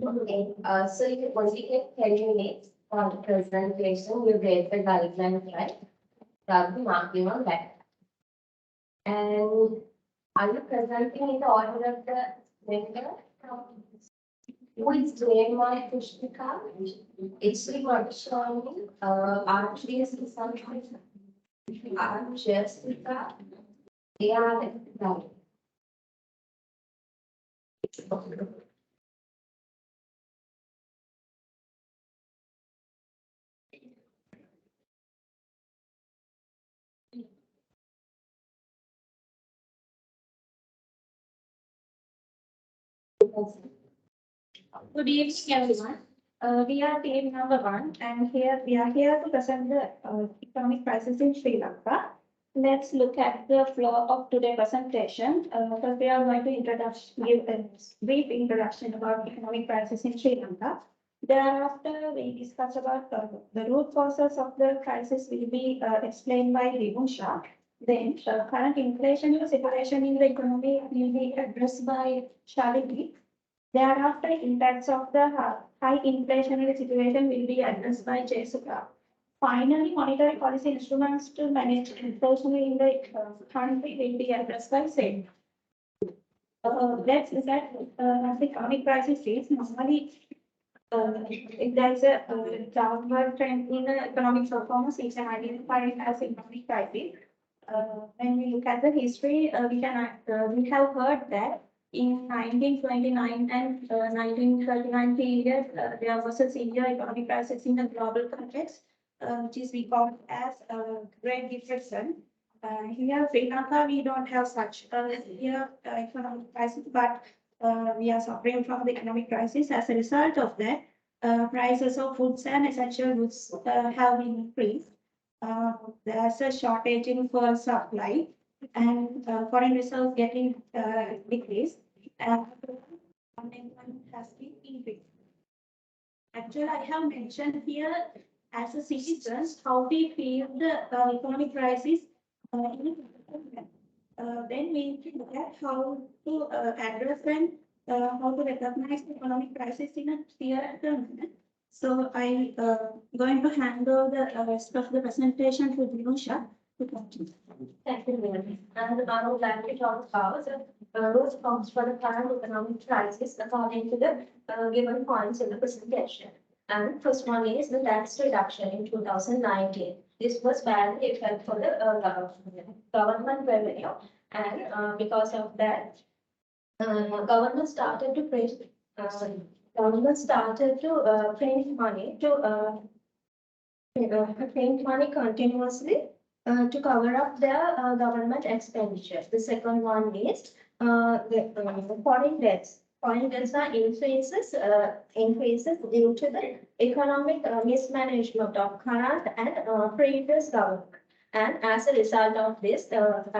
Okay, so you once you get 10 minutes on the presentation, you get the guidelines right. That'll be marking on that. And are you presenting in the order of the member? Who is Myanmar Pushpika? It's the Madhuswami, R3S Susan, R. Jessica, they are the Good evening, everyone. We are team number 1, and here we are here to present the economic crisis in Sri Lanka. Let's look at the flow of today's presentation. First, we are going to give a brief introduction about economic crisis in Sri Lanka. Thereafter, we discuss about the root causes of the crisis will be explained by Ribun Shah. Then, current inflation situation in the economy will be addressed by Shalini. Thereafter, impacts of the high inflationary situation will be addressed by Jessica. Finally, monetary policy instruments to manage inflation in the country will be addressed by Sen. Let's look at what the economic crisis is. Normally, if there is a downward trend in the economic performance, it can identify it as economic crisis. When we look at the history, we have heard that in 1929 and 1939 period, there was a severe economic crisis in the global context, which is we call as Great Depression. Here, Sri Lanka, we don't have such a severe economic crisis, but we are suffering from the economic crisis. As a result of that, prices of foods and essential goods have been increased. There's a shortage in fuel supply, and foreign reserves getting decreased, and unemployment has been increased. Actually, I have mentioned here as a citizen how we feel the economic crisis. Then we need to look at how to address and how to recognize the economic crisis in a clear term. So I going to hand over the rest of the presentation to Dinusha to continue. Thank you, Mary. And I would like to talk about the root cause for the current economic crisis according to the given points in the presentation. And first one is the tax reduction in 2019. This was badly affected for the government revenue, and because of that, government started to print print money continuously to cover up their government expenditures. The second one is the foreign debts. Foreign debts are increases due to the economic mismanagement of current and previous government. And as a result of this, current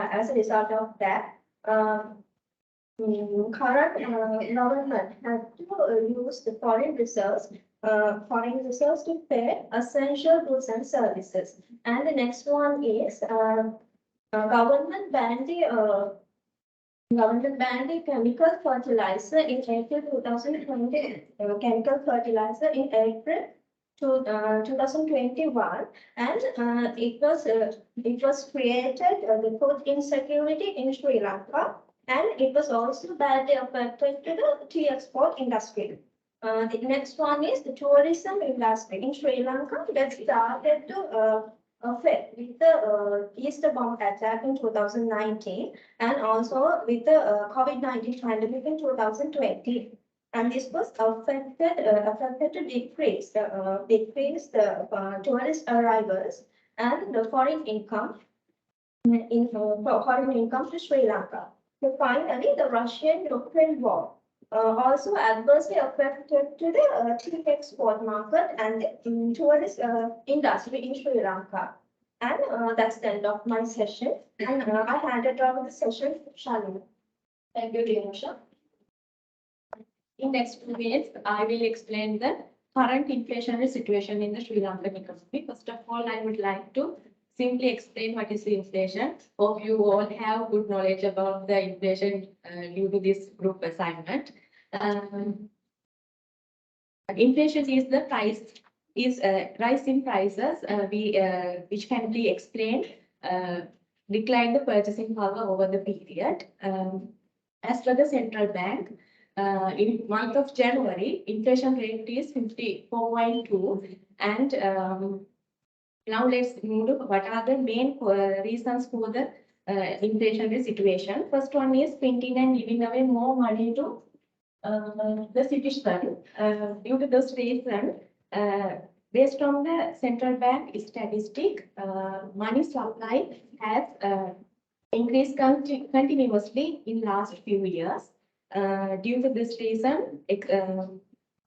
government had to use the foreign reserves to pay essential goods and services. And the next one is government banned the chemical fertilizer in April 2020. Chemical fertilizer in April 2021, and it was created the food insecurity in Sri Lanka, and it was also badly affected to the tea export industry. The next one is the tourism industry in Sri Lanka that started to affect with the Easter bomb attack in 2019, and also with the COVID-19 pandemic in 2020. And this was affected to decrease the tourist arrivals and the foreign income foreign income to Sri Lanka. So finally, the Russian-Ukraine war also adversely affected to the tea export market and the tourist industry in Sri Lanka. And that's the end of my session. And I handed over the session to Shalini. Thank you, Renosha. In next 2 minutes, I will explain the current inflationary situation in the Sri Lankan economy. First of all, I would like to simply explain what is inflation. Hope you all have good knowledge about the inflation due to this group assignment. Inflation is the rise in prices which can be explained decline the purchasing power over the period. As per the central bank, in month of January, inflation rate is 54.2, and now let's move to what are the main reasons for the inflationary situation. First one is printing and giving away more money to the citizen. Due to this reason, based on the central bank statistic, money supply has increased continuously in last few years. Due to this reason,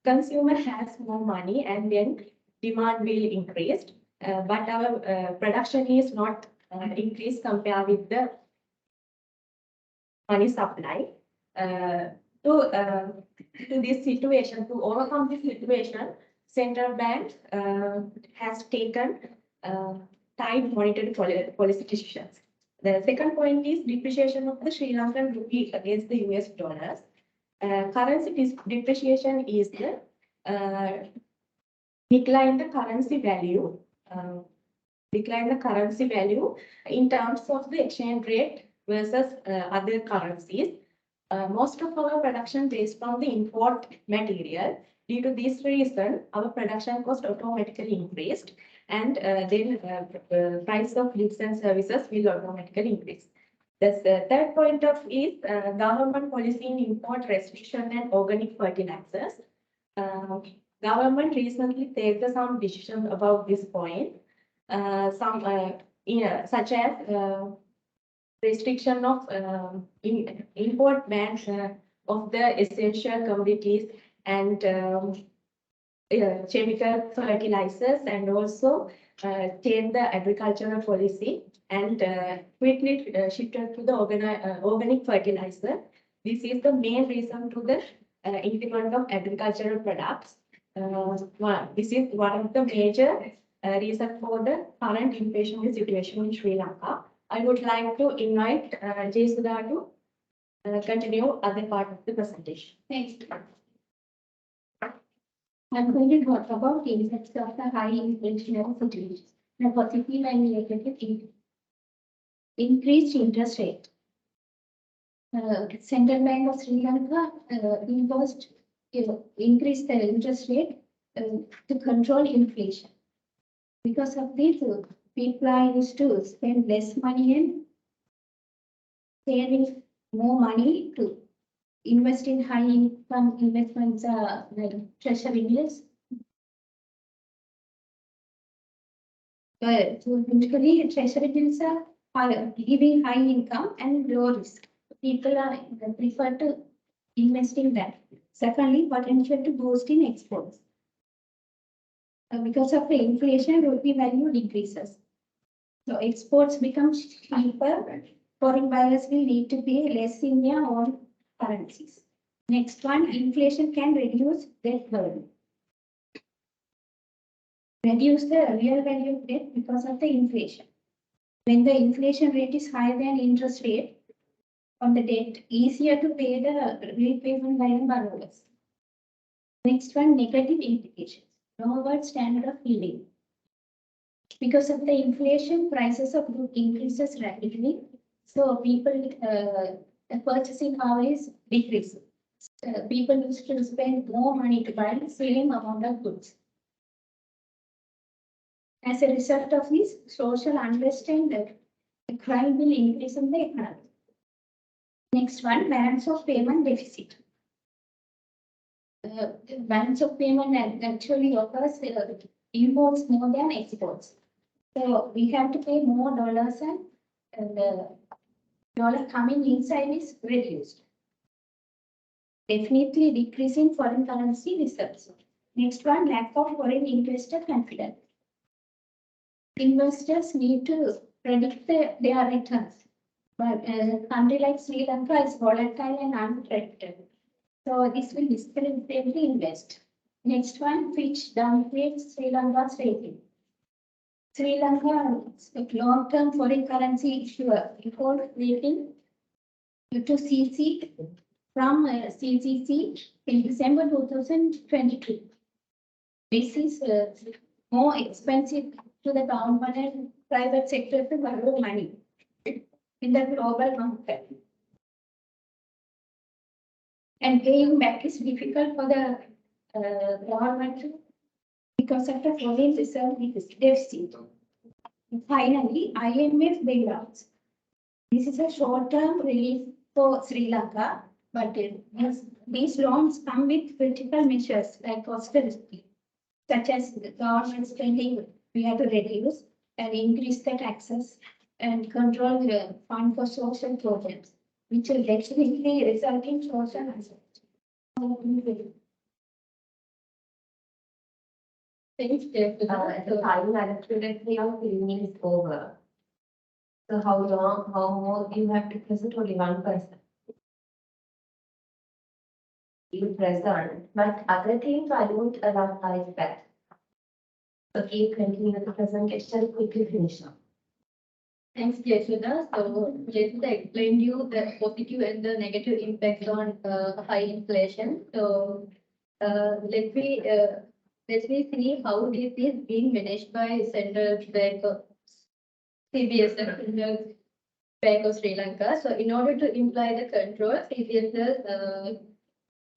consumer has more money and then demand will increase. But our production is not increased compared with the money supply. To this situation, to overcome this situation, central bank has taken tight monetary policy decisions. The second point is depreciation of the Sri Lankan rupee against the US dollars. Currency depreciation is the decline the currency value. Decline the currency value in terms of the exchange rate versus other currencies. Most of our production based on the import material. Due to this reason, our production cost automatically increased, and then price of goods and services will automatically increase. The third point of is government policy in import restriction and organic fertilizers. Government recently taken some decisions about this point. Such as restriction of import bans of the essential commodities and chemical fertilizers, and also change the agricultural policy and quickly shifted to the organic fertilizer. This is the main reason to the increment of agricultural products. This is one of the major reason for the current inflationary situation in Sri Lanka. I would like to invite Jay Sudha to continue other part of the presentation. Thanks. I'm going to talk about the effects of the high inflationary situation. The positive and negative increased interest rate. Central Bank of Sri Lanka increased the interest rate to control inflation. Because of this, people are used to spend less money and saving more money to invest in high income investments like treasury bills. So usually treasury bills are giving high income and low risk. People are prefer to invest in that. Secondly, potential to boost in exports. Because of the inflation, rupee value decreases. So exports become cheaper. Foreign buyers will need to pay less in their own currencies. Next one, inflation can reduce debt burden. Reduce the real value of debt because of the inflation. When the inflation rate is higher than interest rate on the debt, easier to pay the repayment by the borrowers. Next one, negative implications. Lower standard of living. Because of the inflation, prices of goods increases rapidly. So people purchasing power is decreasing. People used to spend more money to buy the same amount of goods. As a result of this, social unrest and crime will increase in the economy. Next one, balance of payment deficit. balance of payment actually occurs imports more than exports. So we have to pay more dollars and dollar coming inside is reduced. Definitely decreasing foreign currency reserves. Next one, lack of foreign investor confidence. Investors need to predict their returns. But a country like Sri Lanka is volatile and unpredictable. So this will discourage them to invest. Next one, Fitch downgrades Sri Lanka's rating. Sri Lanka is a long-term foreign currency issuer. Default rating to CC from CCC in December 2022. This is more expensive to the government and private sector to borrow money in the global market. And paying back is difficult for the government because of the foreign reserve deficit. Finally, IMF bailouts. This is a short-term relief for Sri Lanka, but these loans come with critical measures like austerity, such as the government spending we have to reduce and increase the taxes and control the fund for social programs, which will definitely result in social uncertainty. Thanks, Jeff. The time allocated of cleaning is over. So how more you have to present only one person? You present, but other things I won't allow like that. So keep continuing the presentation, quickly finish up. Thanks, Jeshuda. So Jeshuda explained you the positive and the negative impacts on high inflation. So let me see how this is being managed by Central Bank of CBSF, Central Bank of Sri Lanka. So in order to imply the control, CBSF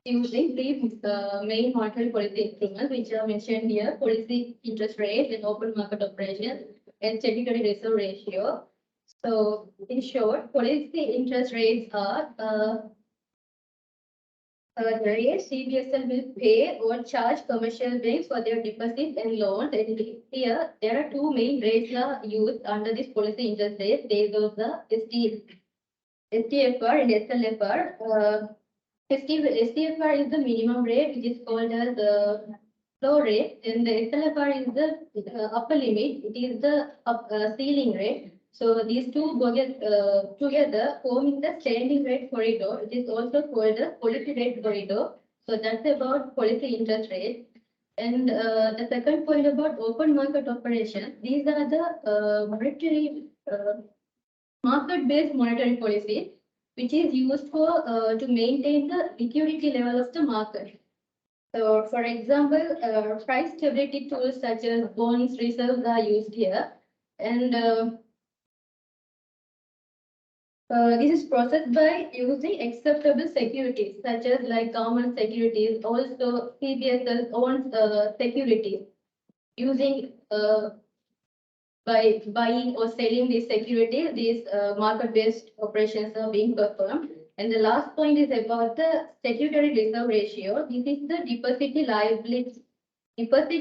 using three main monetary policy instruments, which are mentioned here: policy interest rate, and open market operations, and statutory reserve ratio. So in short, policy interest rates are the rate CBSL will pay or charge commercial banks for their deposits and loans. And here, there are two main rates are used under this policy interest rate based on the STFR and SLFR. STFR is the minimum rate, which is called as the floor rate, and the SLFR is the upper limit. It is the ceiling rate. So these two go together forming the standing rate corridor. It is also called the policy rate corridor. So that's about policy interest rate. And the second point about open market operations. These are the market-based monetary policy, which is used for to maintain the liquidity level of the market. So, for example, price stability tools such as bonds, reserves are used here, and this is processed by using acceptable securities such as like government securities, also CBSL owns securities using by buying or selling these securities, these market-based operations are being performed. And the last point is about the statutory reserve ratio. This is the deposit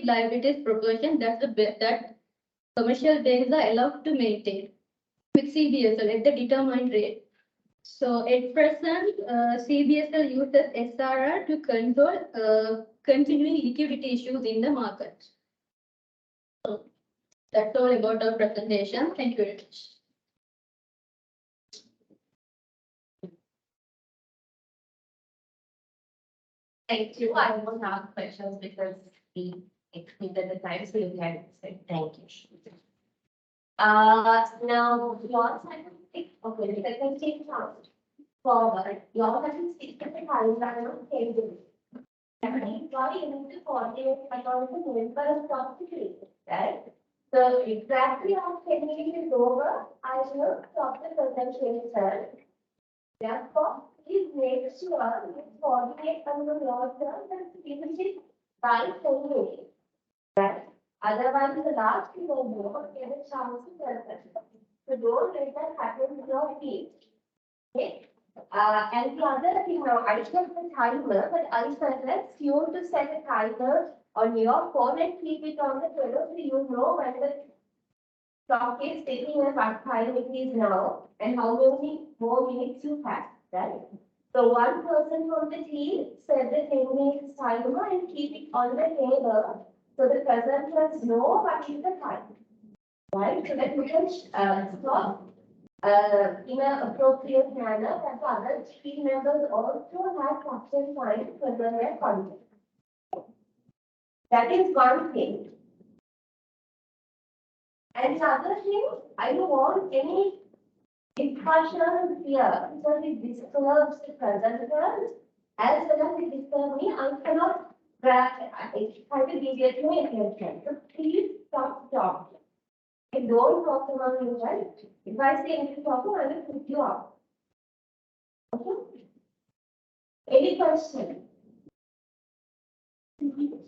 liabilities proportion that commercial banks are allowed to maintain with CBSL at the determined rate. So at present, CBSL uses SRR to control continuing liquidity issues in the market. So that's all about our presentation. Thank you very much. Thank you. I won't have questions because we exceeded the time, so you can say thank you. Now, your second state, okay, the second state comes forward. Your second state is the Karunarathna table. Why you need to coordinate according to member of stock security, right? So exactly how 10 minutes is over, I will stop the presentation, sir. Therefore, please make sure you coordinate on the long term and finish it by 10 minutes. Right? Otherwise, the last you won't get a chance to present. So don't let that happen to your team. Okay? And the other thing now, I set the timer, but I suggest you to set a timer on your phone and keep it on the pillow so you know when the clock is ticking and what time it is now and how many more minutes you have, right? So one person from the team set the 10 minutes timer and keep it on the table so the presenters know what is the time, right? So that we can stop in an appropriate manner that the other team members also have captured time for their content. That is one thing. And the other thing, I don't want any discussion here because it disturbs the presenters as well as it disturbs me. I cannot try to deviate my attention. So please stop talking. And don't talk among you, right? If I say anything talking, I will put you off. Okay? Any question? You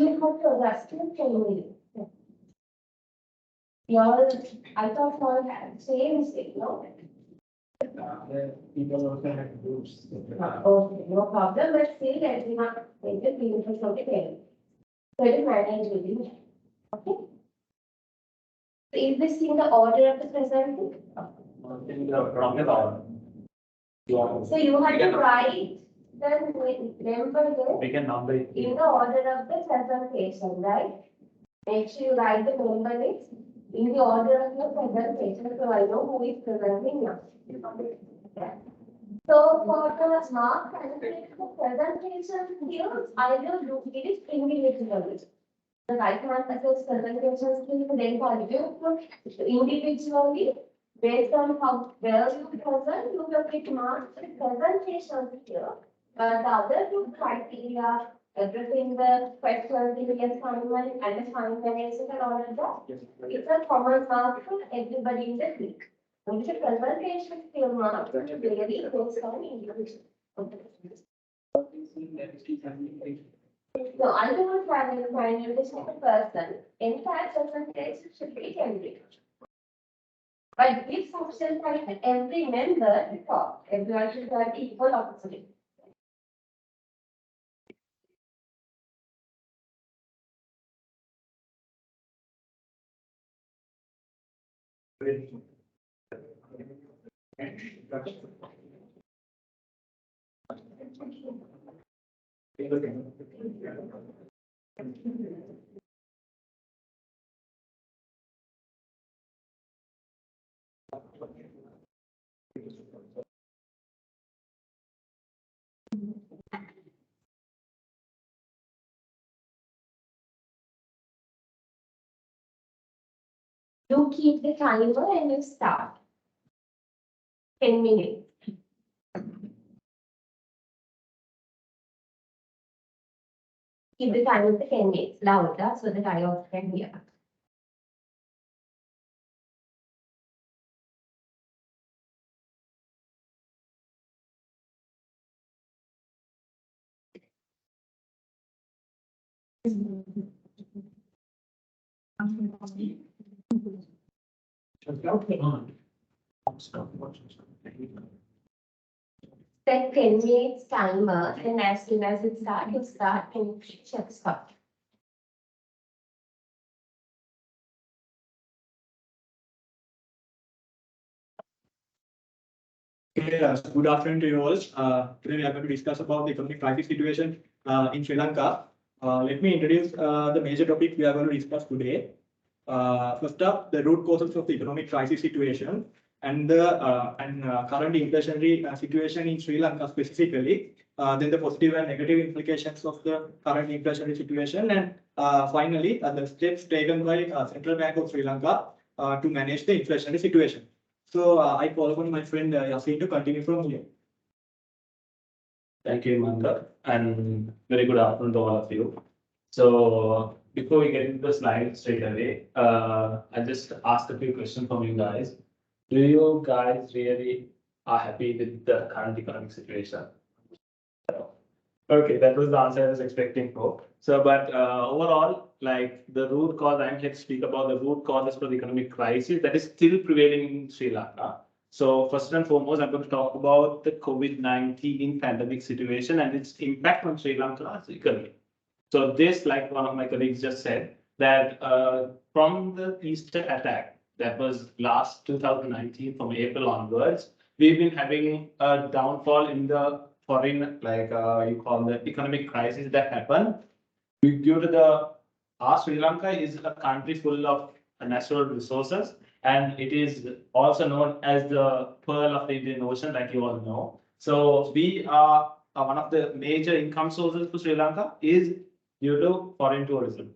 have to adjust to training. Your, I thought for same mistake, no? People also have groups. Okay, no problem, but still everyone, make it beautiful for the parent. So it is managed within. Okay? So is this in the order of the presenting? In the wrong about. So you have to write the member We can number it. in the order of the presentation, right? Make sure you write the member list in the order of the presentation, so I know who is presenting now. So for the mark calculation for presentation skills, I will do it individually. The right hand assess presentation skills, then contribute individually based on how well you present, you will get marks for presentation skill. But the other two criteria, addressing the questions in the assignment and the time management and all of that, it's a common mark for everybody in the group. Which is presentation skill mark, which is very based on individual. No, I don't have any final decision person. In fact, presentation should be every. But give function time to every member to talk. Everyone should have equal opportunity. You keep the timer and you start. 10 minutes. Keep the timer for 10 minutes louder so that I also can hear. Okay. Set 10 minutes timer and as soon as it starts, you start and check stop. Okay, so good afternoon to you all. Today we are going to discuss about the economic crisis situation in Sri Lanka. Let me introduce the major topic we are going to discuss today. First up, the root causes of the economic crisis situation and the current inflationary situation in Sri Lanka specifically. Then the positive and negative implications of the current inflationary situation, and finally the steps taken by Central Bank of Sri Lanka to manage the inflationary situation. So I call upon my friend Yasin to continue from here. Thank you, Mantha, and very good afternoon to all of you. So before we get into the slides straight away, I just ask a few questions from you guys. Do you guys really are happy with the current economic situation? Okay, that was the answer I was expecting for. So, but overall, like the root cause, I'm here to speak about the root causes for the economic crisis that is still prevailing in Sri Lanka. So, first and foremost, I'm going to talk about the COVID-19 pandemic situation and its impact on Sri Lanka's economy. So, this, like one of my colleagues just said, that from the Easter attack that was last 2019 from April onwards, we've been having a downfall in the foreign, like you call the economic crisis that happened due to the Sri Lanka is a country full of natural resources, and it is also known as the pearl of the Indian Ocean, like you all know. So we are one of the major income sources for Sri Lanka is due to foreign tourism.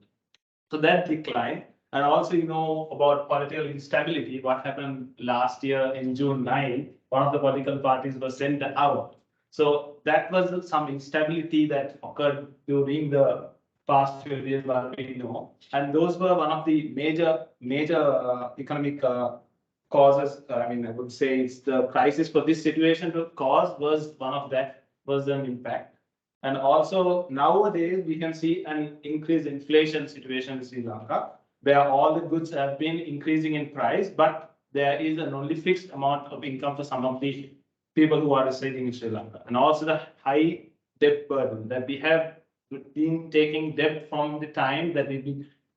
So that declined. And also, you know about political instability, what happened last year in June 9, one of the political parties was sent out. So that was some instability that occurred during the past few years, what we know. And those were one of the major economic causes. I mean, I would say it's the crisis for this situation to cause was one of that was an impact. And also nowadays we can see an increased inflation situation in Sri Lanka, where all the goods have been increasing in price, but there is an only fixed amount of income for some of the people who are residing in Sri Lanka. And also the high debt burden that we have been taking debt from the time that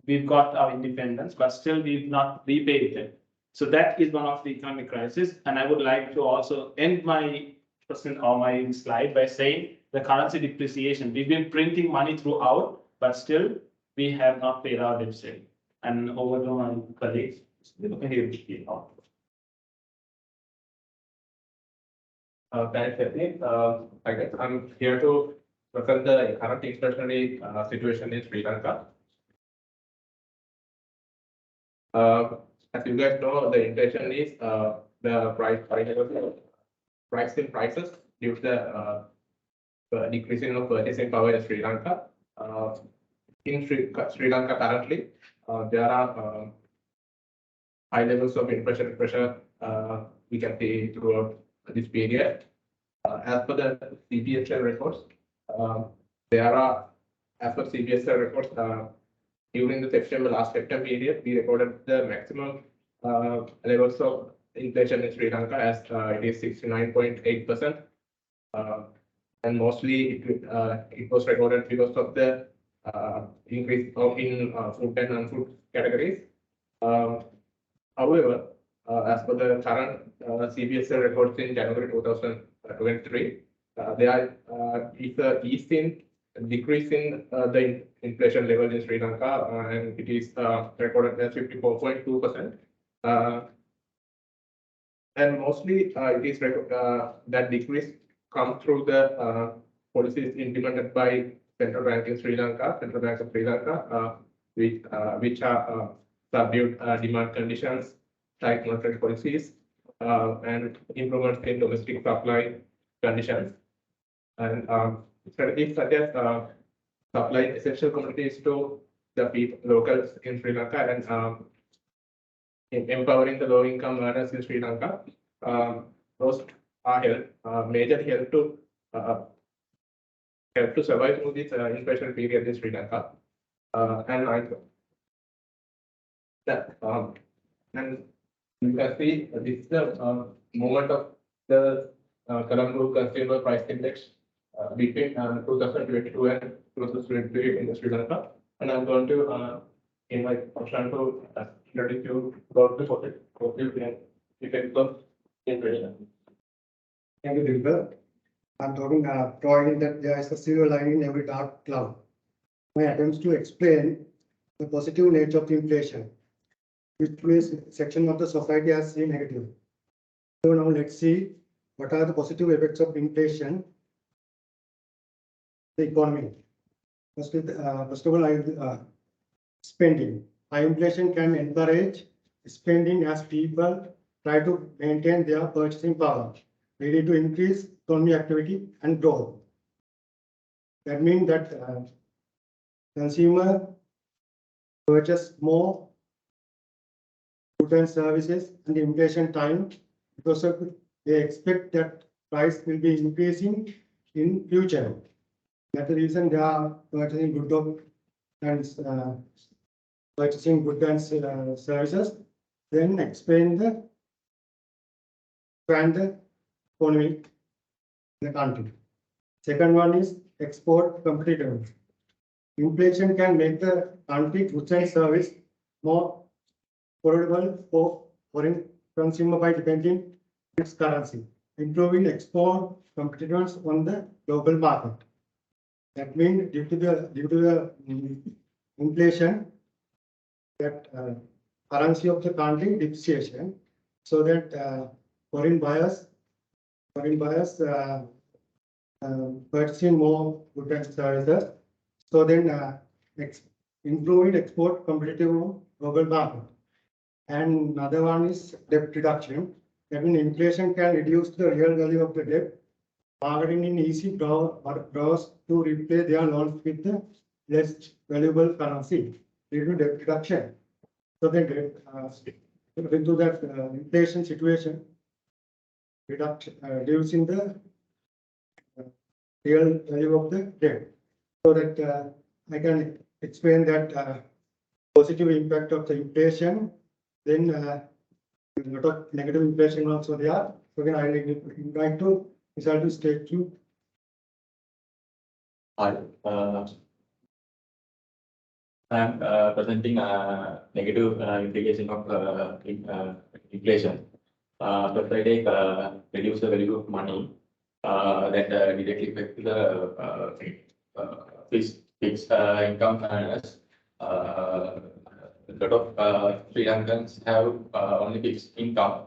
we've got our independence, but still we've not repaid them. So that is one of the economic crisis. And I would like to also end my person or my slide by saying the currency depreciation. We've been printing money throughout, but still we have not paid our debt still. And over to my colleagues. Thanks, Ethnic. I guess I'm here to present the current inflationary situation in Sri Lanka. As you guys know, the inflation is the price in prices due to the decreasing of purchasing power in Sri Lanka. In Sri Lanka currently, there are high levels of inflation pressure we can see throughout this period. As per the CBSL records, there are, as per CBSL records, during the last September period, we recorded the maximum levels of inflation in Sri Lanka as it is 69.8%. And mostly it was recorded because of the increase in food and non-food categories. However, as per the current CBSL records in January 2023, there is a decrease in the inflation level in Sri Lanka, and it is recorded as 54.2%. And mostly it is that decrease come through the policies implemented by Central Bank in Sri Lanka, Central Bank of Sri Lanka, which are subdued demand conditions, tight monetary policies, and improvements in domestic supply conditions. And strategies such as supply essential commodities to the people, locals in Sri Lanka, and empowering the low-income earners in Sri Lanka. Those are major help to survive through this inflation period in Sri Lanka. And you can see this is the movement of the Colombo Consumer Price Index between 2022 and 2023 in Sri Lanka. And I'm going to invite Prashant to introduce you about the positive effects of inflation. Thank you, Dilber. I'm providing that there is a silver lining in every dark cloud. My attempts to explain the positive nature of inflation, which means section of the society has seen negative. So now let's see what are the positive effects of inflation, the economy. First of all, spending. High inflation can encourage spending as people try to maintain their purchasing power, leading to increase economic activity and growth. That means that consumer purchase more goods and services and the inflation time because of they expect that price will be increasing in future. That's the reason they are purchasing goods and services. Then explain the expand the economy in the country. Second one is export competitiveness. Inflation can make the country goods and service more affordable for foreign consumer by depending its currency, improving export competitiveness on the global market. That means due to the inflation, that currency of the country depreciation, so that foreign buyers purchasing more goods and services. So then improving export competitive global market. And another one is debt reduction. That means inflation can reduce the real value of the debt, targeting in easy draws to repay their loans with the less valuable currency due to debt reduction. So then into that inflation situation, reducing the real value of the debt. So that I can explain that positive impact of the inflation, then a lot of negative inflation also there. So then I invite to Vishal to state through. Hi, I'm presenting negative implication of inflation. First, I take reduce the value of money that directly affect the fixed income earners. A lot of Sri Lankans have only fixed income,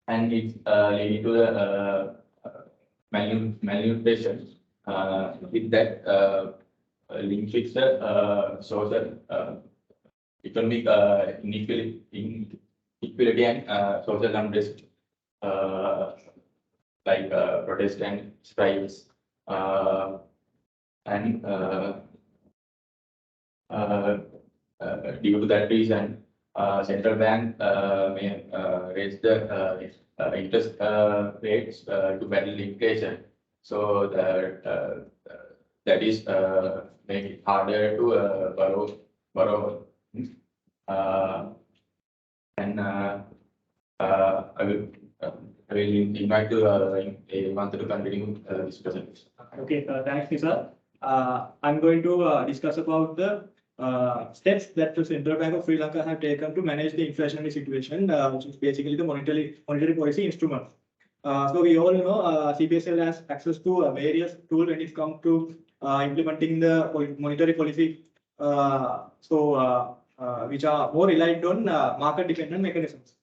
and it's leading to the malnutrition. With that, link with the social economic inequality and social unrest, like protest and strikes, and due to that reason, central bank may raise the interest rates to battle inflation. So that is make it harder to borrow. And I will invite Ivan to continue this presentation. Okay, thanks, Nisa. I'm going to discuss about the steps that the Central Bank of Sri Lanka have taken to manage the inflationary situation, which is basically the monetary policy instrument. So we all know CBSL has access to various tools when it comes to implementing the monetary policy, which are more reliant on market-dependent mechanisms.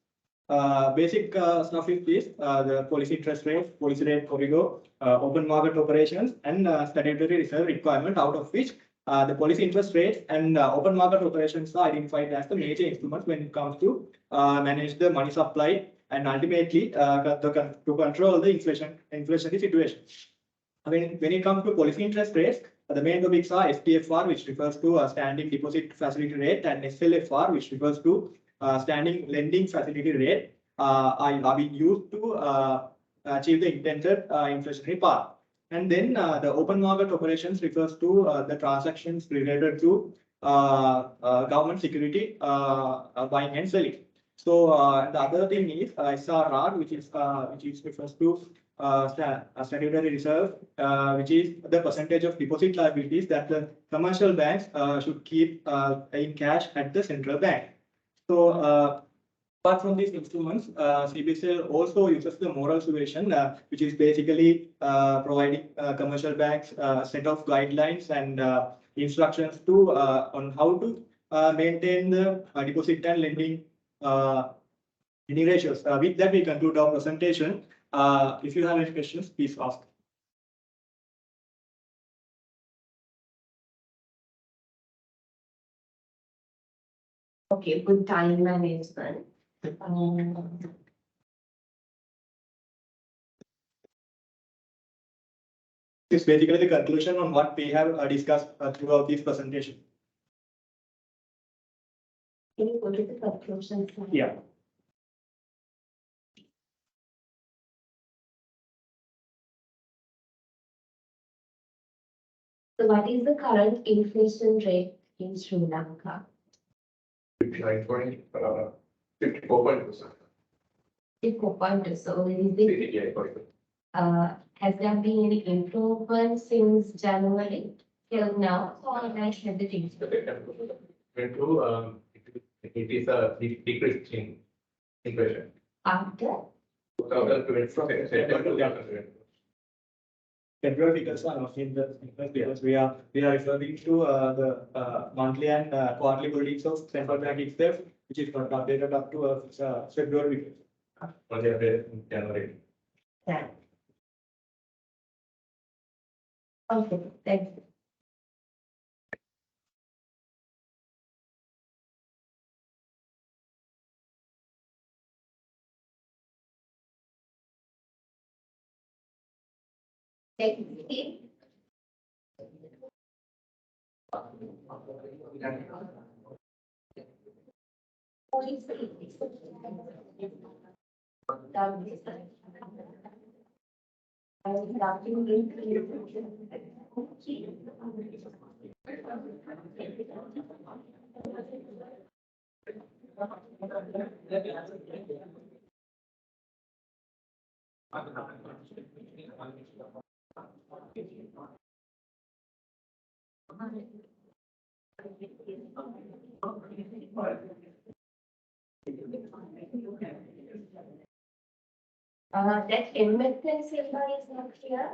Basic stuff is this: the policy interest rate, policy rate corridor, open market operations, and statutory reserve requirement, out of which the policy interest rates and open market operations are identified as the major instruments when it comes to manage the money supply and ultimately to control the inflationary situation. When it comes to policy interest rates, the main topics are SDFR, which refers to standing deposit facility rate, and SLFR, which refers to standing lending facility rate, are being used to achieve the intended inflationary path. And then the open market operations refers to the transactions related to government security buying and selling. So the other thing is SRR, which refers to statutory reserve, which is the percentage of deposit liabilities that the commercial banks should keep in cash at the central bank. So apart from these instruments, CBSL also uses the moral suasion, which is basically providing commercial banks a set of guidelines and instructions to on how to maintain the deposit and lending ratios. With that, we conclude our presentation. If you have any questions, please ask. Okay, good time management. This is basically the conclusion on what we have discussed throughout this presentation. Can you go to the conclusion? Yeah. So what is the current inflation rate in Sri Lanka? 54.2%. 4.2. So is it, has there been any improvement since January till now? Or has the things? It is a decrease in inflation. After 2020. February figures are not in the because we are referring to the monthly and quarterly bulletins of central bank itself, which is not updated up to February figures. Only updated in January. yeah. Okay, thank you. Thank you. That Methma Silva is not here.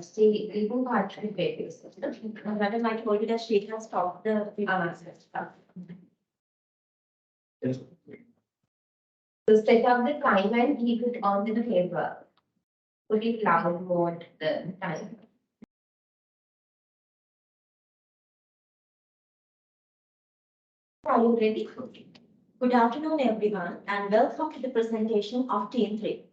She didn't participate. Madam, I told you that she has stopped the stuff. Yes. To set up the time and keep it onto the paper. Put it loud mode the time. Are you ready? Good afternoon, everyone, and welcome to the presentation of Team 3.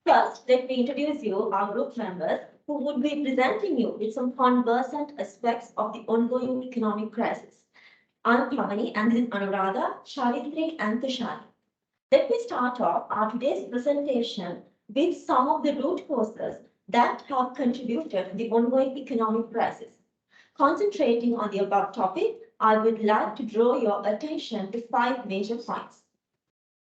First, let me introduce you our group members who would be presenting you with some conversant aspects of the ongoing economic crisis. I'm Pavani, and this is Anuradha, Shavitri, and Tushari. Let me start off our today's presentation with some of the root causes that have contributed to the ongoing economic crisis. Concentrating on the above topic, I would like to draw your attention to 5 major points.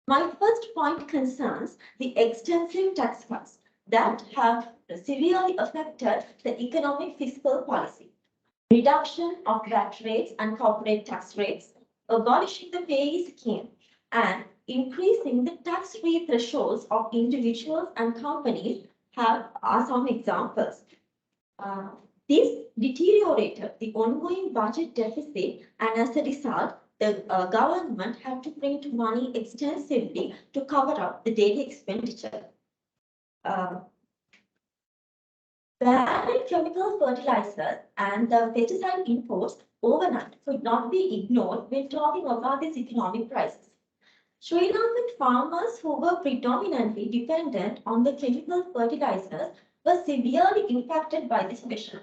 My first point concerns the extensive tax cuts that have severely affected the economic fiscal policy. Reduction of VAT rates and corporate tax rates, abolishing the payee scheme, and increasing the tax-free thresholds of individuals and companies are some examples. This deteriorated the ongoing budget deficit, and as a result, the government had to print money extensively to cover up the daily expenditure. Banned chemical fertilizers and the pesticide imports overnight could not be ignored when talking about this economic crisis. Sri Lankan farmers who were predominantly dependent on the chemical fertilizers were severely impacted by this measure.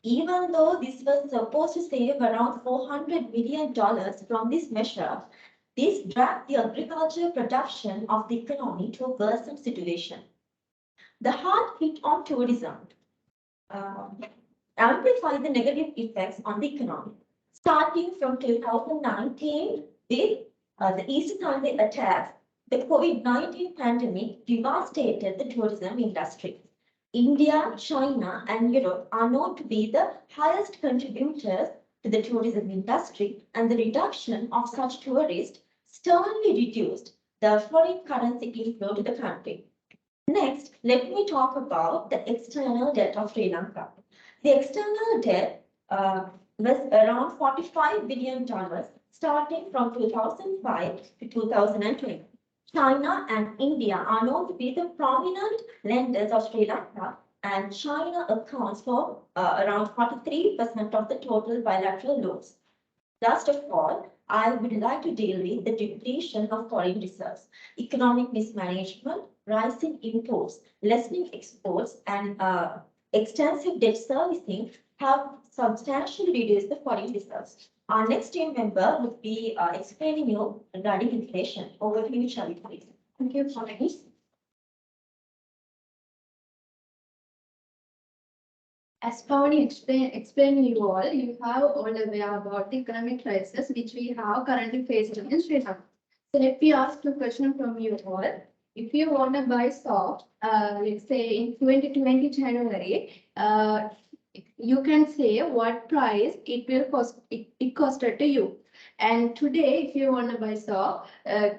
Even though this was supposed to save around $400 million from this measure, this dragged the agriculture production of the economy to a worsened situation. The hard hit on tourism amplified the negative effects on the economy. Starting from 2019 with the Easter Sunday attacks, the COVID-19 pandemic devastated the tourism industry. India, China, and Europe are known to be the highest contributors to the tourism industry, and the reduction of such tourists sternly reduced the foreign currency inflow to the country. Next, let me talk about the external debt of Sri Lanka. The external debt was around $45 billion starting from 2005 to 2020. China and India are known to be the prominent lenders of Sri Lanka, and China accounts for around 43% of the total bilateral loans. Last of all, I would like to deal with the depletion of foreign reserves, economic mismanagement, rising imports, lessening exports, and extensive debt servicing have substantially reduced the foreign reserves. Our next team member would be explaining you regarding inflation. Over to you, Shali, please. Thank you, Pavani. As Pavani explained you all, you have all aware about the economic crisis which we have currently facing in Sri Lanka. So let me ask a question from you all. If you want to buy stock, let's say in 2020 January, you can say what price it will cost. It costed to you. And today, if you want to buy stock,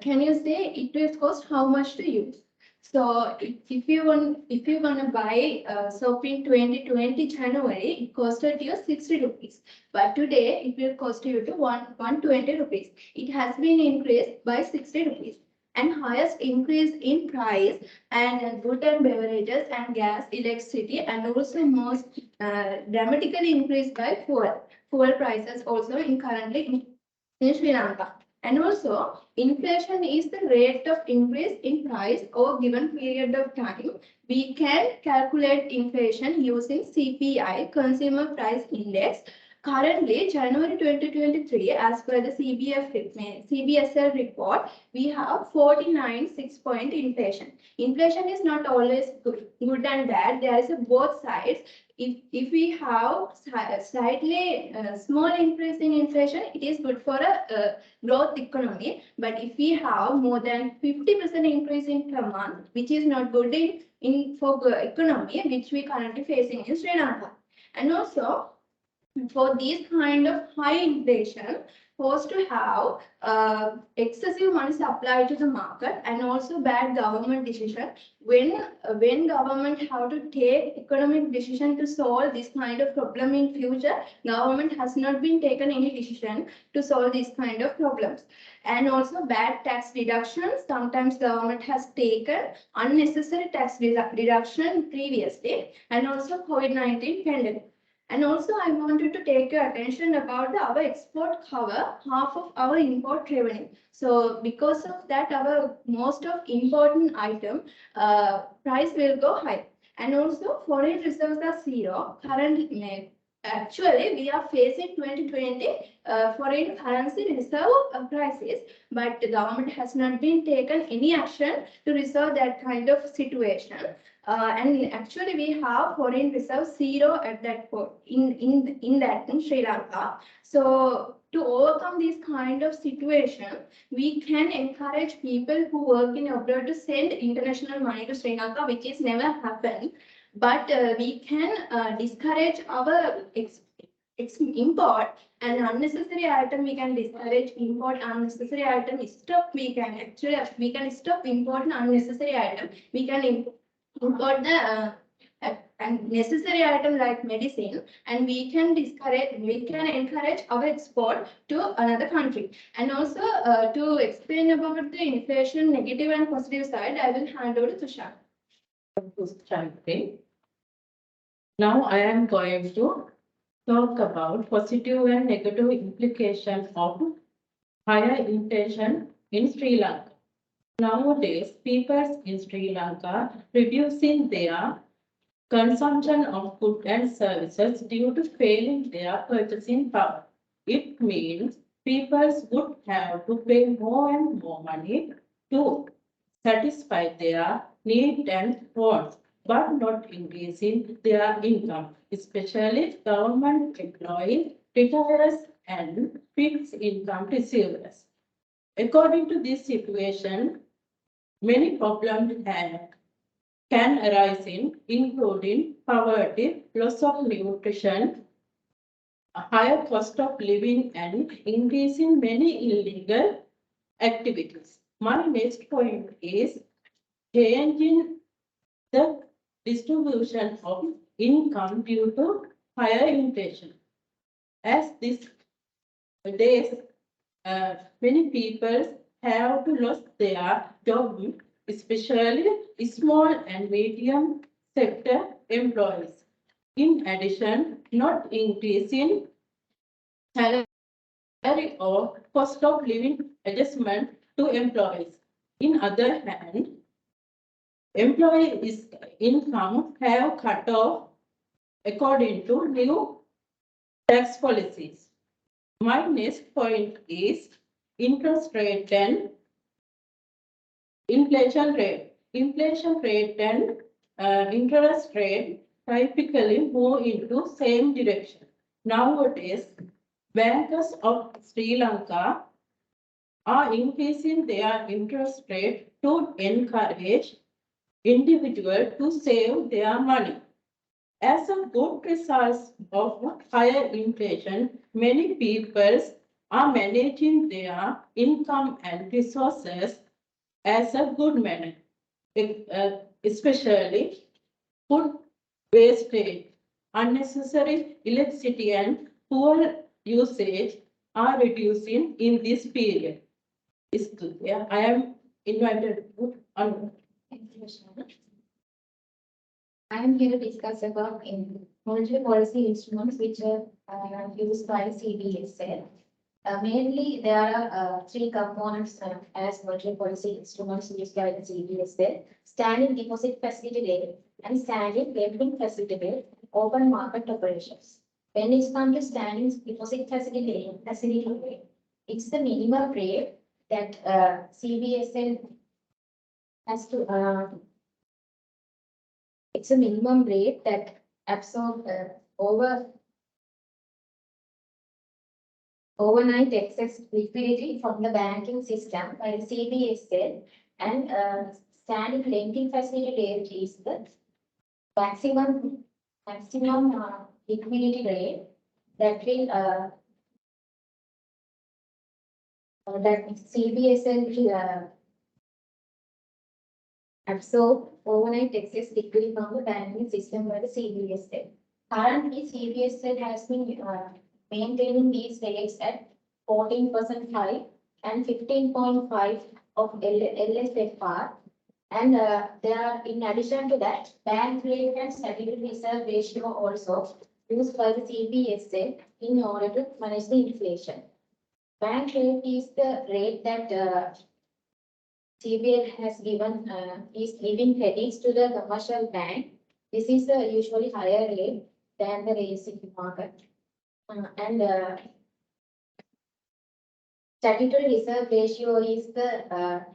can you say it will cost how much to you? So if you want to buy soap in 2020 January, it costed you 60 rupees. But today it will cost you to 120 rupees. It has been increased by 60 rupees. And highest increase in price and food and beverages and gas, electricity, and also most dramatically increased by fuel. Fuel prices also in currently in Sri Lanka. And also, inflation is the rate of increase in price over given period of time. We can calculate inflation using CPI, Consumer Price Index. Currently, January 2023, as per the CBSL report, we have 49 6-point inflation. Inflation is not always good and bad. There is a both sides. If we have slightly small increase in inflation, it is good for a growth economy. But if we have more than 50% increase in per month, which is not good for economy, which we currently facing in Sri Lanka. And also, for this kind of high inflation, forced to have excessive money supplied to the market and also bad government decision. When government have to take economic decision to solve this kind of problem in future, government has not been taken any decision to solve this kind of problems. And also bad tax deductions. Sometimes government has taken unnecessary tax deduction previously, and also COVID-19 pandemic. And also, I wanted to take your attention about our export cover half of our import revenue. So, because of that, our most of important item price will go high. And also, foreign reserves are zero. Currently, actually, we are facing 2020 foreign currency reserve crisis, but the government has not been taken any action to resolve that kind of situation. And actually, we have foreign reserve zero at that point in Sri Lanka. So to overcome this kind of situation, we can encourage people who work in abroad to send international money to Sri Lanka, which is never happened. But we can discourage our import and unnecessary item. We can discourage import unnecessary item. Stop. We can stop import unnecessary item. We can import the necessary item like medicine, and we can encourage our export to another country. And also to explain about the inflation negative and positive side, I will hand over to Tushar. Now I am going to talk about positive and negative implications of higher inflation in Sri Lanka. Nowadays, people in Sri Lanka reducing their consumption of goods and services due to failing their purchasing power. It means people would have to pay more and more money to satisfy their needs and wants, but not increasing their income, especially government employees, retirees, and fixed income receivers. According to this situation, many problems can arise including poverty, loss of nutrition, a higher cost of living, and increase in many illegal activities. My next point is changing the distribution of income due to higher inflation. As these days, many people have to lose their job, especially small and medium sector employees. In addition, not increasing salary or cost of living adjustment to employees. In other hand, employees' income have cut off according to new tax policies. My next point is interest rate and inflation rate. Inflation rate and interest rate typically move into same direction. Nowadays, bankers of Sri Lanka are increasing their interest rate to encourage individuals to save their money. As a good result of higher inflation, many people are managing their income and resources as a good manner, especially food wastage, unnecessary electricity and fuel usage are reducing in this period. I am invited on. I am here to discuss about monetary policy instruments which are used by CBSL. Mainly, there are three components as monetary policy instruments used by the CBSL: standing deposit facility rate and standing lending facility rate, open market operations. When it comes to standing deposit facility rate, it's the minimum rate that CBSL has to. It's a minimum rate that absorb overnight excess liquidity from the banking system by the CBSL, and standing lending facility rate is the maximum liquidity rate that will that CBSL will absorb overnight excess liquidity from the banking system by the CBSL. Currently, CBSL has been maintaining these rates at 14% high and 15.5 of LSFR. And there are, in addition to that, bank rate and statutory reserve ratio also used by the CBSL in order to manage the inflation. Bank rate is the rate that CBL has given, is giving credits to the commercial bank. This is usually higher rate than the rates in the market. And statutory reserve ratio is the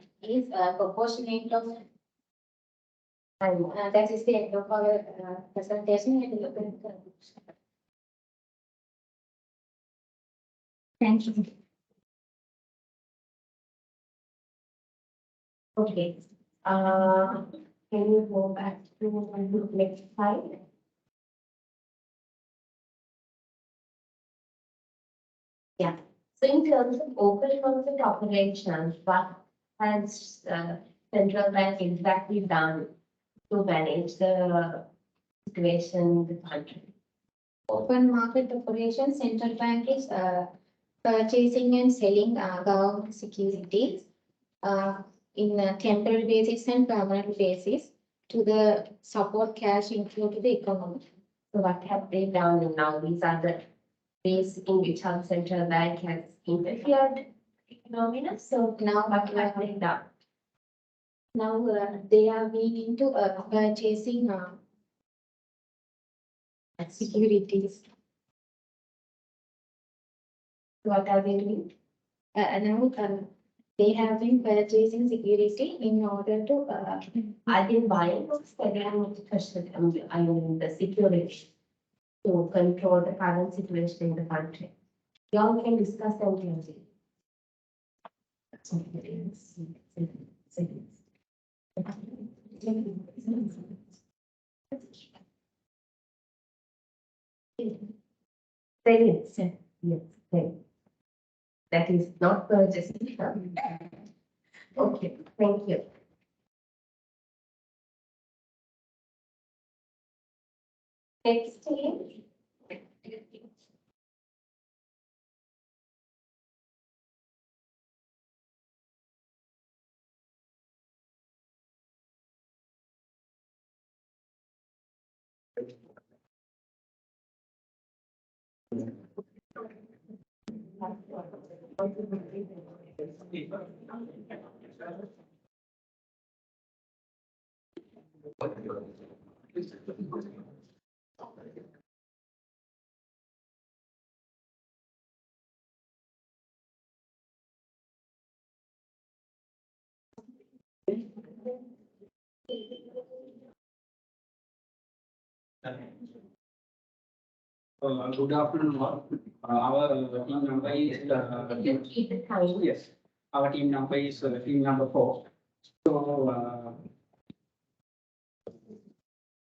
proportionate of. That is the end of our presentation. Thank you. Okay. Can you go back to the next slide? Yeah. So in terms of open market operations, what has central bank exactly done to manage the situation in the country? Open market operations, central bank is purchasing and selling government securities in a temporary basis and permanent basis to the support cash inflow to the economy. So what have they done now? These are the ways in which our central bank has interfered phenomena. So now what have they done? Now they are being into purchasing securities. What are they doing? Now they have been purchasing security in order to are they buying or selling the security to control the current situation in the country? You all can discuss and yes. That is not purchasing. Okay, thank you. Next thing. Good afternoon, all. Our team number is, Keep it kind. yes, our team number is team number 4. So,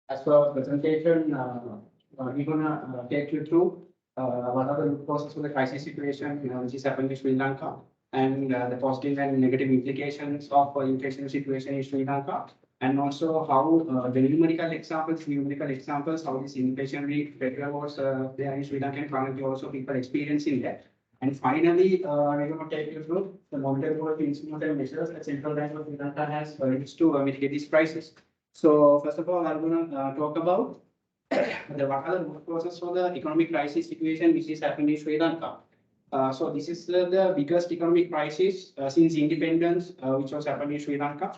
as for our presentation, we're gonna take you through what are the root causes of the crisis situation, which is happening in Sri Lanka, and the positive and negative implications of inflation situation in Sri Lanka, and also how the numerical examples, how this inflationary pressure was there in Sri Lanka, and currently also people experiencing that. And finally, we're going to take you through the monetary policy instruments and measures that Central Bank of Sri Lanka has used to mitigate this crisis. So first of all, I'm going to talk about what are the root causes for the economic crisis situation which is happening in Sri Lanka. So this is the biggest economic crisis since independence, which was happening in Sri Lanka.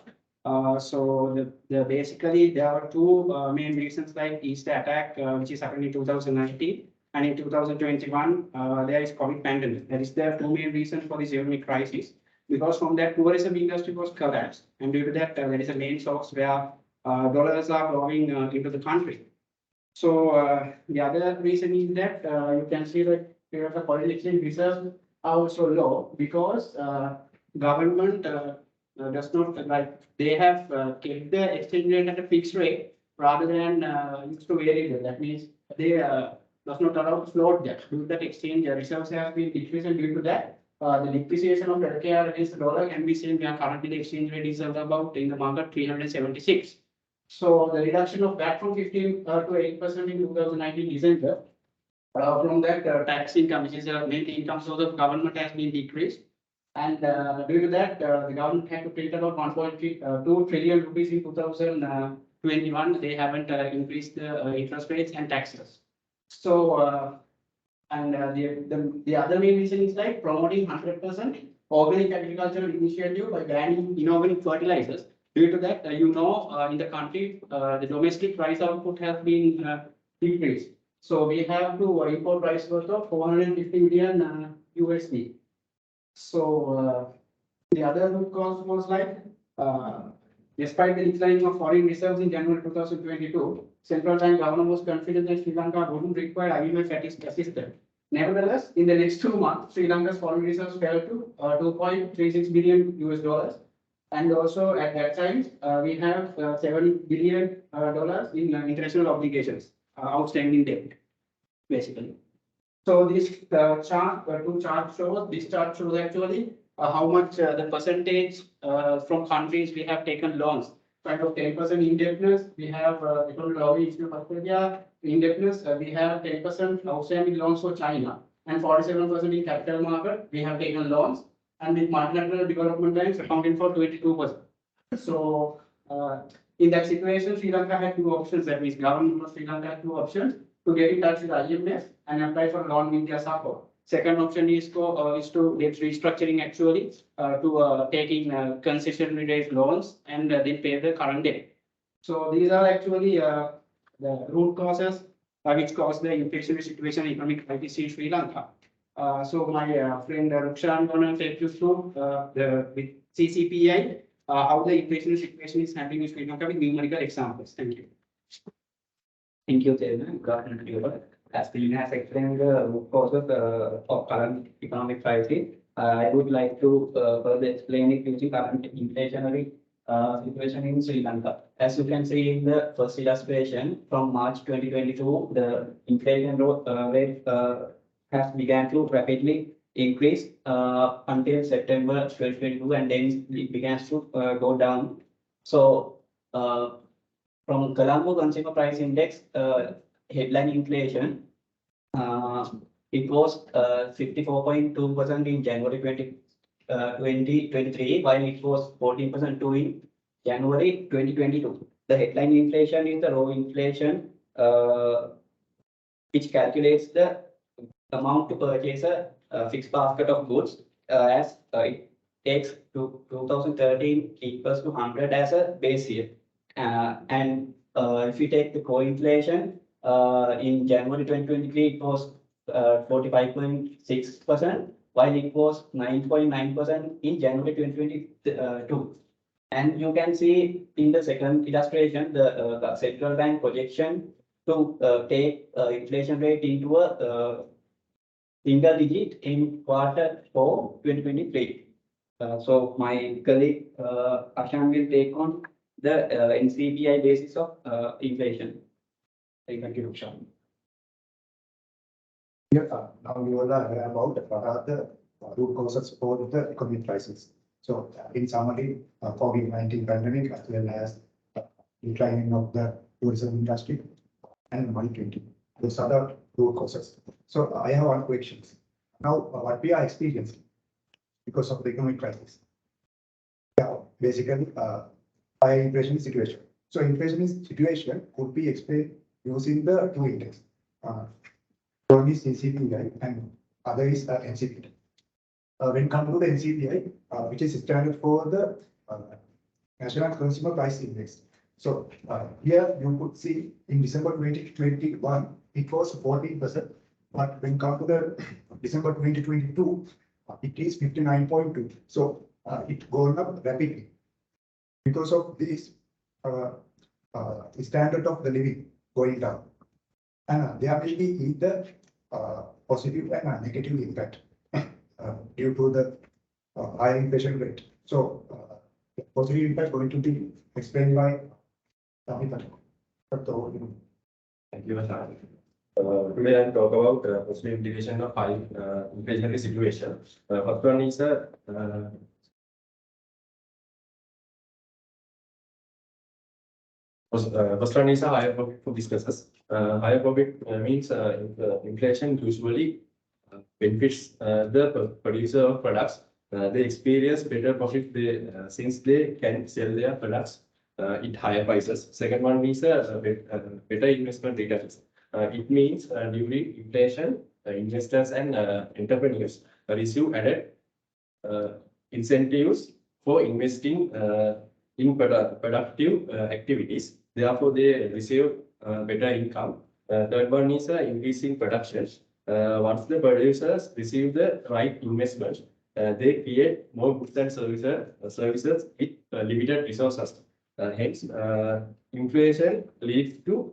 So basically there are two main reasons, like is the attack which is happening in 2019, and in 2021 there is COVID pandemic. That is the two main reasons for this economic crisis, because from that tourism industry was collapsed, and due to that there is a main source where dollars are flowing into the country. So the other reason is that you can see that the foreign exchange reserves are also low, because government does not, like, they have kept the exchange rate at a fixed rate rather than used to variable. That means they does not allow to float that. Due to that, exchange reserves have been decreased, and due to that, the depreciation of LKR against the dollar can be seen. Where currently the exchange rate is about in the market 376. So the reduction of that from 15 to 8% in 2019 December. From that, tax income, which is the main income source of government, has been decreased. And due to that, the government had to print about 1.2 trillion rupees in 2021. They haven't increased the interest rates and taxes. So, the other main reason is like promoting 100% organic agricultural initiative by banning inorganic fertilizers. Due to that, in the country, the domestic rice output has been decreased. So we have to import rice worth of 450 million USD. So the other root cause was like, despite the decline of foreign reserves in January 2022, Central Bank governor was confident that Sri Lanka wouldn't require IMF assistance. Nevertheless, in the next 2 months, Sri Lanka's foreign reserves fell to 2.36 billion US dollars. And also at that time, we have $7 billion in international obligations, outstanding debt, basically. So this chart, two charts shows, this chart shows actually how much the percentage from countries we have taken loans. Kind of 10% indebtedness, we have Economic Development Institute of Australia indebtedness, we have 10% outstanding loans for China, and 47% in capital market, we have taken loans, and with multilateral development banks accounting for 22%. So in that situation, Sri Lanka had two options. That means government of Sri Lanka had two options: to get in touch with IMF and apply for loan with their support. Second option is to get restructuring, actually, to taking concessionary rate loans and then pay the current debt. So these are actually the root causes which caused the inflationary situation, economic crisis in Sri Lanka. So my friend Rukshan is going to take you through with CCPI how the inflation situation is happening in Sri Lanka with numerical examples. Thank you. Thank you, Chairman. Good afternoon to you all. As Pilin has explained the root causes of current economic crisis, I would like to further explain it using current inflationary situation in Sri Lanka. As you can see in the first illustration, from March 2022, the inflation rate has began to rapidly increase until September 2022, and then it began to go down. So from Colombo Consumer Price Index, headline inflation, it was 54.2% in January 2023, while it was 14% in January 2022. The headline inflation is the raw inflation, which calculates the amount to purchase a fixed basket of goods, as it takes 2013 equals to 100 as a base year. And if we take the core inflation, in January 2023, it was 45.6%, while it was 9.9% in January 2022. And you can see in the second illustration, the central bank projection to take inflation rate into a single digit in Q4 2023. So my colleague Ashan will take on the NCPI basis of inflation. Thank you, Ashan. Here, now you all are aware about what are the root causes for the economic crisis. So, in summary, COVID-19 pandemic as well as declining of the tourism industry and money printing. Those are the root causes. So, I have one question. Now, what we are experiencing because of the economic crisis? Yeah, basically, high inflation situation. So, inflation situation could be explained using the two index. One is CCPI and other is NCPI. When come to the NCPI, which is standard for the National Consumer Price Index. So here you could see in December 2021, it was 14%, but when come to the December 2022, it is 59.2. So it gone up rapidly because of this standard of the living going down. And there will be either positive and negative impact due to the high inflation rate. So, positive impact going to be explained by Thank you, Ashan. Today I'll talk about positive implication of high inflationary situation. First one is first one is a higher profit for businesses. Higher profit means inflation usually benefits the producer of products. They experience better profit since they can sell their products at higher prices. Second one is better investment returns. It means during inflation, investors and entrepreneurs receive added incentives for investing in productive activities. Therefore, they receive better income. Third one is increasing production. Once the producers receive the right investment, they create more goods and services with limited resources. Hence, inflation leads to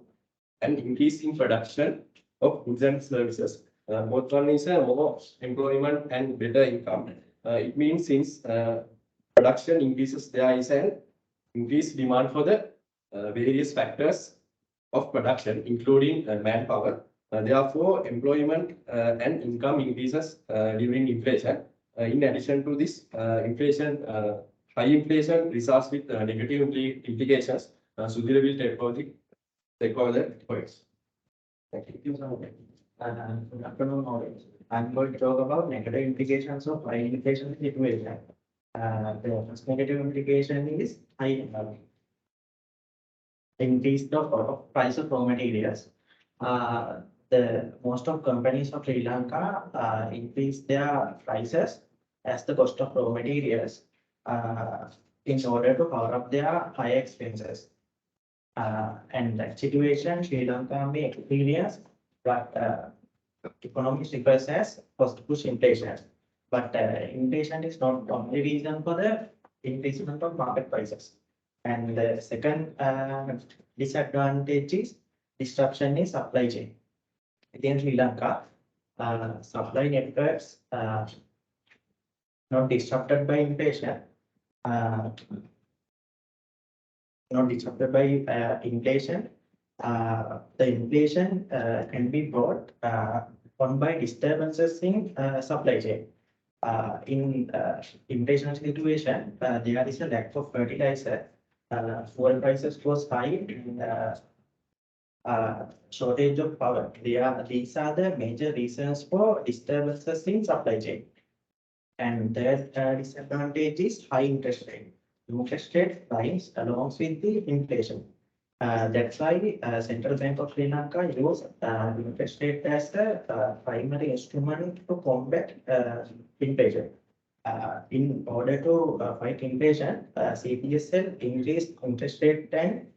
an increase in production of goods and services. Fourth one is more employment and better income. It means since production increases, there is an increased demand for the various factors of production, including manpower. Therefore, employment and income increases during inflation. In addition to this, high inflation results with negative implications. Sudhir will take over the points. Thank you. Good afternoon, all. I'm going to talk about negative implications of high inflation situation. The first negative implication is high increase of price of raw materials. The most of companies of Sri Lanka increase their prices as the cost of raw materials in order to cover up their high expenses. And that situation Sri Lanka may experience, but economic stress as push inflation. But inflation is not the only reason for the increasement of market prices. And the second disadvantage is disruption in supply chain. In Sri Lanka, supply networks not disrupted by inflation, not disrupted by inflation. The inflation can be brought on by disturbances in supply chain. In inflation situation, there is a lack of fertilizer. Fuel prices was high and shortage of power. These are the major reasons for disturbances in supply chain. And the disadvantage is high interest rate. Interest rate rise along with the inflation. That's why Central Bank of Sri Lanka use interest rate as the primary instrument to combat inflation. In order to fight inflation, CPSL increased interest rate, and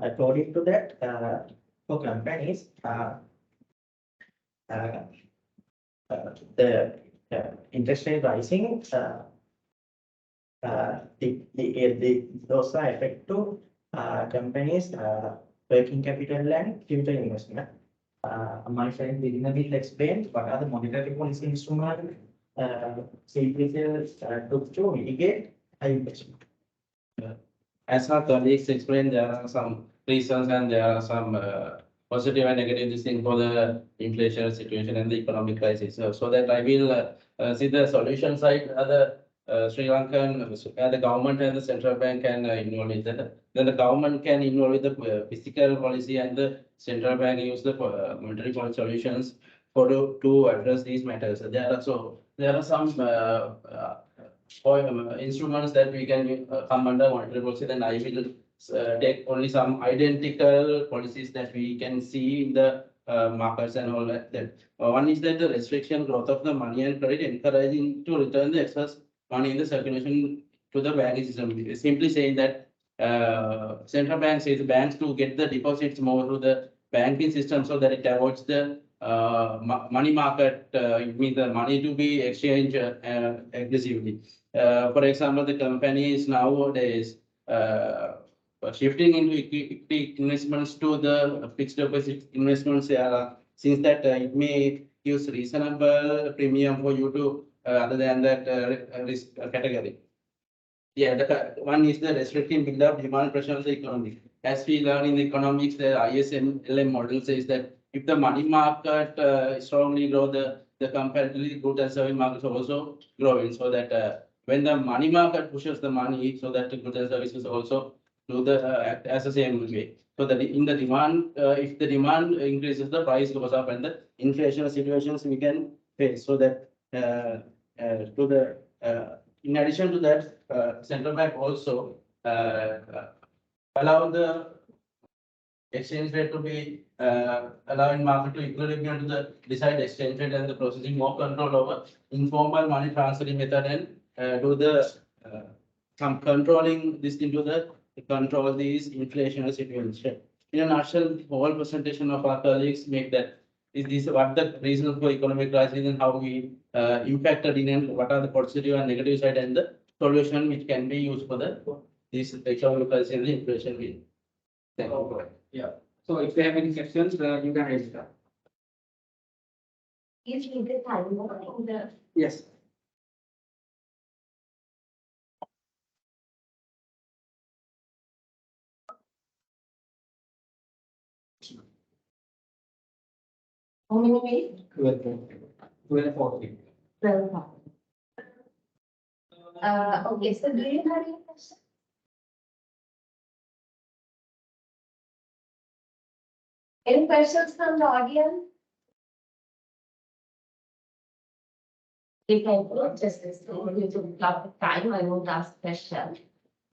according to that, for companies, the interest rate rising, those are effect to companies working capital and future investment. My friend Virina will explain what are the monetary policy instruments CPC took to mitigate high inflation. As our colleagues explained, there are some reasons and there are some positive and negative things for the inflation situation and the economic crisis. So that I will see the solution side, Sri Lankan, the government and the central bank can involve with that. Then the government can involve with the fiscal policy and the central bank use the monetary policy solutions to address these matters. There are some instruments that we can come under monetary policy. Then I will take only some identical policies that we can see in the markets and all that. One is that the restriction growth of the money and credit, encouraging to return the excess money in the circulation to the banking system. Simply saying that central bank says banks to get the deposits more to the banking system so that it avoids the money market. It means the money to be exchanged aggressively. For example, the companies nowadays shifting into equity investments to the fixed deposit investments since that it may use reasonable premium for you to other than that risk category. Yeah, the one is the restricting build up demand pressure on the economy. As we learn in the economics, the ISMLM model says that if the money market strongly grow, the comparatively good and service markets also growing. So that when the money market pushes the money, so that the goods and services also do the act as the same way. So that in the demand, if the demand increases, the price goes up, and the inflation situations we can face. So that in addition to that, central bank also allow the exchange rate to be allowing market to equilibrium to the desired exchange rate and the processing more control over informal money transferring method and do the some controlling this into the control these inflationary situations. In a nutshell, the whole presentation of our colleagues make that is what the reason for economic crisis and how we impacted in and what are the positive and negative side and the solution which can be used for this economic crisis and the inflation. Thank you. Yeah. So if you have any questions, you can raise it up. Is the time in the Yes. how many minutes? 12:40. 12. Okay, so do you have any questions? Any questions from the audience? If I could just due to lack of time, I won't ask questions.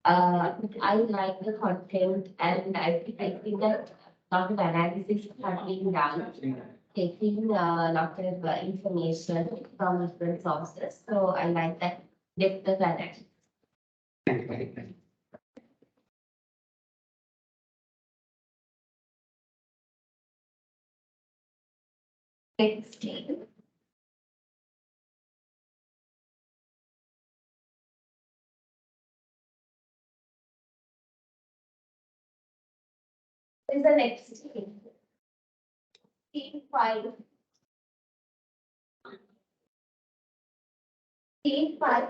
I like the content and I think that a lot of analysis have been done, taking a lot of information from different sources. So I like that depth of analysis. Next team. Is the next team. Team 5. Team 5.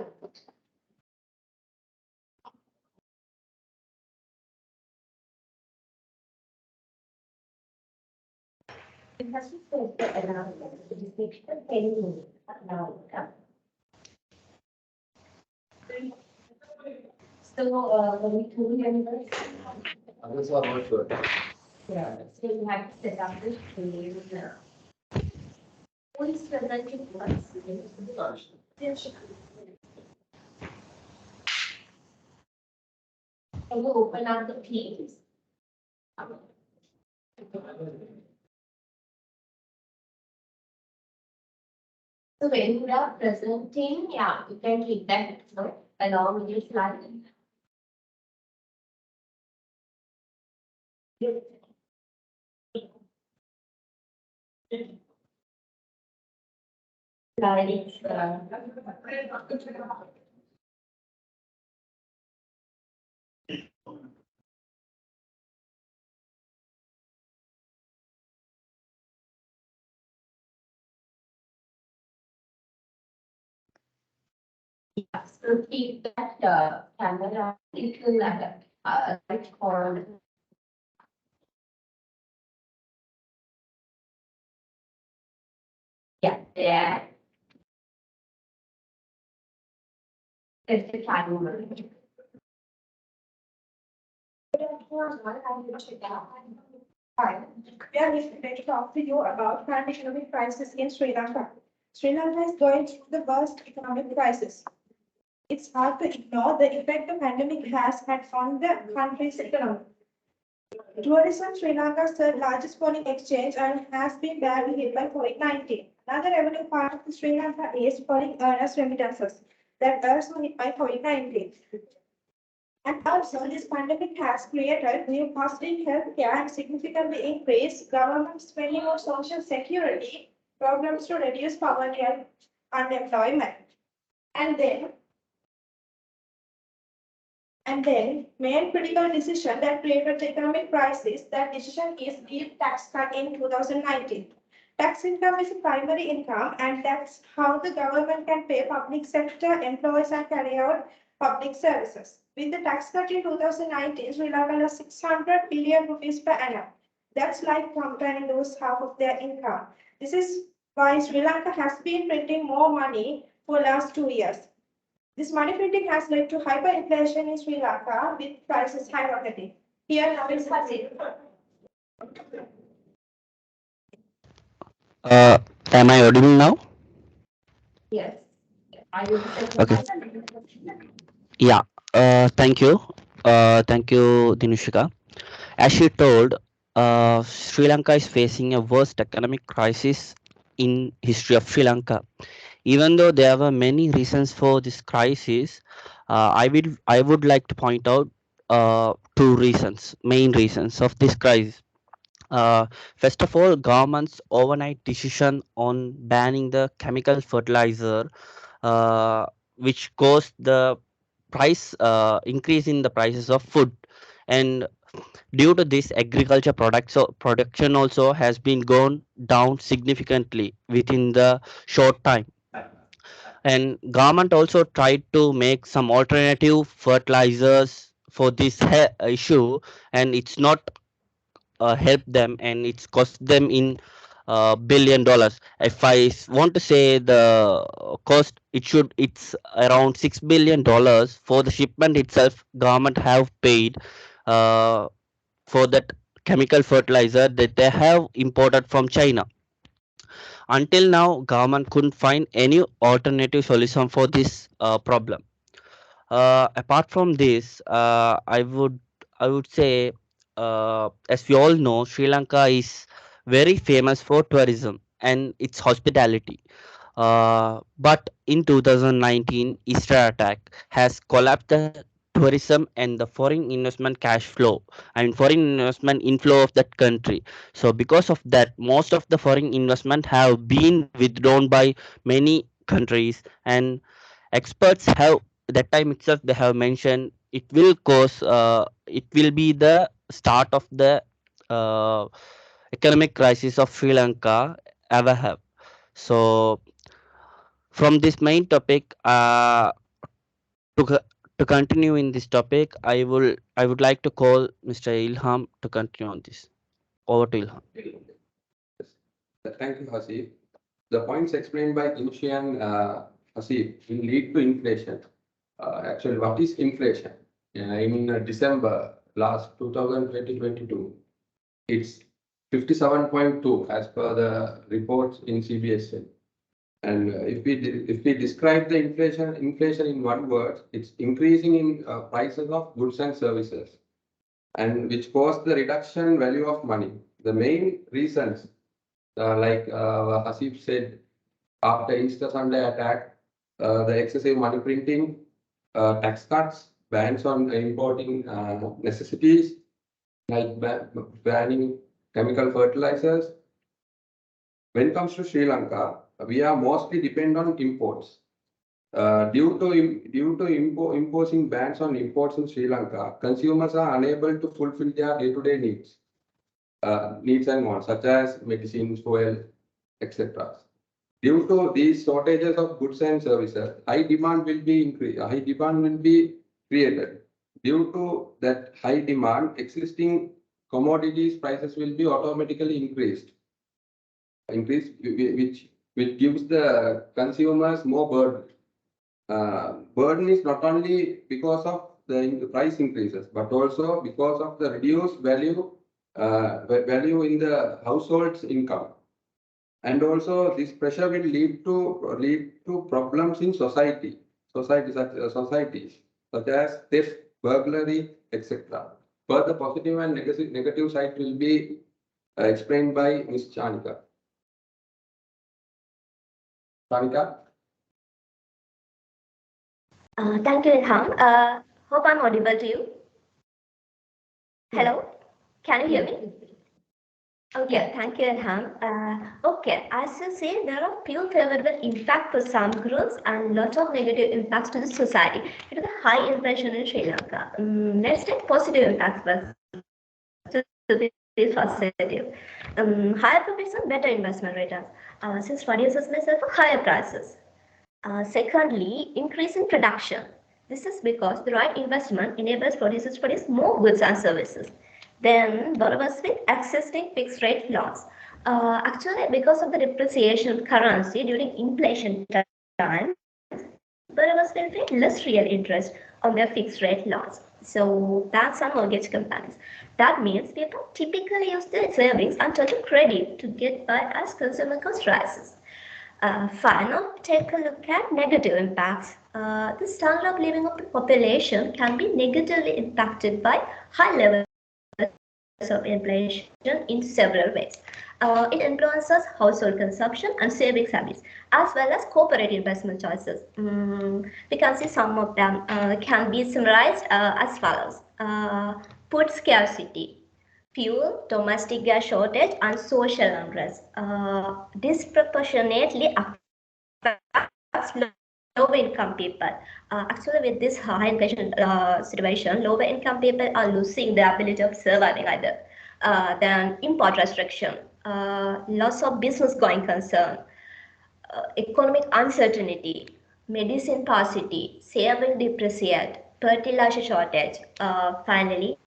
It has to say the analysis, it is the 10 minutes now. So, when we two members. Others are not sure. Yeah, so you have to set up this page now. Who is presenting first? Yes. Can you open up the page? So when you are presenting, yeah, you can click that along with your slide. Slides, Yeah, so keep that camera little right on. Yeah, yeah. It's the camera. Hi, we are here to talk to you about current economic crisis in Sri Lanka. Sri Lanka is going through the worst economic crisis. It's hard to ignore the effect the pandemic has had on the country's economy. Tourism, Sri Lanka's third largest foreign exchange, and has been badly hit by COVID-19. Another revenue part of Sri Lanka is foreign earners remittances that are also hit by COVID-19. And also, this pandemic has created new costs in healthcare and significantly increased government spending on social security programs to reduce poverty and unemployment. And then, main critical decision that created the economic crisis, that decision is deep tax cut in 2019. Tax income is a primary income, and that's how the government can pay public sector employees and carry out public services. With the tax cut in 2019, Sri Lanka lost 600 billion rupees per annum. That's like company lose half of their income. This is why Sri Lanka has been printing more money for last 2 years. This money printing has led to hyperinflation in Sri Lanka with prices skyrocketing. Here now is Hasil. Uh, am I audible now? Yes. I will set Okay. Yeah. Thank you. Thank you, Dinushika. As she told, Sri Lanka is facing a worst economic crisis in history of Sri Lanka. Even though there were many reasons for this crisis, I would like to point out two reasons, main reasons of this crisis. Uh, First of all, government's overnight decision on banning the chemical fertilizer, uh, which caused the price increase in the prices of food, and due to this, agriculture products production also has been gone down significantly within the short time. And government also tried to make some alternative fertilizers for this issue, and it's not help them, and it's cost them in $1 billion. If want to say the cost, it's around $6 billion for the shipment itself. Government have paid uh, for that chemical fertilizer that they have imported from China. Until now, government couldn't find any alternative solution for this problem. Apart from this, I would say, as we all know, Sri Lanka is very famous for tourism and its hospitality. But in 2019, Easter attack has collapsed the tourism and the foreign investment cash flow and foreign investment inflow of that country. So because of that, most of the foreign investment have been withdrawn by many countries, and experts have that time itself they have mentioned it will be the start of the uh, economic crisis of Sri Lanka ever have. So from this main topic, to co- to continue in this topic, I would like to call Mr. Ilham to continue on this. Over to Ilham. Thank you, Hasib. The points explained by Lucy and Hasib will lead to inflation. Actually, what is inflation? In December last 2022, it's 57.2 as per the reports in CBSL. And if we describe the inflation in one word, it's increasing in prices of goods and services, and which cause the reduction value of money. The main reasons, like Hasib said, after Easter Sunday attack, the excessive money printing, tax cuts, bans on importing necessities like banning chemical fertilizers. When it comes to Sri Lanka, we are mostly dependent on imports. Due to imposing bans on imports in Sri Lanka, consumers are unable to fulfill their day-to-day needs and wants, such as medicines, fuel, etc. Due to these shortages of goods and services, high demand will be increased. High demand will be created. Due to that high demand, existing commodities prices will be automatically increased. Which gives the consumers more burden. Burden is not only because of the price increases, but also because of the reduced value in the household's income. And also this pressure will lead to problems in societies such as theft, burglary, etc. Further positive and negative side will be explained by Ms. Chanika. Chanika? Thank you, Ilham. Hope I'm audible to you. Hello, can you hear me? Okay, thank you, Ilham. Okay, as you say, there are few favorable impacts for some groups and lot of negative impacts to the society due to the high inflation in Sri Lanka. Let's take positive impacts first. To be positive. Higher profits and better investment returns. Since producers may sell for higher prices. Secondly, increase in production. This is because the right investment enables producers to produce more goods and services. Then borrowers with accessing fixed rate loans. Actually, because of the depreciation of currency during inflation time, borrowers will pay less real interest on their fixed rate loans. So that's on mortgage companies. That means people typically use their savings and turn to credit to get by as consumer cost rises. Finally, take a look at negative impacts. The standard of living of the population can be negatively impacted by high levels of inflation in several ways. It influences household consumption and savings habits, as well as corporate investment choices. We can see some of them can be summarized as follows. Food scarcity, fuel, domestic gas shortage, and social unrest disproportionately affects lower income people. Actually, with this high inflation situation, lower income people are losing the ability of surviving either. Then import restriction, loss of business going concern, economic uncertainty, medicine paucity, saving depreciate, fertilizer shortage, finally,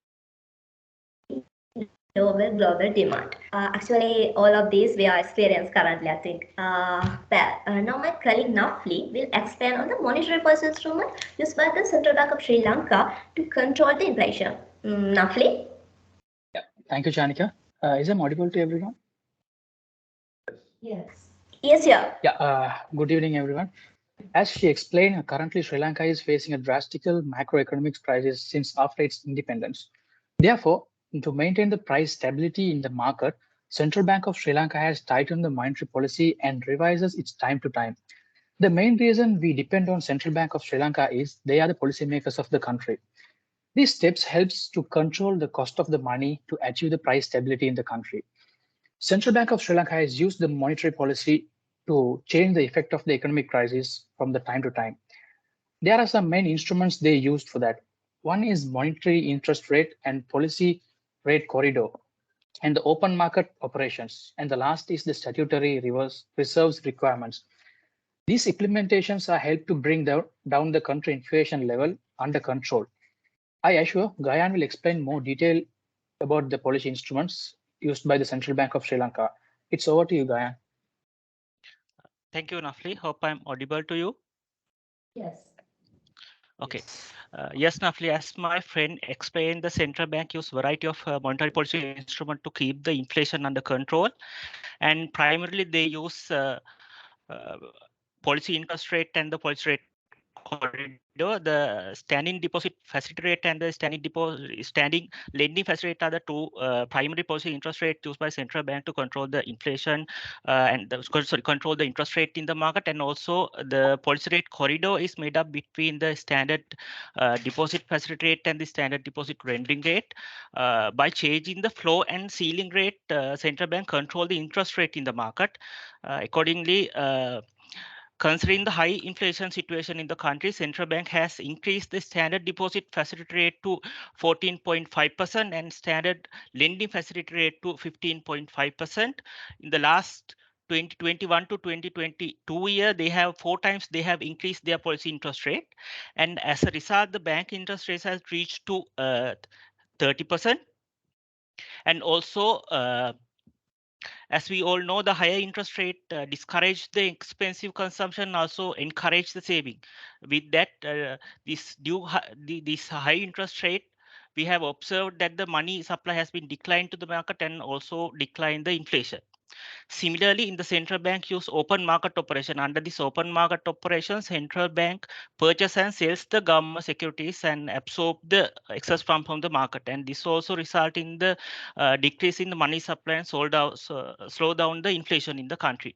lower global demand. Actually, all of these we are experiencing currently, I think. Now my colleague Nafli will explain on the monetary policy instrument used by the Central Bank of Sri Lanka to control the inflation. Nafli? Yeah, thank you, Chanika. Is it audible to everyone? Yes. Yes, yeah. Yeah, good evening, everyone. As she explained, currently Sri Lanka is facing a drastic macroeconomic crisis since after its independence. Therefore, to maintain the price stability in the market, Central Bank of Sri Lanka has tightened the monetary policy and revises its time to time. The main reason we depend on Central Bank of Sri Lanka is they are the policymakers of the country. These steps helps to control the cost of the money to achieve the price stability in the country. Central Bank of Sri Lanka has used the monetary policy to change the effect of the economic crisis from the time to time. There are some main instruments they used for that. One is monetary interest rate and policy rate corridor and the open market operations. And the last is the statutory reserves requirements. These implementations are helped to bring down the country inflation level under control. I assure Gayan will explain more detail about the policy instruments used by the Central Bank of Sri Lanka. It's over to you, Gayan. Thank you, Nafli. Hope I'm audible to you. Yes. Okay. Yes, Nafli, as my friend explained, the central bank use variety of monetary policy instrument to keep the inflation under control. And primarily they use policy interest rate and the policy rate corridor. The standing deposit facility rate and the standing lending facility rate are the two primary policy interest rate used by central bank to control the inflation and control the interest rate in the market. And also the policy rate corridor is made up between the standard deposit facility rate and the standard deposit lending rate. By changing the floor and ceiling rate, central bank control the interest rate in the market. Accordingly, considering the high inflation situation in the country, central bank has increased the standard deposit facility rate to 14.5% and standard lending facility rate to 15.5%. In the last 2021 to 2022 year, they have 4 times they have increased their policy interest rate. And as a result, the bank interest rates has reached to 30%. And also, as we all know, the higher interest rate discourage the expensive consumption, also encourage the saving. With that, this high interest rate, we have observed that the money supply has been declined to the market and also declined the inflation. Similarly, in the central bank use open market operation. Under this open market operation, central bank purchase and sells the government securities and absorb the excess fund from the market. And this also result in the decrease in the money supply and slow down the inflation in the country.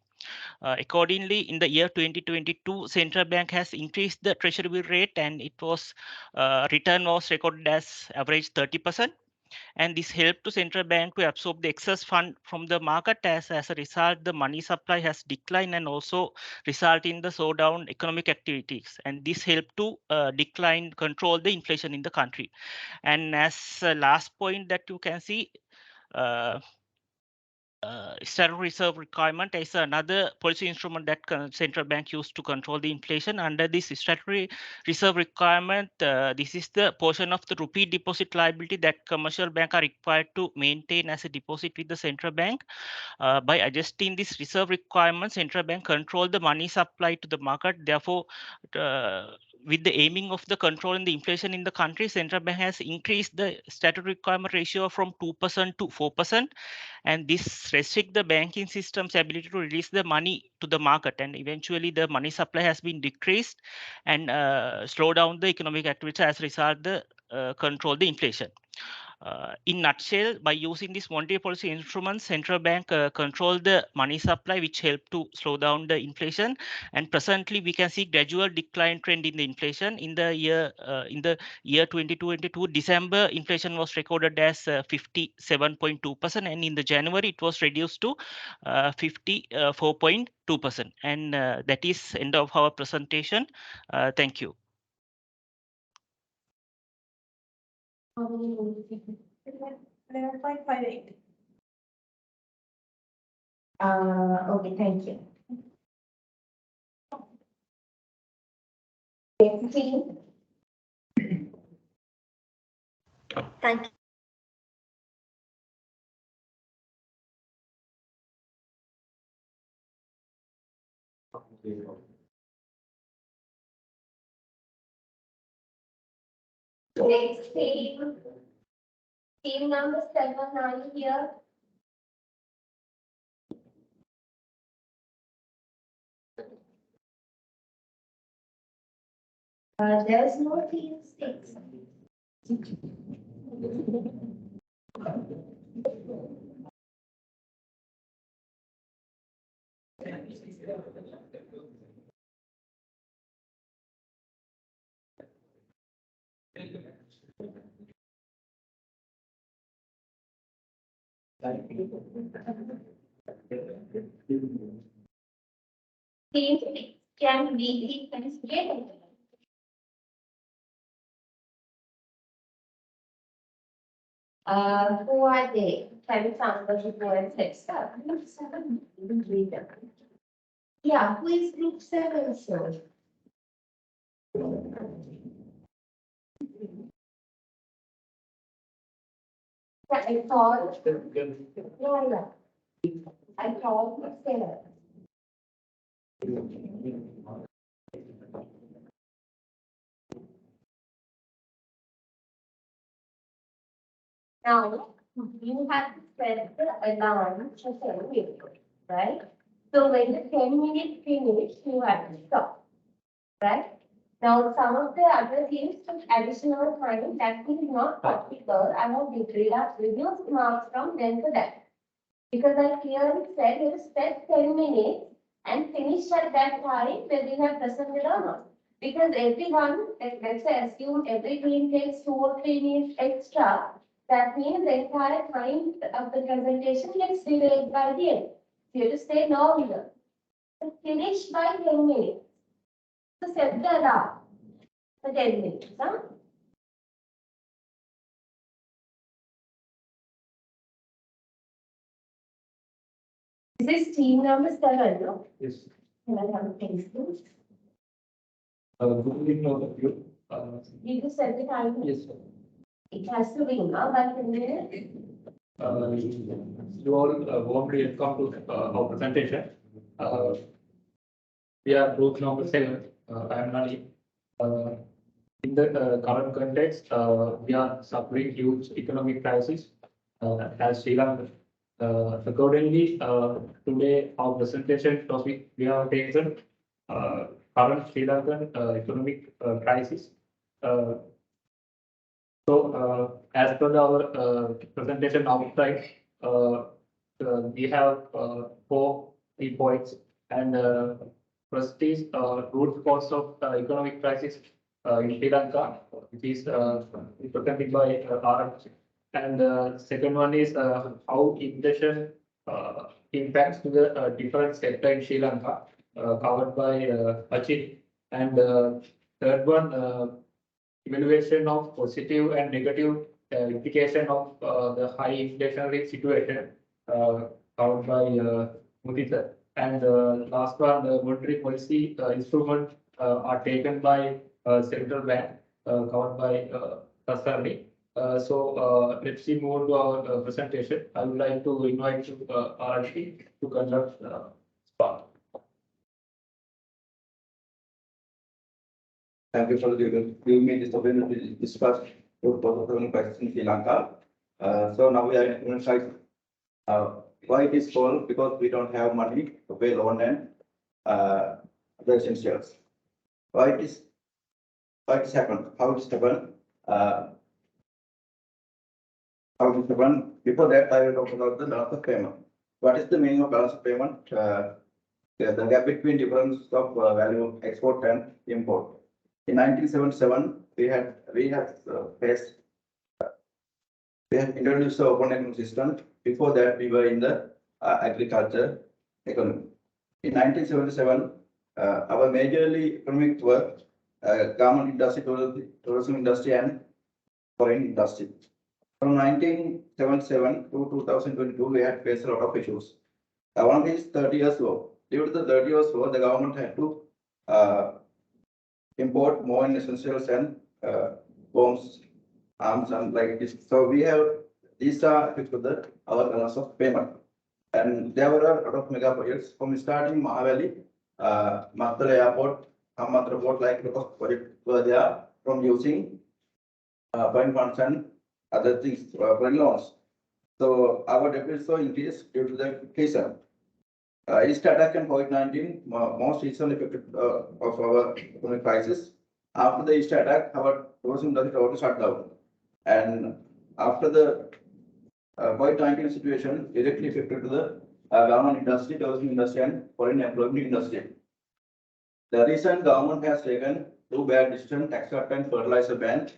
Accordingly, in the year 2022, central bank has increased the treasury bill rate, and it was return was recorded as average 30%. And this helped to central bank to absorb the excess fund from the market. As a result, the money supply has declined and also result in the slowdown economic activities. And this helped to control the inflation in the country. And as a last point that you can see, statutory reserve requirement is another policy instrument that central bank used to control the inflation. Under this statutory reserve requirement, this is the portion of the rupee deposit liability that commercial banks are required to maintain as a deposit with the central bank. By adjusting this reserve requirement, central bank control the money supply to the market. Therefore, with the aiming of the control in the inflation in the country, central bank has increased the statutory requirement ratio from 2% to 4%. And this restrict the banking system's ability to release the money to the market, and eventually the money supply has been decreased and slow down the economic activity. As a result, the control the inflation. In nutshell, by using this monetary policy instruments, central bank control the money supply, which help to slow down the inflation. And presently, we can see gradual decline trend in the inflation. In the year 2022, December inflation was recorded as 57.2%, and in the January it was reduced to 54.2%. And that is end of our presentation. Thank you. Okay, thank you. Thank you. Next team number 7-9 here. There's no team 6. Team 6 can be considered. Who are they? Can you sample the points extra? Group 7. Read them. Yeah, who is group 7, sir? I thought. Yeah. I thought Sarah. Now, you have to set the alarm for 10 minutes, right? So when the 10 minutes finish, you have to stop, right? Now, some of the other things took additional time. That is not practical. I have reduced marks from then to that. Because I clearly said you spend 10 minutes and finish at that time whether you have presented or not. Because everyone, let's say assume every team takes 2 or 3 minutes extra. That means the entire time of the presentation gets delayed by the end. So you have to stay longer. Finish by 10 minutes. So set the alarm for 10 minutes. Huh? This is team number 7, no? Yes. And I have a things to. Good evening, all of you. You just said the time. Yes, sir. It has to be now, but in the You all warmly welcome to our presentation. We are group number 7. I am Nani. In the current context, we are suffering huge economic crisis as Sri Lanka. Accordingly, today our presentation topic we have taken current Sri Lankan economic crisis. As per our presentation outline, we have 4 key points, and first is root cause of economic crisis in Sri Lanka, which is represented by RM. And second one is how inflation impacts to the different sector in Sri Lanka, covered by Achin. And third one, evaluation of positive and negative implication of the high inflationary situation covered by Mudita. And last one, the monetary policy instruments are taken by central bank covered by Kasarni. Let's see more to our presentation. I would like to invite RRT to conduct part. Thank you for giving me this opportunity to discuss the economic crisis in Sri Lanka. So now we are in economic crisis. Why it is called? Because we don't have money to pay loan and the essentials. Why it is happened? How it happened? How it happened? Before that, I will talk about the balance of payment. What is the meaning of balance of payment? The gap between difference of value of export and import. In 1977, we had introduced the open economic system. Before that, we were in the agriculture economy. In 1977, our majorly economic were garment industry, tourism industry, and foreign industry. From 1977 to 2022, we had faced a lot of issues. One is 30 years war. Due to the 30 years war, the government had to import more in essentials and bombs, arms, and like this. So we have these are our balance of payment, and there were a lot of mega projects from starting Mahavali, Mathura Airport, Hamatra Port, like lot of projects were there from using foreign funds and other things, foreign loans. So our debt also increased due to the reason. East attack and COVID-19, most recent effect of our economic crisis. After the East attack, our tourism industry totally shut down. And after the COVID-19 situation, directly affected to the garment industry, tourism industry, and foreign employment industry. The recent government has taken 2 bad decisions: tax cut and fertilizer ban.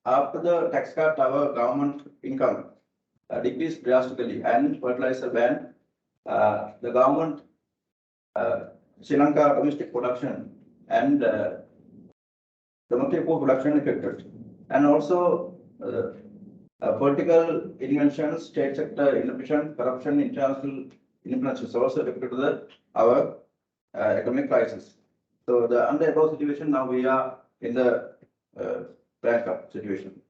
After the tax cut, our government income decreased drastically, and fertilizer ban. The government, Sri Lanka domestic production and domestic food production affected, and also political interventions, state sector intervention, corruption, international influences also affected to our economic crisis. So under above situation, now we are in the backup situation.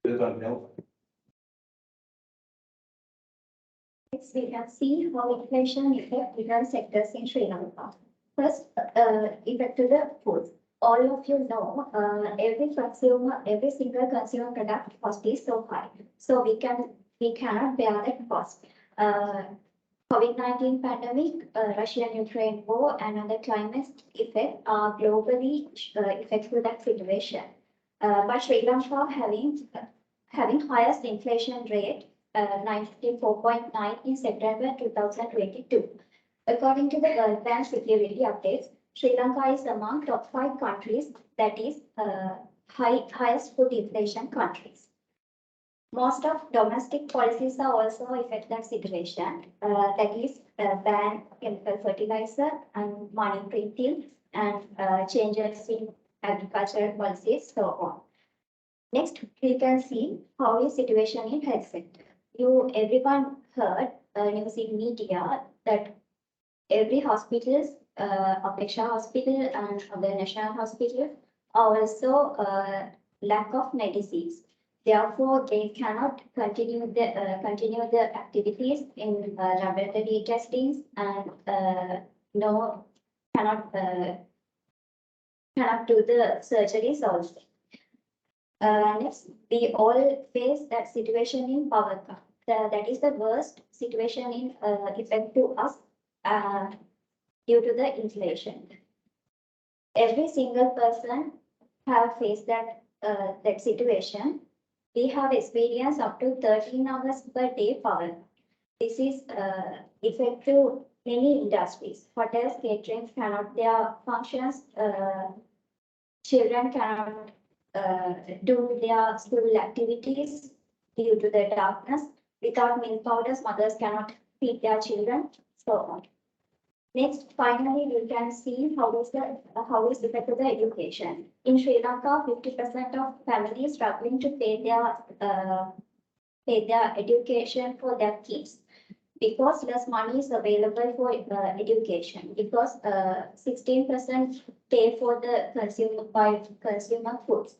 We'll continue. Next, we can see how inflation affects different sectors in Sri Lanka. First, effect to the food. All of you know, every single consumer product cost is so high. So we cannot bear that cost. COVID-19 pandemic, Russia-Ukraine war, and other climate effect are globally affecting that situation. But Sri Lanka having highest inflation rate, 94.9 in September 2022. According to the World Bank security updates, Sri Lanka is among top 5 countries that is highest food inflation countries. Most of domestic policies are also affect that situation. That is ban chemical fertilizer and money printing and changes in agricultural policies, so on. Next, we can see how is situation in health sector. Everyone heard news in media that every hospitals, Apeksha Hospital and other national hospitals are also lack of medicines. Therefore, they cannot continue the activities in laboratory testings and no cannot cannot do the surgeries also. Next, we all face that situation in power cut. That is the worst situation in effect to us due to the inflation. Every single person have faced that situation. We have experienced up to 13 hours per day power. This is effect to many industries. Hotels, catering cannot their functions. Children cannot do their school activities due to the darkness. Without milk powders, mothers cannot feed their children, so on. Next, finally, we can see how is affected the education. In Sri Lanka, 50% of families struggling to pay their education for their kids because less money is available for education. Because 16% pay for the consumer foods.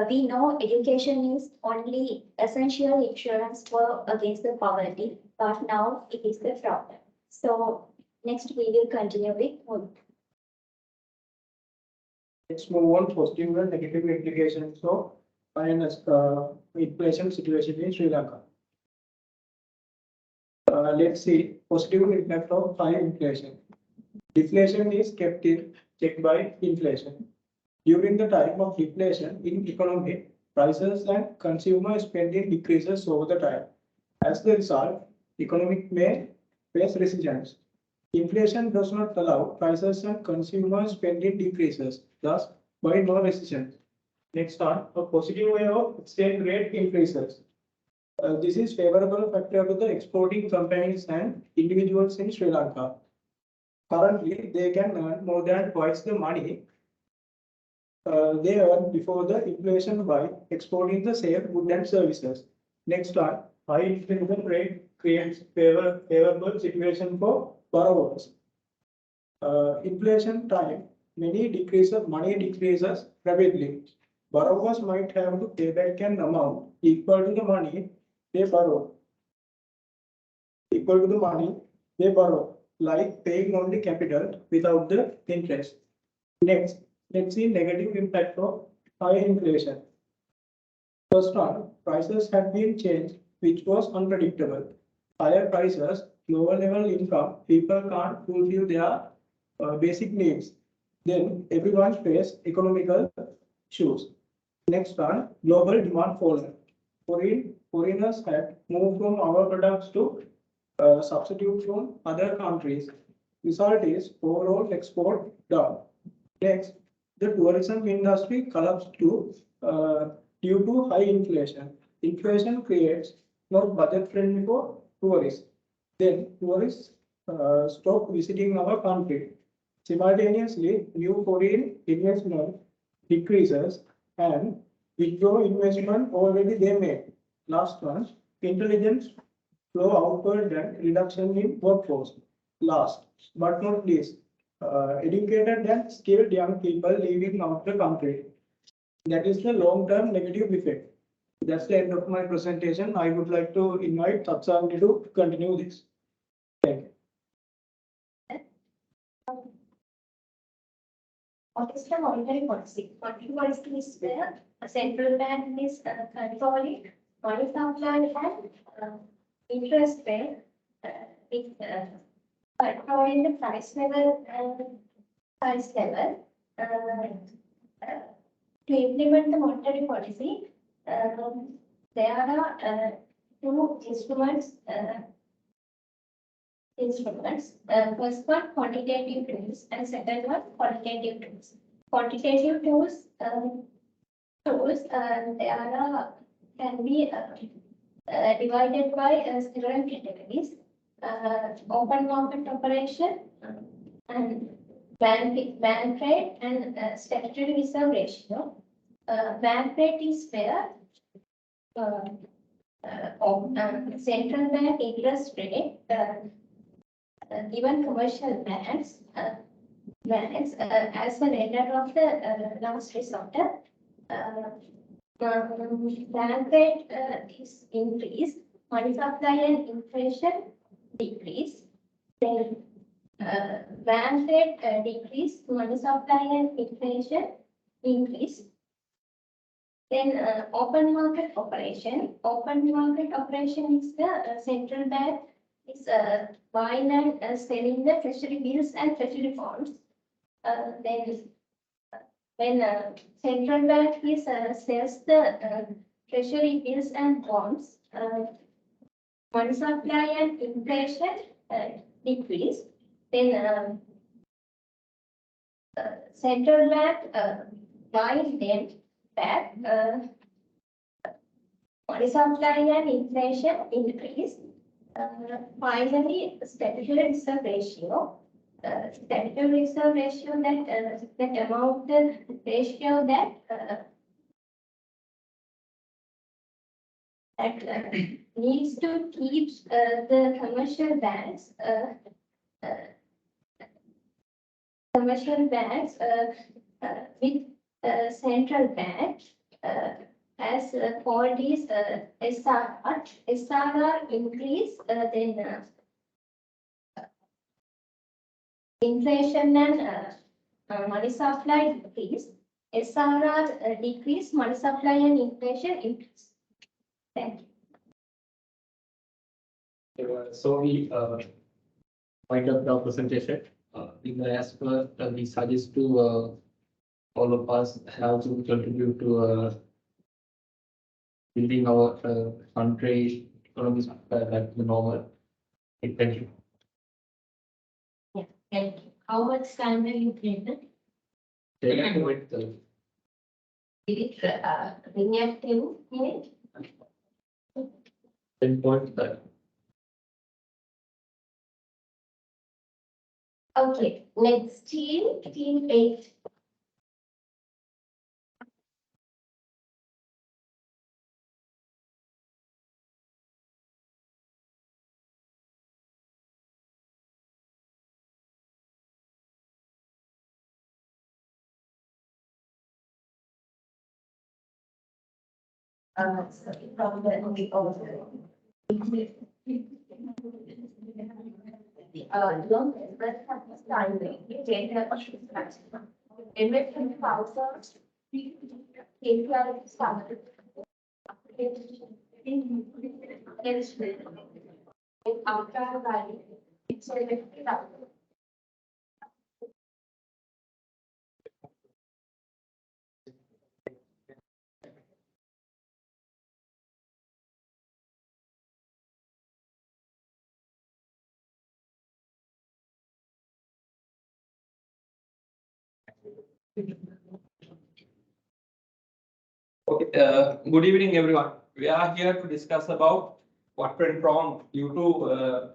We know education is only essential insurance for against the poverty, but now it is the problem. So next we will continue with. Let's move on positive and negative implications of inflation situation in Sri Lanka. Let's see positive impact of high inflation. Deflation is kept in check by inflation. During the time of deflation in economy, prices and consumer spending decreases over the time. As the result, economic may face resistance. Inflation does not allow prices and consumer spending decreases, thus by no resistance. Next on, a positive way of exchange rate increases. This is favorable factor to the exporting companies and individuals in Sri Lanka. Currently, they can earn more than twice the money they earned before the inflation by exporting the same goods and services. Next one, high inflation rate creates favorable situation for borrowers. Inflation time, money decreases rapidly. Borrowers might have to pay back an amount equal to the money they borrow. Like paying only capital without the interest. Next, let's see negative impact of high inflation. First one, prices have been changed, which was unpredictable. Higher prices, lower level income, people can't fulfill their basic needs. Then everyone face economical issues. Next one, global demand fallen. Foreigners had moved from our products to substitute from other countries. Result is overall export down. Next, the tourism industry collapsed due to high inflation. Inflation creates not budget friendly for tourists. Then tourists stop visiting our country. Simultaneously, new foreign investment decreases and withdraw investment already they made. Last one, intelligence flow outward and reduction in workforce. Last but not least, educated and skilled young people leaving out the country. That is the long-term negative effect. That's the end of my presentation. I would like to invite Tatsami to continue this. Thank you. What is the monetary policy? Monetary policy is where a central bank is controlling money supply and interest rate with controlling the price level to implement the monetary policy. There are two instruments. First one, quantitative tools, and second one, qualitative tools. Quantitative tools, can be divided by several categories. Open market operation and ban trade and statutory reserve ratio. Ban trade is where central bank interest rate given commercial banks as a lender of the last resort. Bank rate is increased, money supply and inflation decrease. Then bank rate decrease, money supply and inflation increase. Then open market operation. Open market operation is the central bank is buying and selling the treasury bills and treasury bonds. Then when central bank is sells the treasury bills and bonds, money supply and inflation decrease. Then central bank buys them back. Money supply and inflation increase. Finally, statutory reserve ratio. Statutory reserve ratio that amount the ratio that needs to keep the commercial banks with central bank as called is SRR. SRR increase, then inflation and money supply decrease. SRR decrease, money supply and inflation increase. Thank you. So we wind up the presentation. As per we suggest to all of us have to contribute to building our country economy back to normal. Thank you. Yeah, thank you. How much time have you taken? Take it with Did it ring at 10 minutes? 10.5. Okay, next team 8. Sorry, from the long express time, data everything thousands, started. After value, it's a Okay, good evening, everyone. We are here to discuss about what went wrong due to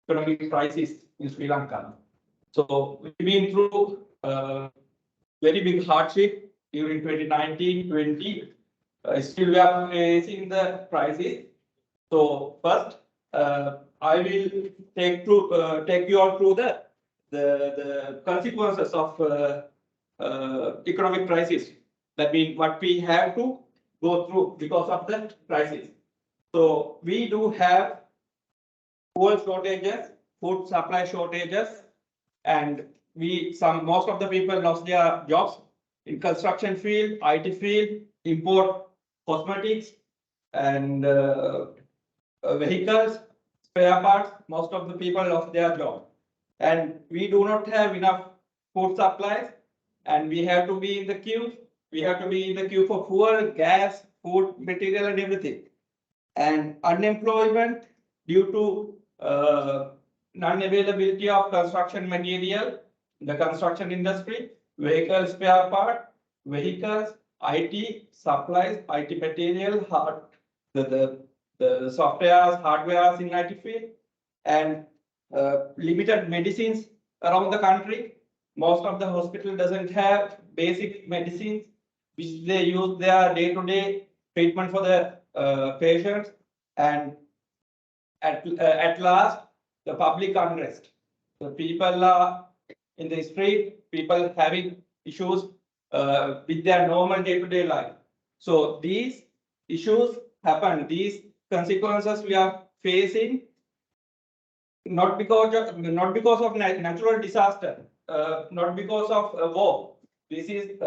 economic crisis in Sri Lanka. So we've been through very big hardship during 2019-20. Still we are facing the crisis. So first, I will take you all through the consequences of economic crisis. That means what we have to go through because of the crisis. So we do have fuel shortages, food supply shortages, and most of the people lost their jobs in construction field, IT field, import cosmetics, and vehicles, spare parts. Most of the people lost their job, and we do not have enough food supplies, and we have to be in the queue. We have to be in the queue for fuel, gas, food, material, and everything. And unemployment due to non-availability of construction material, the construction industry, vehicle spare part, vehicles, IT supplies, IT material, the softwares, hardwares in IT field, and limited medicines around the country. Most of the hospital doesn't have basic medicines which they use their day-to-day treatment for the patients. and at last, the public unrest. The people are in the street, people having issues with their normal day-to-day life. So these issues happen, these consequences we are facing not because of natural disaster, not because of war. This is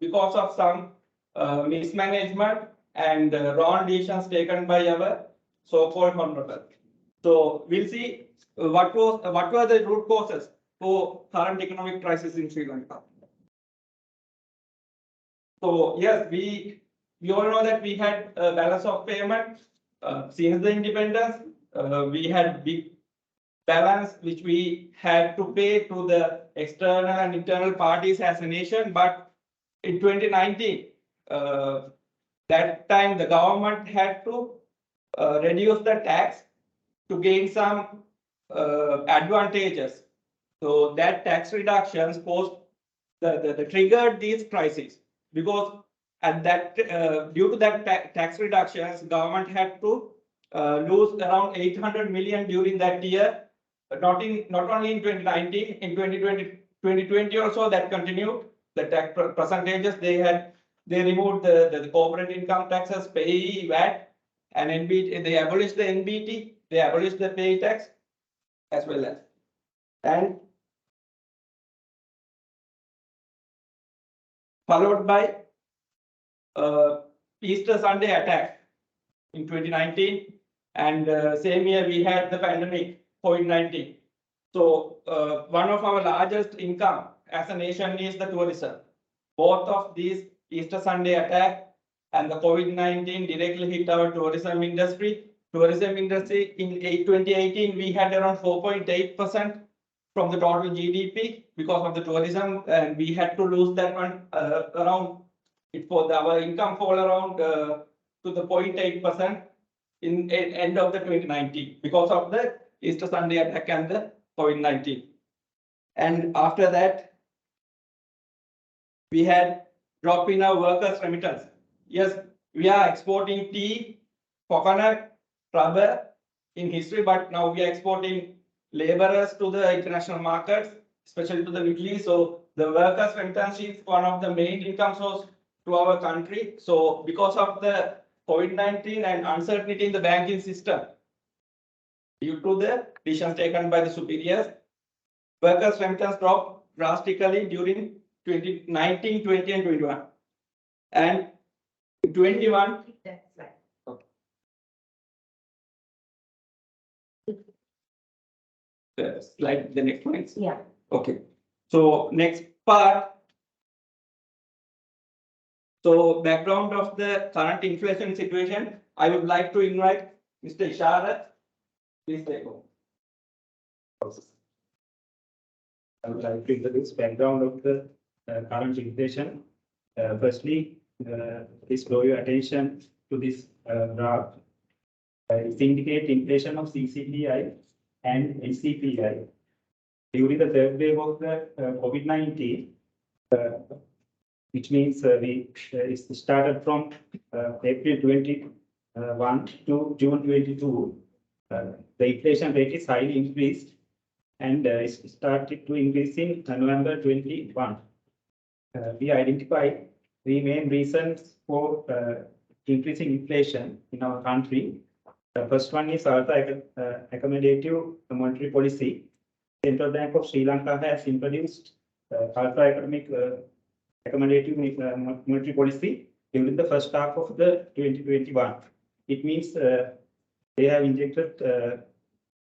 because of some mismanagement and wrong decisions taken by our so-called honorable. So we'll see what were the root causes for current economic crisis in Sri Lanka. So yes, we all know that we had a balance of payment since the independence. We had big balance which we had to pay to the external and internal parties as a nation. But in 2019, that time the government had to reduce the tax to gain some advantages. So that tax reductions caused the triggered these crises, because at that due to that tax reductions, government had to lose around 800 million during that year. Not only in 2019, in 2020 also that continued. The tax percentages they removed the corporate income taxes, pay, VAT, and NBT. They abolished the NBT. They abolished the pay tax as well as, and followed by Easter Sunday attack in 2019, and same year we had the pandemic COVID-19. So one of our largest income as a nation is the tourism. Both of these, Easter Sunday attack and the COVID-19, directly hit our tourism industry. Tourism industry in 2018 we had around 4.8% from the total GDP because of the tourism, and we had to lose that one around. Our income fall around to the 0.8% in end of the 2019 because of the Easter Sunday attack and the COVID-19. And after that, we had drop in our workers' remittance. Yes, we are exporting tea, coconut, rubber in history, but now we are exporting laborers to the international markets, especially to the Middle East. So the workers' remittance is one of the main income source to our country. So because of the COVID-19 and uncertainty in the banking system, due to the decisions taken by the superiors, workers' remittance dropped drastically during 2019, 20, and 21. And 21. Slide the next one. Yeah. Okay. So next part. So background of the current inflation situation, I would like to invite Mr. Isharat. Please take over. I would like to introduce background of the current inflation. Firstly, please draw your attention to this graph. It indicates inflation of CCPI and NCPI. During the third wave of the COVID-19, which means it started from April 21 to June 22, the inflation rate is highly increased, and it started to increase in November 21. We identified the main reasons for increasing inflation in our country. The first one is ultra-accommodative monetary policy. Central Bank of Sri Lanka has introduced ultra-accommodative monetary policy during the first half of the 2021. It means they have injected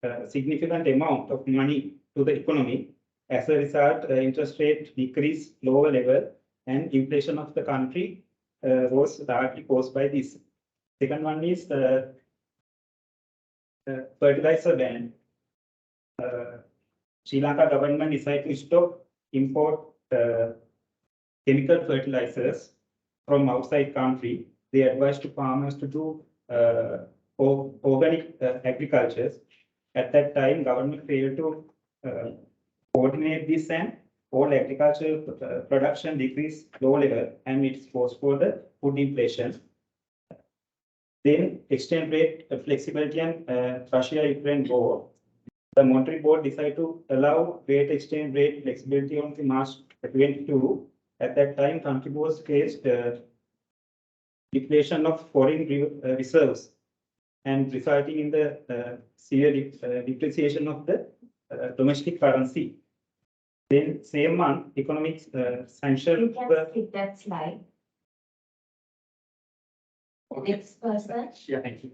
a significant amount of money to the economy. As a result, interest rate decreased lower level, and inflation of the country was largely caused by this. Second one is fertilizer ban. Sri Lanka government decided to stop import chemical fertilizers from outside country. They advised to farmers to do organic agriculture. At that time, government failed to coordinate this, and all agricultural production decreased low level, and it's caused for the food inflation. Then exchange rate flexibility and Russia-Ukraine war. The monetary board decided to allow rate exchange rate flexibility on the March 22. At that time, country was faced deflation of foreign reserves and resulting in the severe depreciation of the domestic currency. Then same month, economic sanctions can skip that slide. Next person. Yeah, thank you.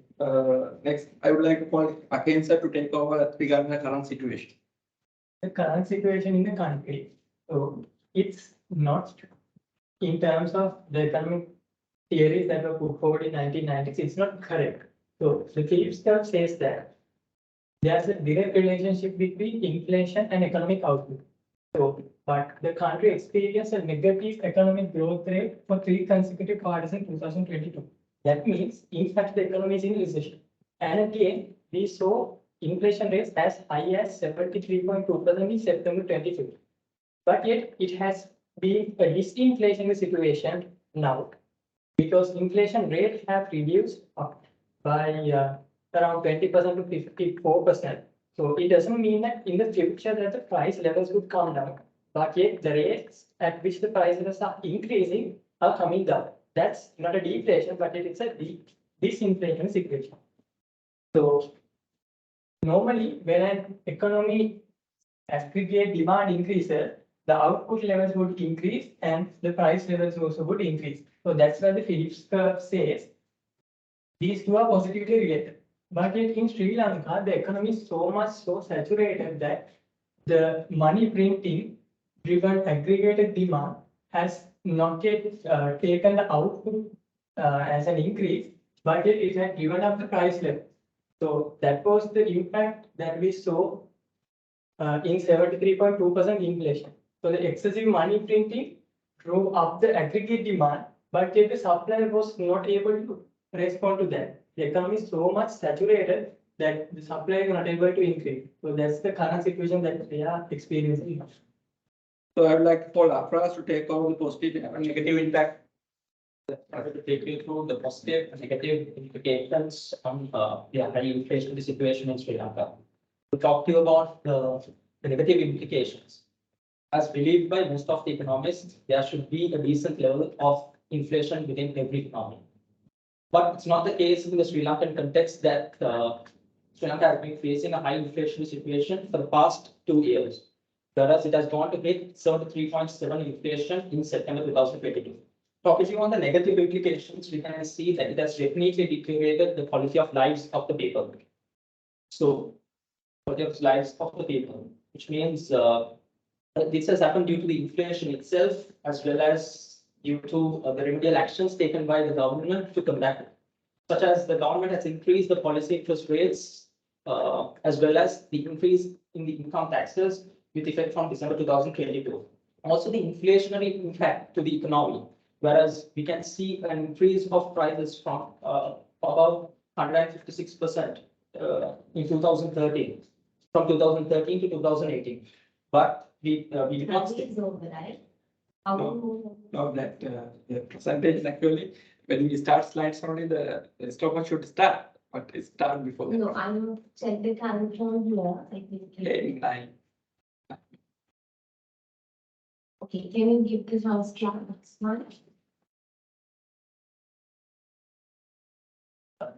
Next, I would like to call Aken sir to take over regarding the current situation. The current situation in the country. So it's not in terms of the economic theories that were put forward in 1990s, it's not correct. So the Phillips curve says that there's a direct relationship between inflation and economic output. So, but the country experienced a negative economic growth rate for 3 consecutive quarters in 2022. That means, in fact, the economy is in recession. And again, we saw inflation rates as high as 73.2% in September 22. But yet, it has been a disinflationary situation now, because inflation rates have reduced by around 20% to 54%. So it doesn't mean that in the future that the price levels would come down, but yet the rates at which the price levels are increasing are coming down. That's not a deflation, but it's a disinflation situation. So normally when an economy aggregate demand increases, the output levels would increase and the price levels also would increase. So that's why the Phillips curve says these two are positively related. But yet in Sri Lanka, the economy is so saturated that the money printing driven aggregated demand has not yet taken the output as an increase, but yet it has driven up the price level. So that was the impact that we saw in 73.2% inflation. So the excessive money printing drove up the aggregate demand, but yet the supply was not able to respond to that. The economy is so much saturated that the supply is not able to increase. So that's the current situation that we are experiencing. So I would like to call Afras to take over the positive and negative impact. I will take you through the positive and negative implications on the high inflation situation in Sri Lanka. To talk to you about the negative implications. As believed by most of the economists, there should be a decent level of inflation within every economy. But it's not the case in the Sri Lankan context that Sri Lanka has been facing a high inflation situation for the past 2 years. Whereas it has gone to hit 73.7 inflation in September 2022. Focusing on the negative implications, we can see that it has definitely deteriorated the quality of lives of the people. So, quality of lives of the people, which means this has happened due to the inflation itself, as well as due to the remedial actions taken by the government to combat it, such as the government has increased the policy interest rates, as well as the increase in the income taxes with effect from December 2022. Also, the inflationary impact to the economy, whereas we can see an increase of prices from about 156% in 2013, from 2013 to 2018. But we did not see. No, that the percentage actually, when we start slides only, the stock should start, but it start before that. No, I'm check the current from here. I think. Okay, 9. Okay, can you give the first one?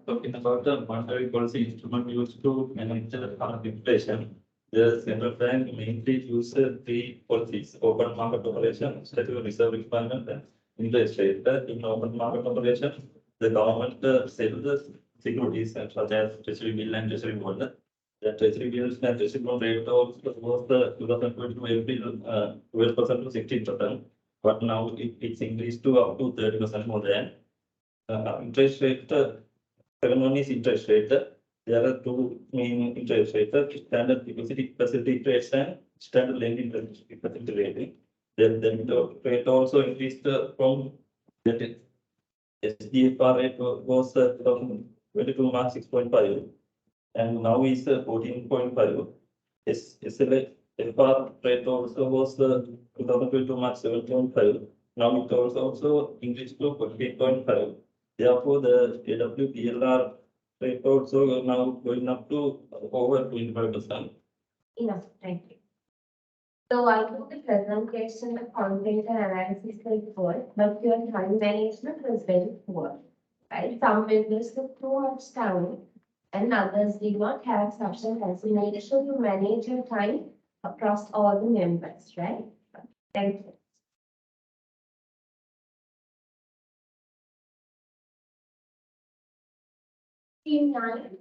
Talking about the monetary policy instrument used to manage the current inflation, the central bank mainly uses 3 policies: open market operation, statutory reserve requirement, and interest rate. In open market operation, the government sells the securities such as treasury bill and treasury bond. The treasury bills and treasury bond rate also was the 2022 April 12% to 16%, but now it's increased to up to 30% more than interest rate. Second one is interest rate. There are 2 main interest rates: standard deposit facility rates and standard lending facility rate. Then the rate also increased from the SDFR rate was 2022 March 6.5, and now is 14.5. SLFR rate also was 2022 March 7.5. Now it also increased to 14.5. Therefore, the AWPLR rate also now going up to over 25%. Enough, thank you. So I think the presentation, the content and analysis was good, but your time management was very poor. Right? Some members took too much time and others did not have sufficient consideration to manage your time across all the members, right? Thank you. Team 9.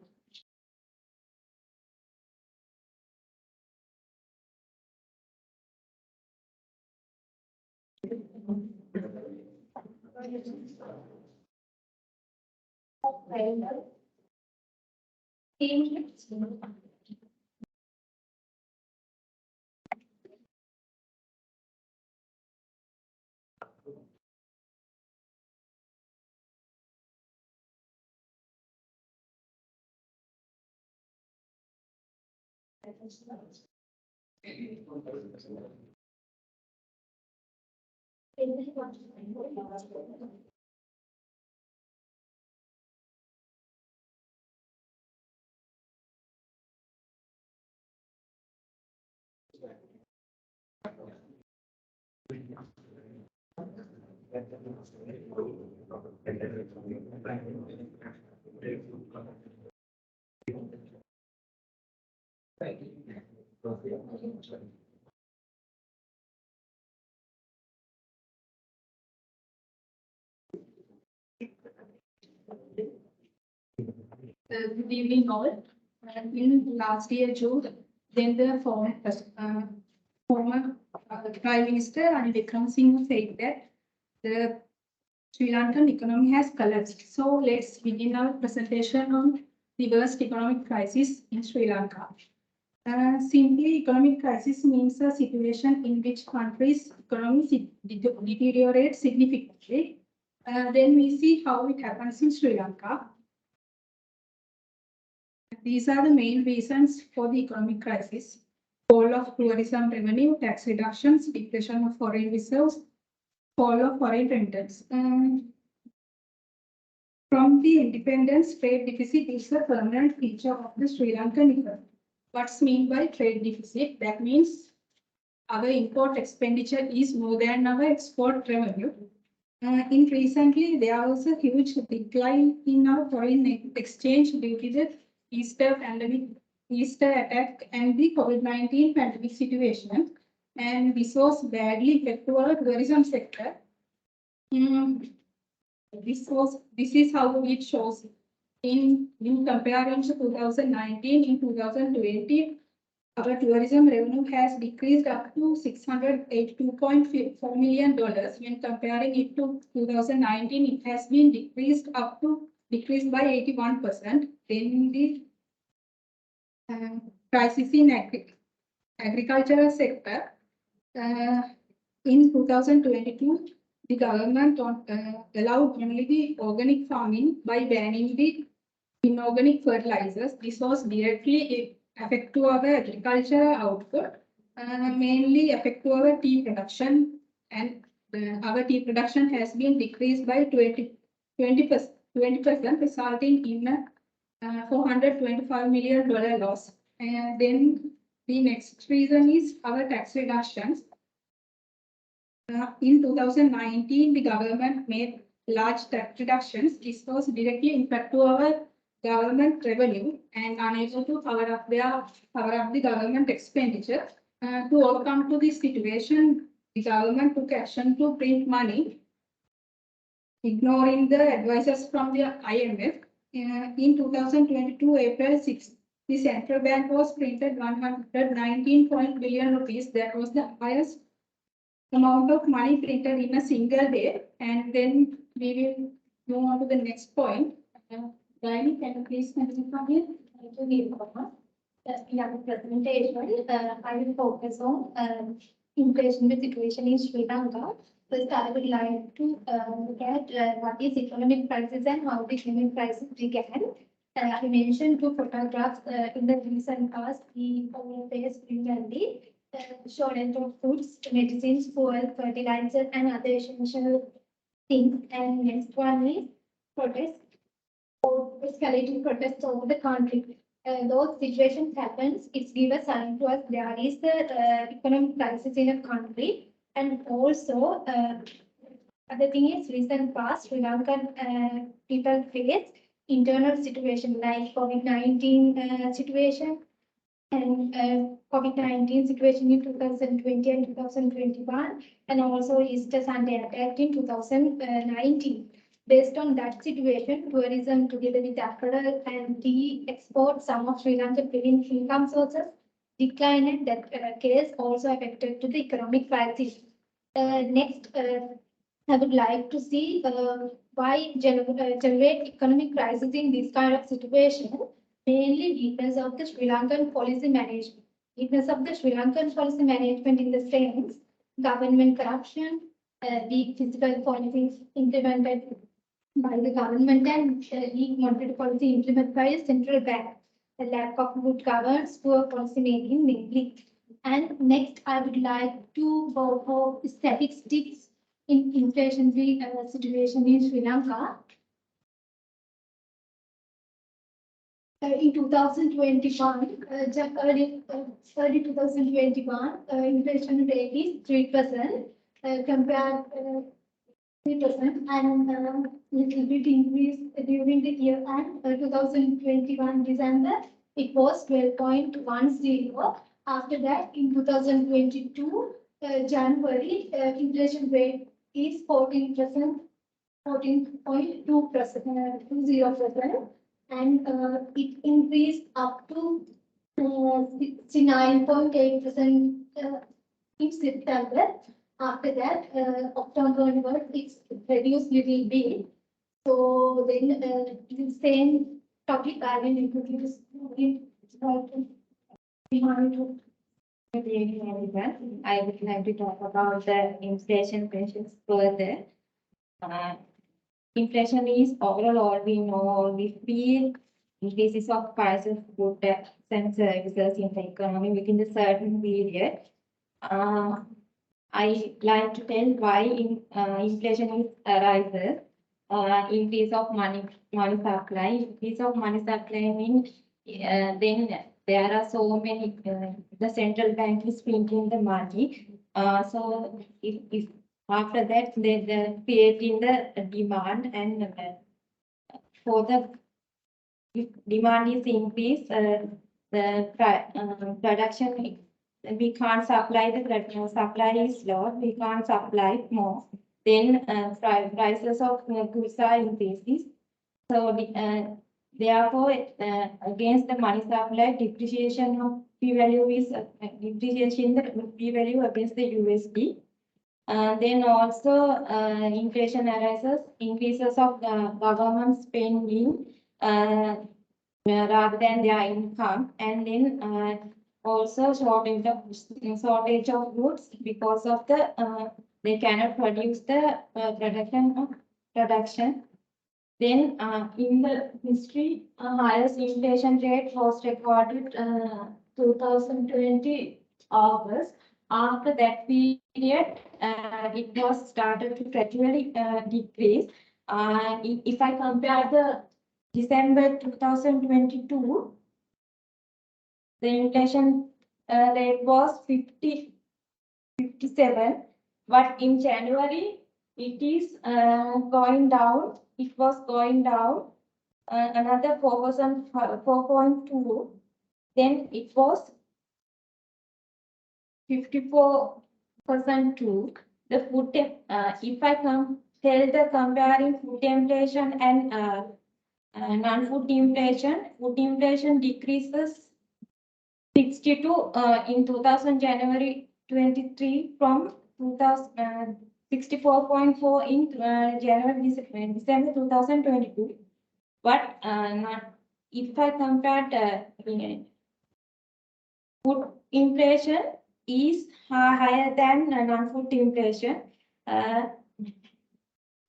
Team 6. Good evening all. In last year June, then the former Prime Minister Ranil Wickremesinghe said that the Sri Lankan economy has collapsed. So let's begin our presentation on the worst economic crisis in Sri Lanka. Simply, economic crisis means a situation in which country's economy deteriorates significantly. Then we see how it happens in Sri Lanka. These are the main reasons for the economic crisis: fall of tourism revenue, tax reductions, depletion of foreign reserves, fall of foreign rentals. From the independence, trade deficit is a permanent feature of the Sri Lankan economy. What's meant by trade deficit? That means our import expenditure is more than our export revenue. In recently, there was a huge decline in our foreign exchange due to the Easter attack and the COVID-19 pandemic situation. And this was badly affected to our tourism sector. This is how it shows in comparison to 2019. In 2020, our tourism revenue has decreased up to $682.4 million. When comparing it to 2019, it has been decreased by 81%. Then the crisis in agricultural sector. In 2022, the government allowed only the organic farming by banning the inorganic fertilizers. This was directly affect to our agricultural output, mainly affect to our tea production, and our tea production has been decreased by 20%, resulting in a $425 million loss. And then the next reason is our tax reductions. In 2019, the government made large tax reductions. This was directly impact to our government revenue and unable to cover up the government expenditure. To overcome to this situation, the government took action to print money, ignoring the advices from the IMF. In 2022, April 6, the central bank was printed 119 billion rupees. That was the highest amount of money printed in a single day. And then we will move on to the next point. Riley, can you please continue from here? Thank you, Nirupama. In our presentation, I will focus on inflation situation in Sri Lanka. First, I would like to look at what is economic crisis and how the economic crisis began. I mentioned two photographs in the recent past. We all face frequently shortage of foods, medicines, fuel, fertilizer, and other essential things. And next one is protests or escalating protests over the country. Those situations happens, it's give a sign to us there is the economic crisis in a country, and also other thing is recent past Sri Lankan people face internal situation like COVID-19 situation and COVID-19 situation in 2020 and 2021, and also Easter Sunday attack in 2019. Based on that situation, tourism together with apparel and tea export, some of Sri Lankan foreign income sources declined. That case also affected to the economic crisis. Next, I would like to see why generate economic crisis in this kind of situation. Mainly weakness of the Sri Lankan policy management. Weakness of the Sri Lankan policy management in the sense government corruption, weak fiscal policies implemented by the government and weak monetary policy implemented by a central bank. The lack of good governance, poor policy making mainly. And next, I would like to go for statistics in inflationary situation in Sri Lanka. In 2021, early 2021, inflation rate is 3%, compared 3%, and little bit increase during the year, and 2021 December, it was 12.10. After that, in 2022 January, inflation rate is 14%, 14.2%, 20%, and it increased up to 69.8% in September. After that, October onward, it's reduced little bit. So then the same topic I will introduce Good evening, everyone. I would like to talk about the inflation pressures further. Inflation is overall all we know, all we feel, increases of prices of goods and services in the economy within a certain period. I like to tell why inflation is arises. Increase of money supply. Increase of money supply means then there are so many. The central bank is printing the money. So if after that they creating the demand, and for the if demand is increased, the production, we can't supply, the supply is low, we can't supply more, then prices of goods are increases. So therefore against the money supply, depreciation of p value is depreciation the p value against the USD. Then also inflation arises, increases of the government spending rather than their income, and then also shortage of goods because of the they cannot produce the production. Then in the history, highest inflation rate was recorded 2020 August. After that period, it was started to gradually decrease. If I compare the December 2022, the inflation rate was 57, but in January it is going down. It was going down another 4%, 4.2. Then it was 54% too. The food, if I tell the comparing food inflation and non-food inflation decreases 62 in 2000 January 23 from 64.4 in January December 2022. But if I compare food inflation is higher than non-food inflation.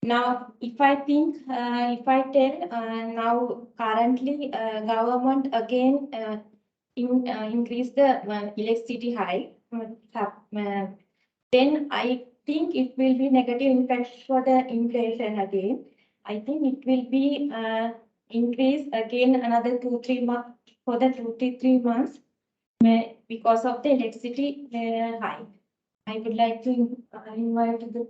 Now, if I think, if I tell now currently government again increase the electricity hike, then I think it will be negative impact for the inflation again. I think it will be increase again another 2-3 months for the 2-3 months because of the electricity hike. I would like to invite the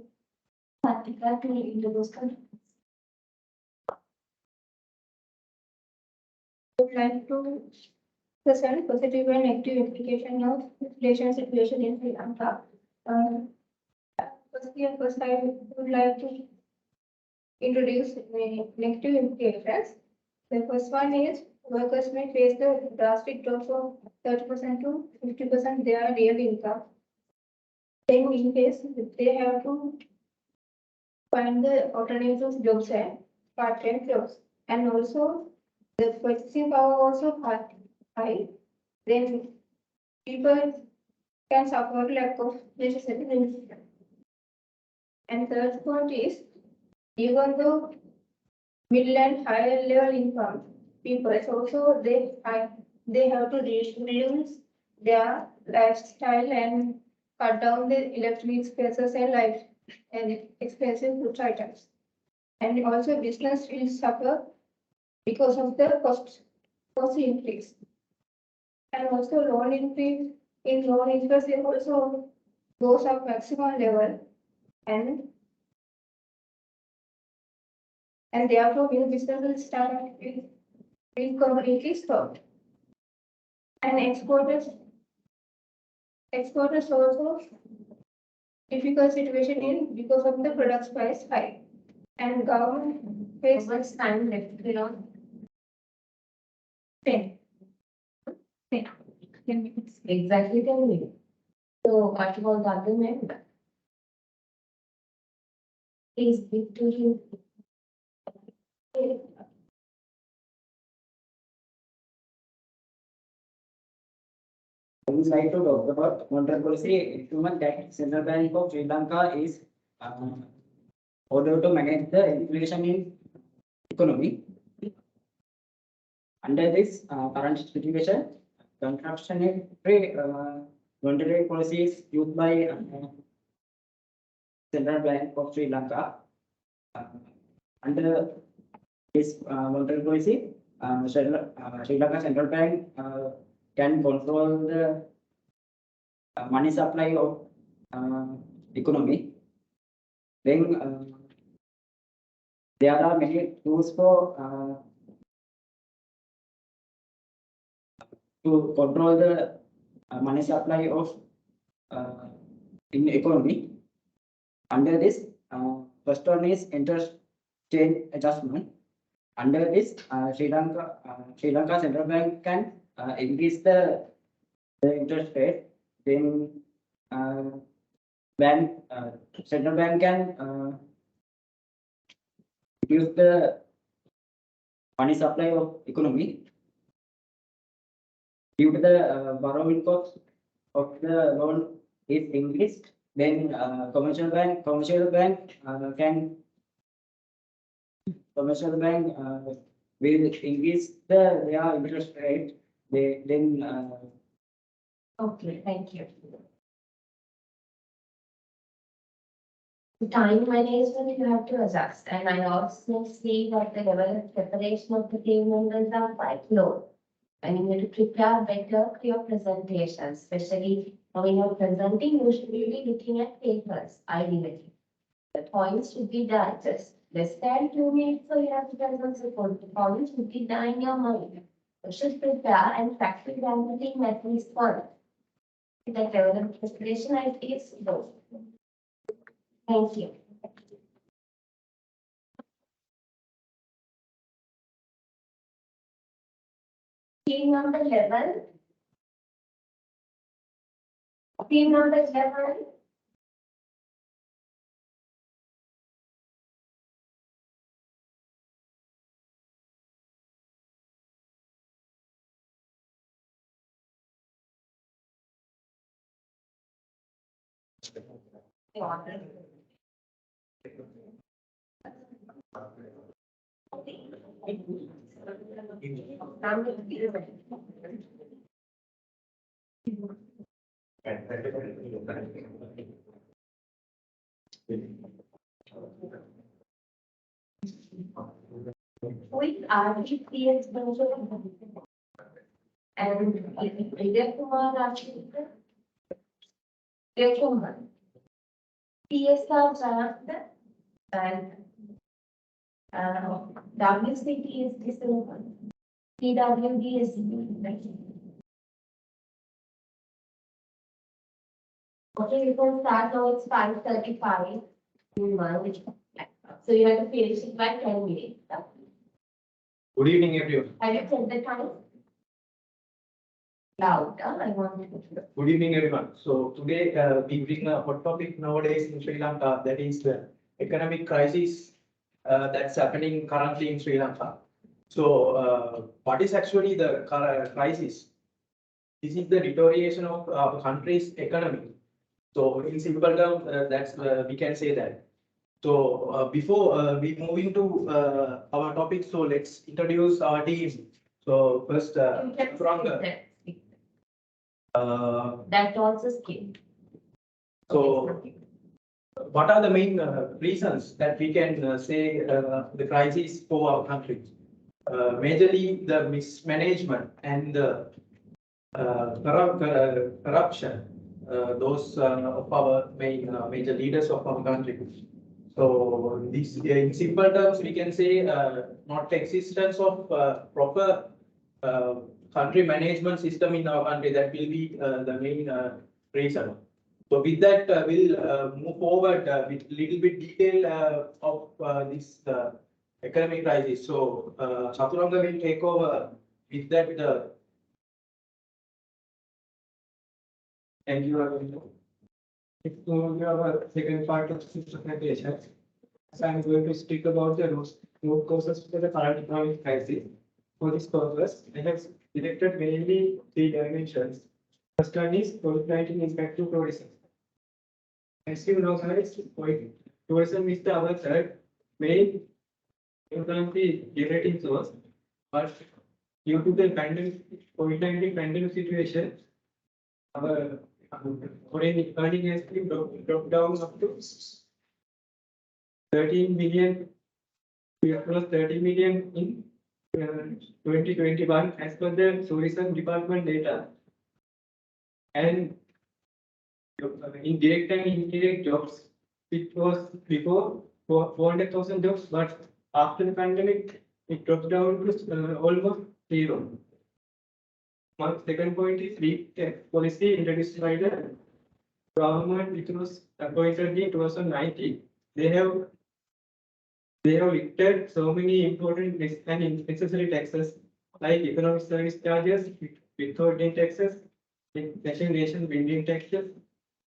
Satika to introduce the. I would like to present positive and negative implication of inflation situation in Sri Lanka. First, I would like to introduce the negative implications. The first one is workers may face the drastic drop of 30% to 50% their real income. Then in case they have to find the alternative jobs and part-time jobs. And also the purchasing power also high. Then people can suffer lack of necessary things. And third point is, even though middle and higher level income people also they have to reduce their lifestyle and cut down the electronic expenses and life and expensive food items. And also business will suffer because of the cost increase. And also loan increase in loan interest it also goes up maximum level and therefore new business will completely stop. And exporters also difficult situation in because of the products price high. And government pays much time left, 10. 10. 10 minutes. Exactly 10 minutes. So what about the other member? Please give to him. I would like to talk about monetary policy instrument that Central Bank of Sri Lanka is ordered to manage the inflation in economy. Under this current situation, contractionary monetary policy is used by Central Bank of Sri Lanka. Under this monetary policy, Sri Lanka Central Bank can control the money supply of economy. Then there are many tools for to control the money supply of in economy. Under this, first one is interest change adjustment. Under this, Sri Lanka Central Bank can increase the interest rate. Then Central Bank can reduce the money supply of economy. Due to the borrowing cost of the loan is increased, then commercial bank will increase their interest rate. Okay, thank you. Time management you have to adjust, and I also see that the level of preparation of the team members are quite low. And you need to prepare better for your presentation, especially when you're presenting, you should be looking at papers, ideally. The points should be done just less than 2 minutes, so you have to present the point. The points should be done in your mind. You should prepare and practice everything at least once. That level of preparation, I think, is low. Thank you. Team number 11. Team number 11. with RTPS and Vijay Kumar Rajshekar, Vijay Kumar, PSR Janathan, and WCT is this one, PWD is okay, you can start now, it's 5:35 in March. So you have to finish it by 10 minutes. Good evening, everyone. I will set the time. Loud, I want to. Good evening, everyone. So today we bring a hot topic nowadays in Sri Lanka, that is the economic crisis that's happening currently in Sri Lanka. So what is actually the crisis? This is the deterioration of our country's economy. So in simple terms, that's we can say that. So before we move into our topic, so let's introduce our team. So first, from that also skip. So what are the main reasons that we can say the crisis for our country? Majorly the mismanagement and the corruption, those of our main major leaders of our country. So this, in simple terms, we can say not existence of proper country management system in our country. That will be the main reason. So with that, we'll move forward with little bit detail of this economic crisis. So Chaturanga will take over with that. Thank you, Arvind. So we have a second part of this presentation. So I'm going to speak about the root causes for the current economic crisis. For this purpose, I have selected mainly three dimensions. First one is COVID-19 impact to tourism. As you know, guys, tourism is our third main economic generating source. But due to the COVID-19 pandemic situation, our foreign earning has been dropped down up to 13 million. We have lost 30 million in 2021 as per the tourism department data. And in direct and indirect jobs, it was before 400,000 jobs, but after the pandemic, it dropped down to almost zero. My second point is REIT policy introduced by the government, which was appointed in 2019. They have lifted so many important and necessary taxes like economic service charges, withholding taxes, nation building taxes,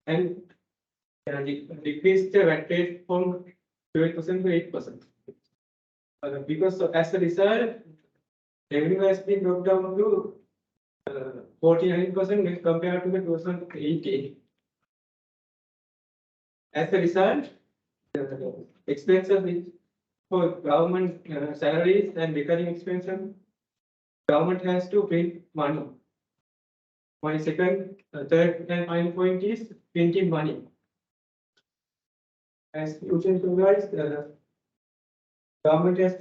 and decreased the VAT rate from 12% to 8%. Because as a result, revenue has been dropped down to 49% when compared to the 2018. As a result, expenses for government salaries and recurring expenses, government has to print money. My second, third and final point is printing money. As you can realize, government has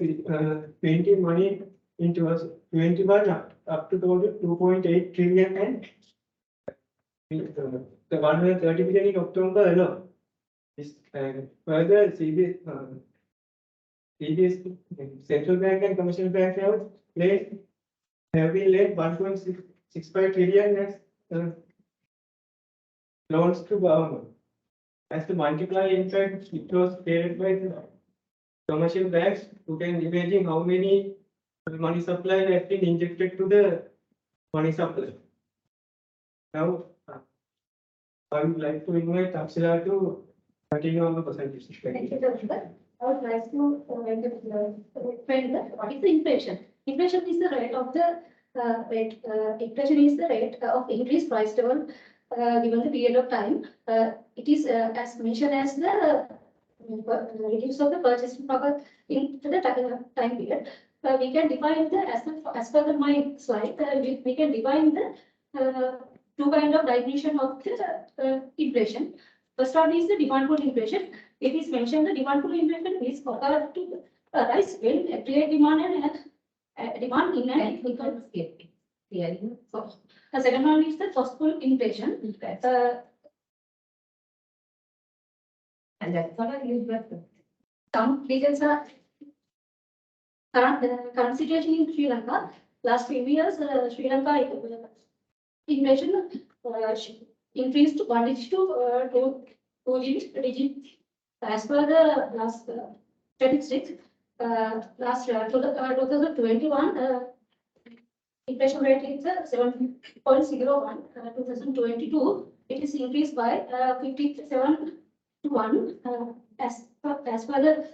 printing money into us 21 up to total 2.8 trillion and the 130 billion in October alone. Further, CBS, central bank and commercial bank have been lent 1.65 trillion as loans to government. As the multiplier impact, it was created by the commercial banks. You can imagine how many money supply has been injected to the money supply. Now, I would like to invite Akshala to continue on the presentation. Thank you, Dr. I would like to explain what is the inflation. Inflation is the rate of the of increased price level given the period of time. It is as mentioned as the reduce of the purchasing power in the time period. We can define the as per my slide. We can define the two kind of definition of the inflation. First one is the demand pull inflation. It is mentioned the demand pull inflation is occurred to rise when aggregate demand and demand in an economic. So the second one is the possible inflation. And that's what I use. Some reasons are current situation in Sri Lanka. Last few years, Sri Lanka inflation increased to 1 to 2 digit. As per the last statistics, last 2021, inflation rate is 7.01. 2022, it is increased by 57 to 1. As per the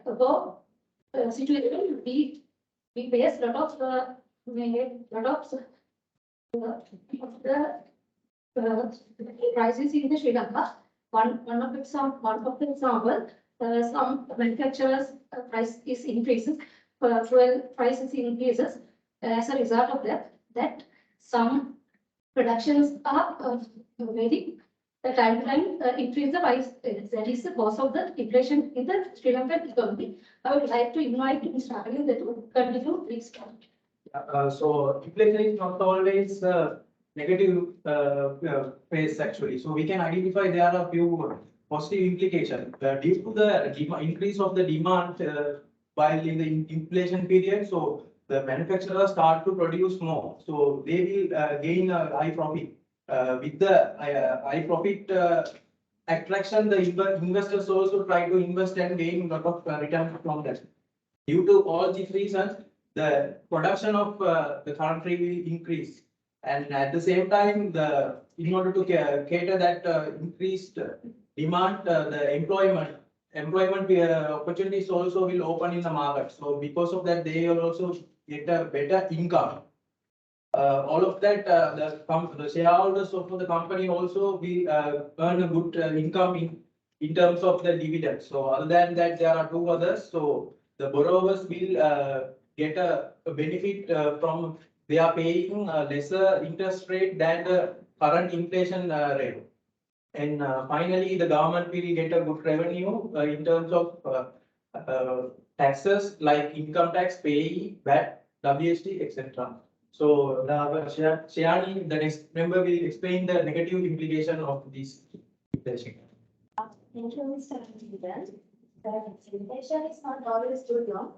above situation, we face lot of the prices in the Sri Lanka. One of the example, some manufacturers price is increases, fuel prices increases. As a result of that some productions are very time to time increase the price. That is the cause of the inflation in the Sri Lankan economy. I would like to invite Mr. Arvind to continue, please. So inflation is not always negative phase actually. So we can identify there are a few positive implications due to the increase of the demand while in the inflation period. So the manufacturers start to produce more, so they will gain a high profit. With the high profit attraction, the investors also try to invest and gain a lot of return from that. Due to all these reasons, the production of the country will increase, and at the same time, in order to cater that increased demand, the employment opportunities also will open in the market. So because of that, they will also get a better income. All of that, the shareholders of the company also will earn a good income in terms of the dividends. So other than that, there are two others. So the borrowers will get a benefit from they are paying a lesser interest rate than the current inflation rate. And finally, the government will get a good revenue in terms of taxes like income tax, payee, VAT, WST, etc. So Shayani, the next member, will explain the negative implication of this inflation. Thank you, Mr. Arvind. The inflation is not always good, no?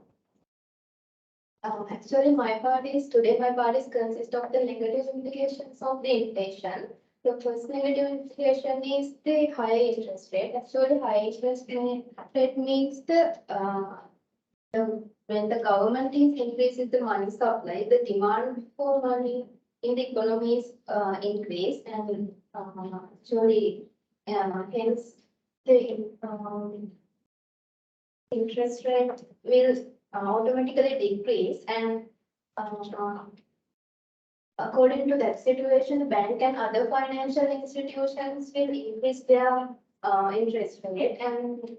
Actually, my part is consist of the negative implications of the inflation. The first negative implication is the high interest rate. Actually, high interest rate means when the government is increases the money supply, the demand for money in the economy is increased, and actually hence the interest rate will automatically decrease, and according to that situation, the bank and other financial institutions will increase their interest rate. And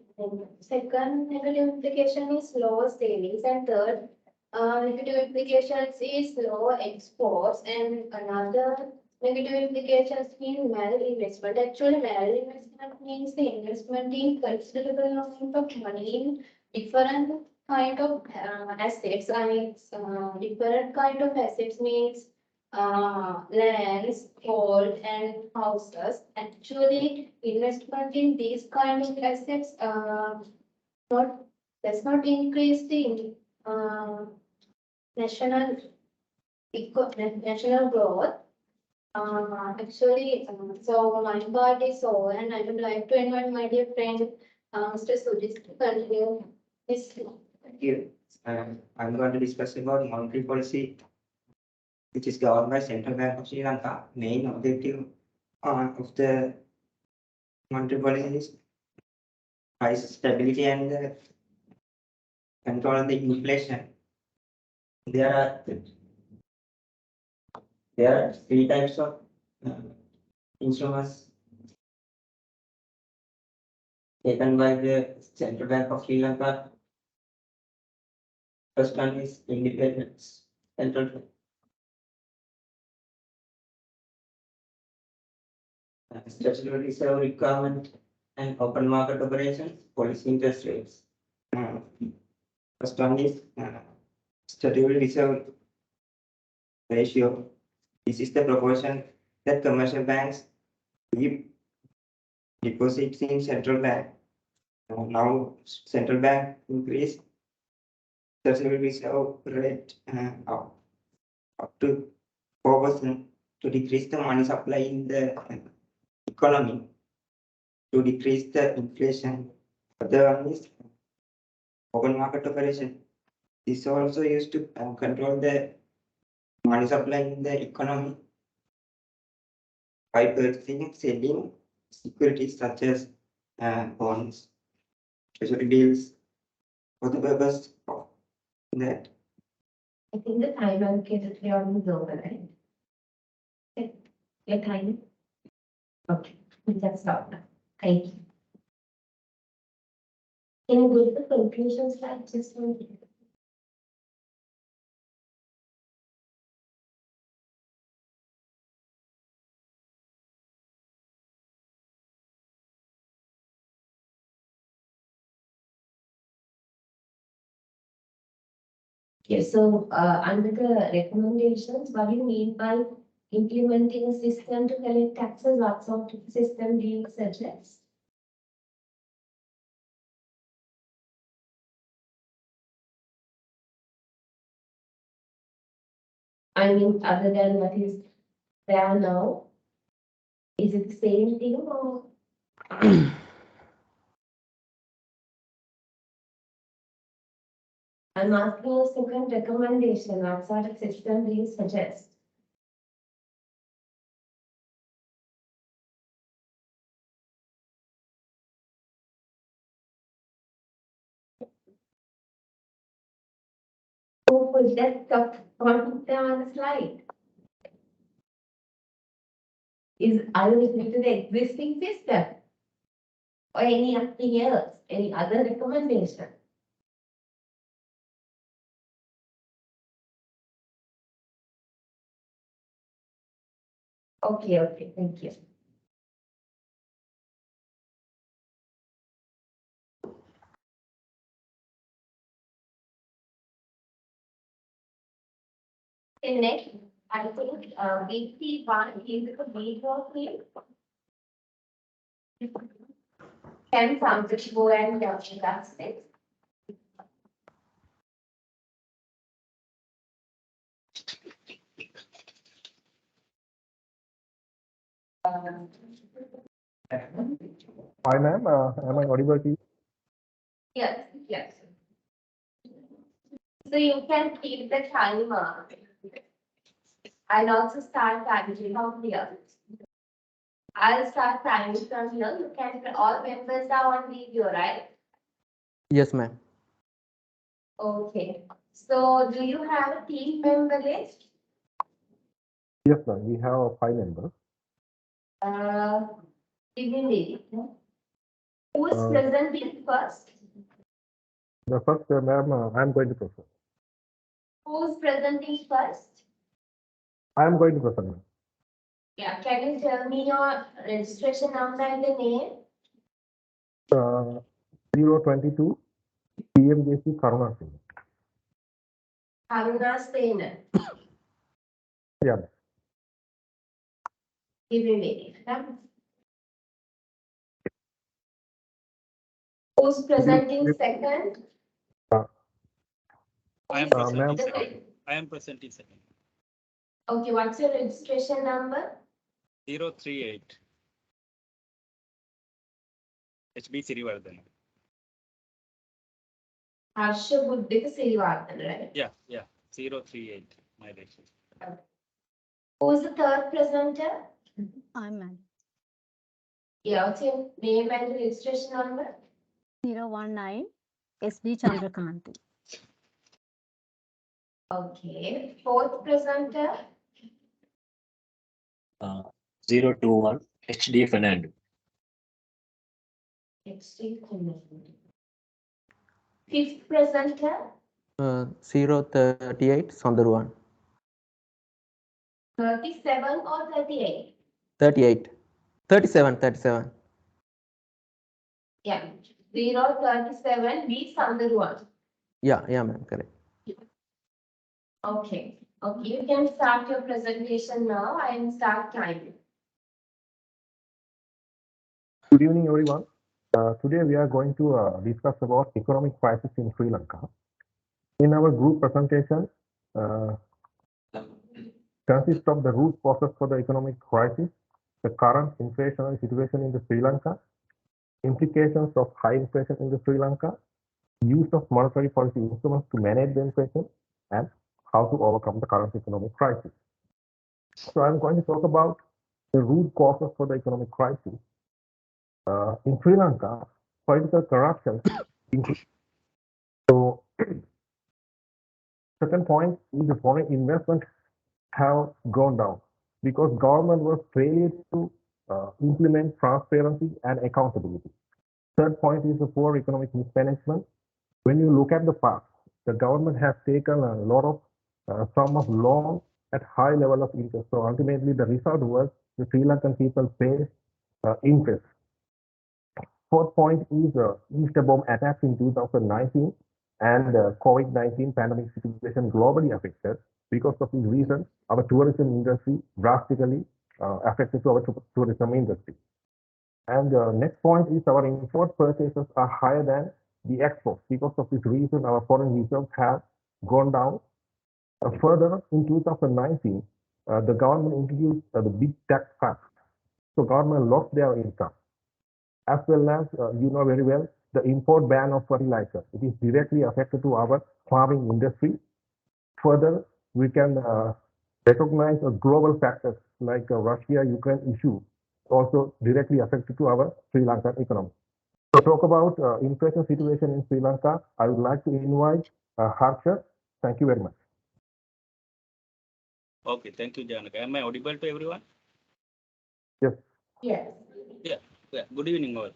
second negative implication is lower savings, and third negative implications is lower exports, and another negative implications mean malinvestment. Actually, malinvestment means the investment in considerable amount of money in different kind of assets. Different kind of assets means lands, gold, and houses. Actually, investment in these kind of assets does not increase the national growth. So my part is over, and I would like to invite my dear friend, Mr. Sujit, to continue his. Thank you. I'm going to discuss about monetary policy, which is governed by Central Bank of Sri Lanka. Main objective of the monetary policy is price stability and control the inflation. There are three types of instruments taken by the Central Bank of Sri Lanka. First one is independence central bank. Statutory reserve requirement and open market operations, policy interest rates. First one is statutory reserve ratio. This is the proportion that commercial banks keep deposits in central bank. Now central bank increase statutory reserve rate up to 4% to decrease the money supply in the economy, to decrease the inflation. Other one is open market operation. This also used to control the money supply in the economy by purchasing and selling securities such as bonds, treasury bills, for the purpose of that. I think the time allocated here is over, right? Okay. Your time? Okay, that's all. Thank you. Can you go to the conclusion slide just one minute? Okay, so under the recommendations, what do you mean by implementing a system to collect taxes? What sort of system do you suggest? I mean, other than what is there now, is it the same thing or? I'm asking a second recommendation. What sort of system do you suggest? Who put that stuff on the slide? Are you listening to the existing system? Or anything else? Any other recommendation? Okay, thank you. And next, I think BT1 is a B-row field. Can somebody go and that's it? Hi, ma'am. Am I audible to you? Yes. So you can keep the timer. I'll also start timing from here. I'll start timing from here. You can, all members are on video, right? Yes, ma'am. Okay. So do you have a team member list? Yes, ma'am. We have 5 members. Give me a minute. Who is presenting first? The first, ma'am, I'm going to present. Who is presenting first? I'm going to present, ma'am. Yeah, can you tell me your registration number and the name? 022 PMJC Karunarathna. Karunarathna. Yeah. Give me a minute. Who's presenting second? I am presenting second. I am presenting second. Okay, what's your registration number? 038. HB Sirivardhan. Harsha Buddhika Sirivardhan, right? Yeah. 038. My registration. Who's the third presenter? I'm ma'am. Yeah, what's your name and registration number? 019 SD Chandrakanti. Okay, fourth presenter? 021 HD Fernando. Fifth presenter? 038 Sandarwan. 37 or 38? 38. 37. Yeah, 037 B Sandarwan. Yeah, ma'am, correct. Okay, you can start your presentation now and start timing. Good evening, everyone. Today we are going to discuss about economic crisis in Sri Lanka. In our group presentation, consists of the root causes for the economic crisis, the current inflationary situation in the Sri Lanka, implications of high inflation in the Sri Lanka, use of monetary policy instruments to manage the inflation, and how to overcome the current economic crisis. So I'm going to talk about the root causes for the economic crisis. In Sri Lanka, political corruption increased. So second point is the foreign investment have gone down because government was failure to implement transparency and accountability. Third point is the poor economic mismanagement. When you look at the past, the government has taken a lot of sum of loan at high level of interest. So ultimately, the result was the Sri Lankan people pay interest. Fourth point is Easter bomb attacks in 2019 and COVID-19 pandemic situation globally affected. Because of this reason, our tourism industry drastically affected to our tourism industry. And next point is our import purchases are higher than the exports. Because of this reason, our foreign reserves have gone down. Further, in 2019, the government introduced the big tax cut. So government lost their income. As well as, you know very well, the import ban of fertilizer. It is directly affected to our farming industry. Further, we can recognize global factors like Russia-Ukraine issue also directly affected to our Sri Lankan economy. To talk about inflation situation in Sri Lanka, I would like to invite Harsha. Thank you very much. Okay, thank you, Janaka. Am I audible to everyone? Yes. Yes. Yeah. Good evening, all.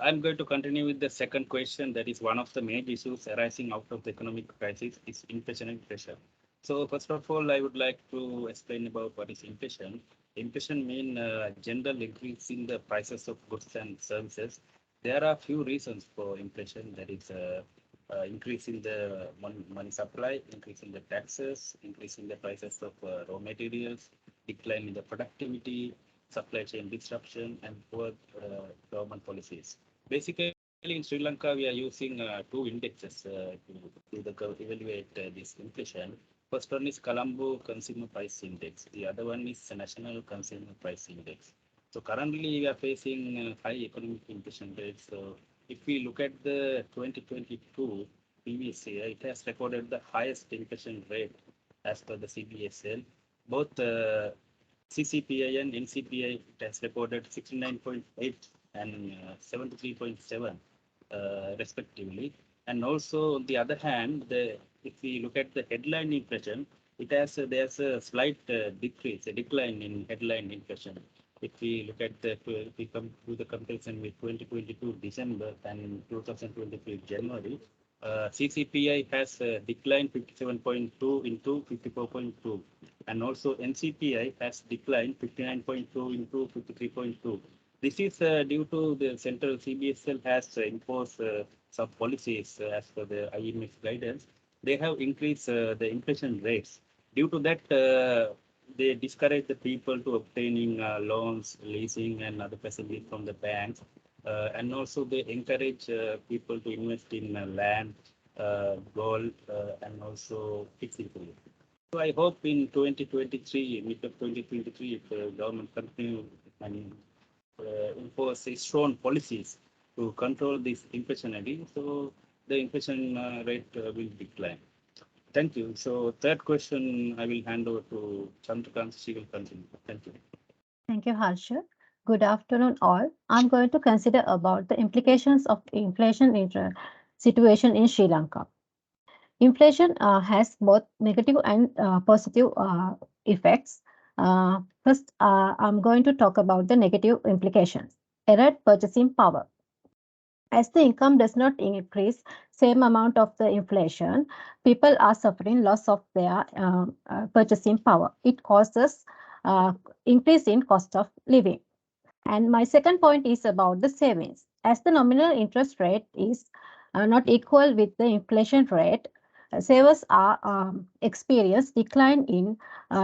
I'm going to continue with the second question. That is one of the major issues arising out of the economic crisis is inflationary pressure. So first of all, I would like to explain about what is inflation. Inflation means general increase in the prices of goods and services. There are few reasons for inflation. That is increase in the money supply, increase in the taxes, increase in the prices of raw materials, decline in the productivity, supply chain disruption, and poor government policies. Basically, in Sri Lanka, we are using two indexes to evaluate this inflation. First one is Colombo Consumer Price Index. The other one is the National Consumer Price Index. So currently, we are facing high economic inflation rates. So if we look at the 2022 previous year, it has recorded the highest inflation rate as per the CBSL. Both CCPI and NCPI has reported 69.8 and 73.7 respectively. And also, on the other hand, if we look at the headline inflation, there's a slight decline in headline inflation. If we look at if we come to the comparison with 2022 December and 2023 January, CCPI has declined 57.2 into 54.2, and also NCPI has declined 59.2 into 53.2. This is due to the central CBSL has imposed some policies as per the IMF guidance. They have increased the inflation rates. Due to that, they discourage the people to obtaining loans, leasing, and other facilities from the banks. And also they encourage people to invest in land, gold, and also fixed income. So I hope in 2023, mid of 2023, if the government continue and impose strong policies to control this inflation again, so the inflation rate will decline. Thank you. So third question, I will hand over to Chandrakant. She will continue. Thank you. Thank you, Harsha. Good afternoon, all. I'm going to consider about the implications of inflation situation in Sri Lanka. Inflation has both negative and positive effects. First, I'm going to talk about the negative implications. Erode purchasing power. As the income does not increase same amount of the inflation, people are suffering loss of their purchasing power. It causes increase in cost of living. And my second point is about the savings. As the nominal interest rate is not equal with the inflation rate, savers are experience decline in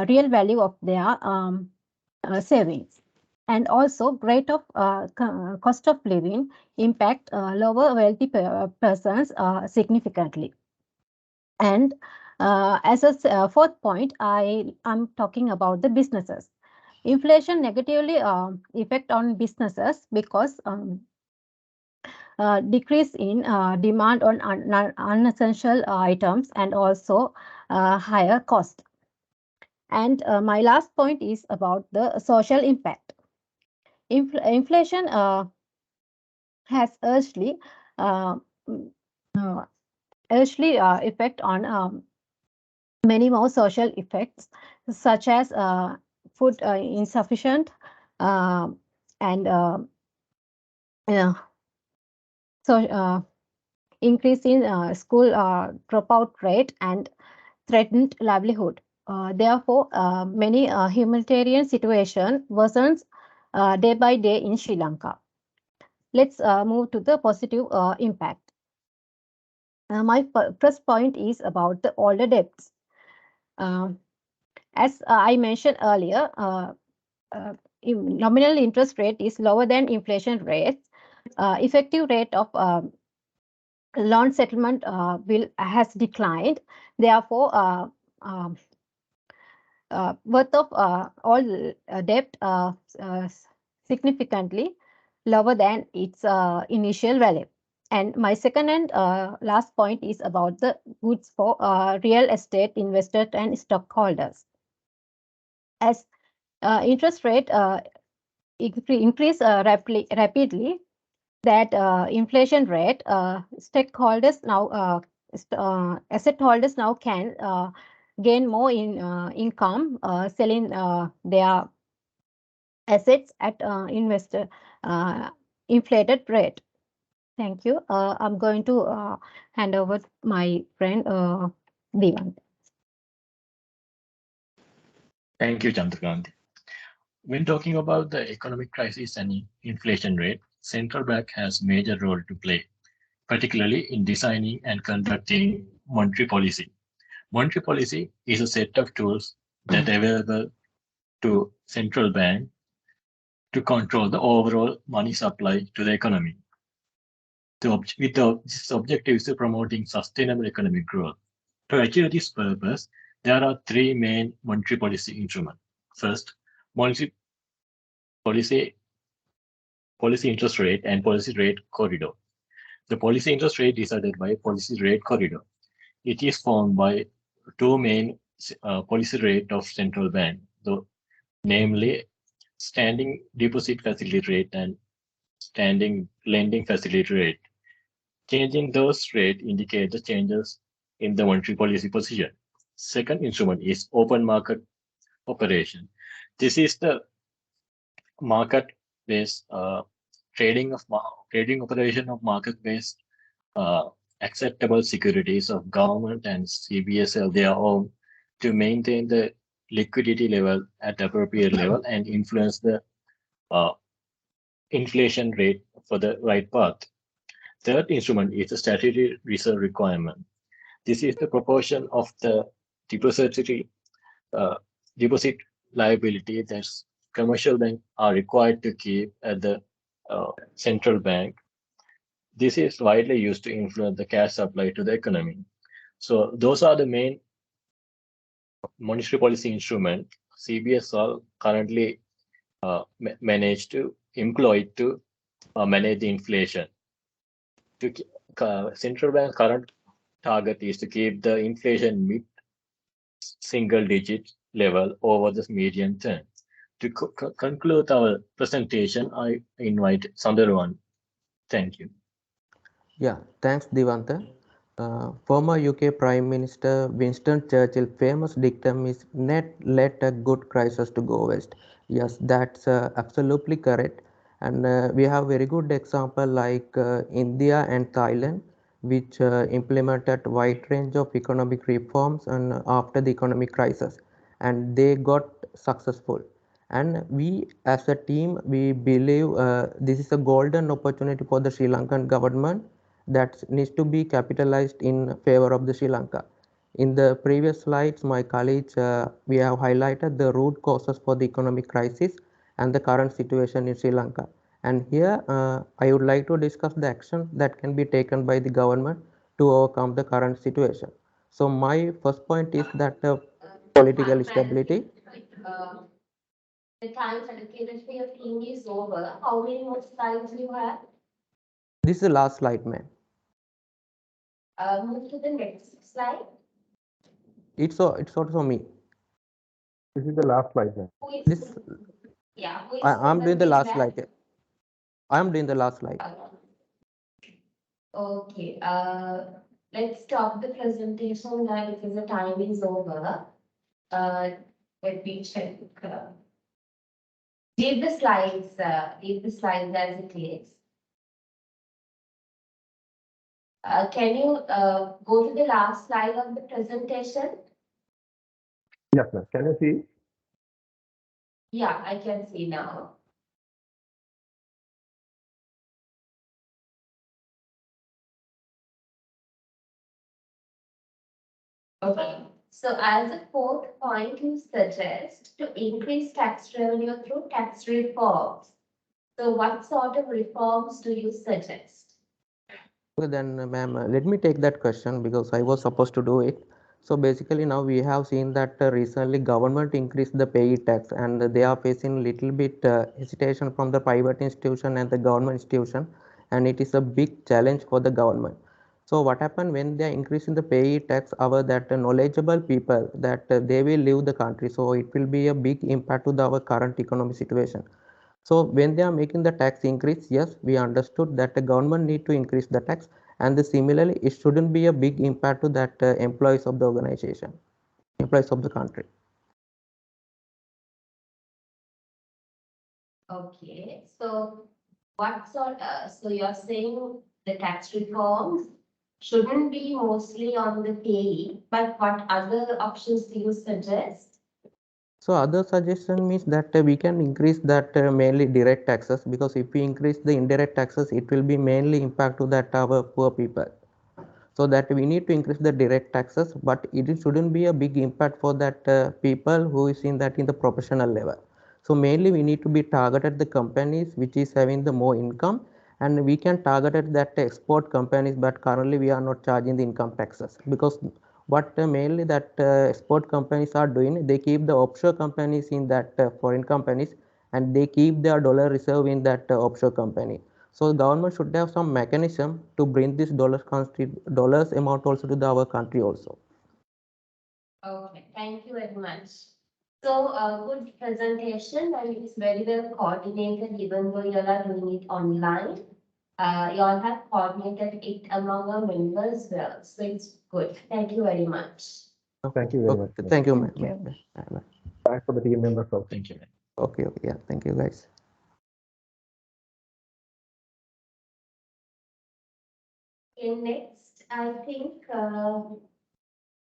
real value of their savings, and also rate of cost of living impact lower wealthy persons significantly. And as a fourth point, I am talking about the businesses. Inflation negatively affect on businesses because decrease in demand on unessential items and also higher cost. And my last point is about the social impact. Inflation has uh, uh, effect on many more social effects, such as food insufficient uh, and yeah, so increase in school dropout rate and threatened livelihood. Therefore, many humanitarian situation worsens day by day in Sri Lanka. Let's move to the positive impact. My first point is about the older debts. As I mentioned earlier, nominal interest rate is lower than inflation rates. Effective rate of loan settlement has declined. Therefore, um, worth of all debt significantly lower than its initial value. And my second and last point is about the goods for real estate investors and stockholders. As interest rate increase rapidly, that inflation rate, stakeholders now, asset holders now can gain more in income selling their assets at investor inflated rate. Thank you. I'm going to hand over my friend Divan. Thank you, Chandrakant. When talking about the economic crisis and inflation rate, central bank has major role to play, particularly in designing and conducting monetary policy. Monetary policy is a set of tools that are available to central bank to control the overall money supply to the economy. This objective is promoting sustainable economic growth. To achieve this purpose, there are three main monetary policy instruments. First, monetary policy interest rate and policy rate corridor. The policy interest rate decided by policy rate corridor. It is formed by two main policy rate of central bank, namely standing deposit facility rate and standing lending facility rate. Changing those rate indicate the changes in the monetary policy position. Second instrument is open market operation. This is the market-based trading operation of market-based acceptable securities of government and CBSL their own to maintain the liquidity level at appropriate level and influence the inflation rate for the right path. Third instrument is the statutory reserve requirement. This is the proportion of the depository deposit liability that commercial banks are required to keep at the central bank. This is widely used to influence the cash supply to the economy. So those are the main monetary policy instruments CBSL currently managed to employ to manage the inflation. Central bank current target is to keep the inflation mid single digit level over the medium term. To conclude our presentation, I invite Sundarwan. Thank you. Yeah, thanks, Divanta. Former UK Prime Minister Winston Churchill's famous dictum is "Not let a good crisis to go west." Yes, that's absolutely correct. And we have very good example like India and Thailand, which implemented wide range of economic reforms and after the economic crisis, and they got successful. And we as a team, we believe this is a golden opportunity for the Sri Lankan government that needs to be capitalized in favor of the Sri Lanka. In the previous slides, my colleagues, we have highlighted the root causes for the economic crisis and the current situation in Sri Lanka. And here, I would like to discuss the action that can be taken by the government to overcome the current situation. So my first point is that political stability. The time allocated for your team is over. How many more slides you have? This is the last slide, ma'am. Move to the next slide. It's also me. This is the last slide, ma'am. This Yeah, who is I'm doing the presenting last that? slide. I'm doing the last slide. Okay, let's stop the presentation now because the time is over. Let me check. Leave the slides as it is. Can you go to the last slide of the presentation? Yes, ma'am. Can you see? Yeah, I can see now. Okay, so as a fourth point, you suggest to increase tax revenue through tax reforms. So what sort of reforms do you suggest? Okay, then, ma'am, let me take that question because I was supposed to do it. So basically, now we have seen that recently government increased the pay tax, and they are facing little bit hesitation from the private institution and the government institution, and it is a big challenge for the government. So what happened when they are increasing the pay tax? Our that knowledgeable people that they will leave the country, so it will be a big impact to our current economic situation. So when they are making the tax increase, yes, we understood that the government need to increase the tax, and similarly, it shouldn't be a big impact to that employees of the organization, employees of the country. Okay, so what sort, so you're saying the tax reforms shouldn't be mostly on the payee, but what other options do you suggest? So other suggestion means that we can increase that mainly direct taxes, because if we increase the indirect taxes, it will be mainly impact to that our poor people. So that we need to increase the direct taxes, but it shouldn't be a big impact for that people who is in that in the professional level. So mainly we need to be targeted the companies which is having the more income, and we can target at that export companies, but currently we are not charging the income taxes, because what mainly that export companies are doing, they keep the offshore companies in that foreign companies, and they keep their dollar reserve in that offshore company. So the government should have some mechanism to bring this dollars amount also to our country also. Okay, thank you very much. So good presentation, and it's very well coordinated even though you all are doing it online. You all have coordinated it among our members well, so it's good. Thank you very much. Thank you very much. Thank you, ma'am. Thanks for the team members. Thank you. Okay, yeah, thank you guys. Okay, next, I think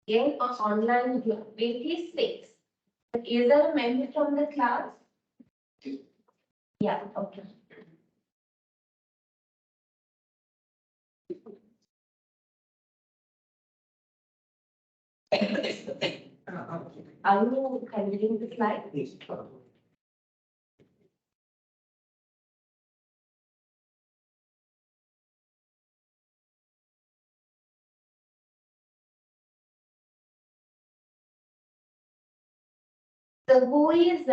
again on online group, weekly 6. Is there a member from the class? Yeah, okay. Are you handling the slide? Yes. So who is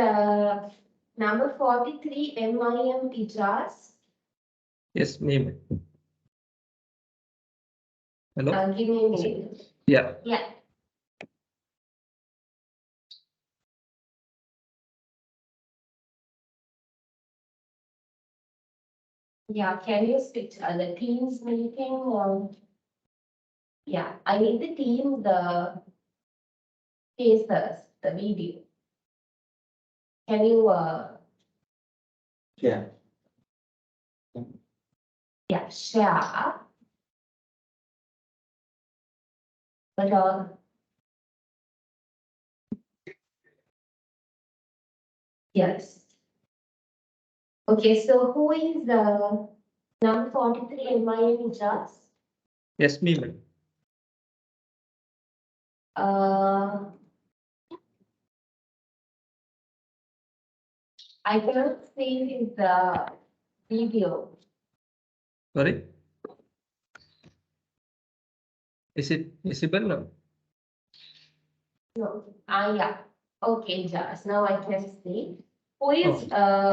number 43 MIM teachers? Yes, me. Hello? Give me a minute. Yeah. Yeah. Yeah, can you switch the Teams meeting or? Yeah, I need the team, the faces, the video. Can you Yeah. yeah, share? But yes. Okay, so who is the number 43 MIM teachers? Yes, me. I cannot see the video. Sorry? Is it visible now? No. Yeah. Okay, just now I can see. Who is 35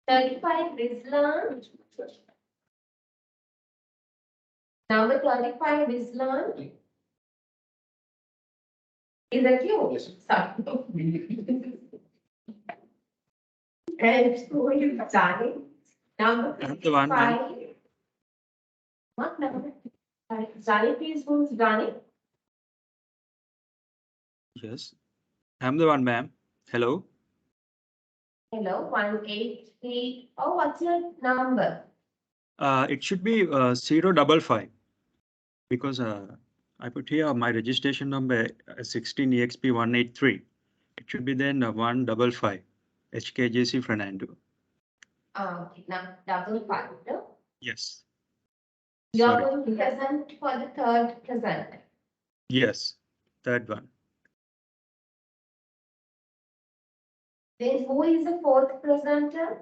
Rizlan? Number 35 Rizlan. Is that you? Yes. Sorry. And who is Johnny? Number I'm the one, ma'am. 55. What number? Johnny, please, who's Johnny? Yes. I'm the one, ma'am. Hello. Hello, 183. Oh, what's your number? It should be 055 because I put here my registration number 16EXP183. It should be then 155 HKJC Fernando. Okay, now double five, no? Yes. You are Sorry. going to present for the third present. Yes, third one. Then who is the fourth presenter?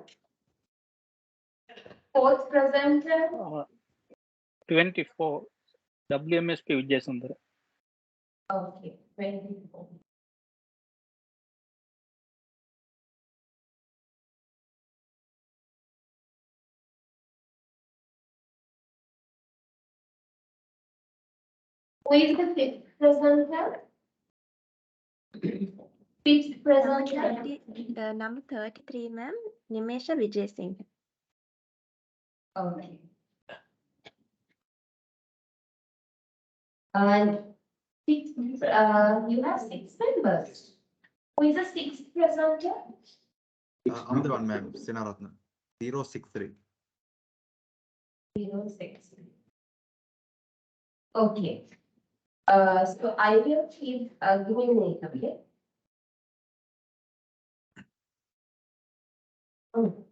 Fourth presenter? 24 WMSP Vijayasundara. Okay, 24. Who is the fifth presenter? Fifth presenter? Number 33, ma'am. Nimesha Vijay Singh. Okay. And six, you have six members. Who is the sixth presenter? I'm the one, ma'am. Sinaratna. 063. 063. Okay. So I will keep giving name, okay? Oh.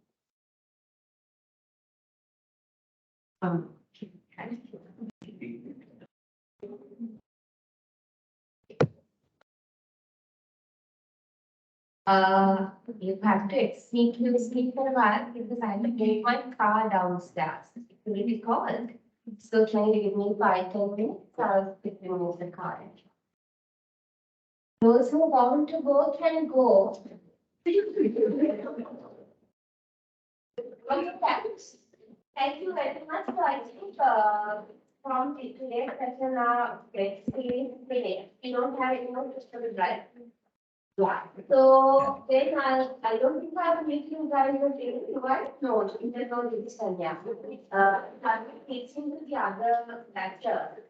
You have to excuse me for a while because I have to take my car downstairs. It will be cold. So can you give me 5-10 minutes? I'll quickly move the car. Those who want to go can go. Okay, thanks. Thank you very much. So I think from today's session, experience finished. We don't have any more questions, right? Yeah. So then I don't think I will meet you guys again, right? No, there's no decision, yeah. I'm teaching to the other lecture.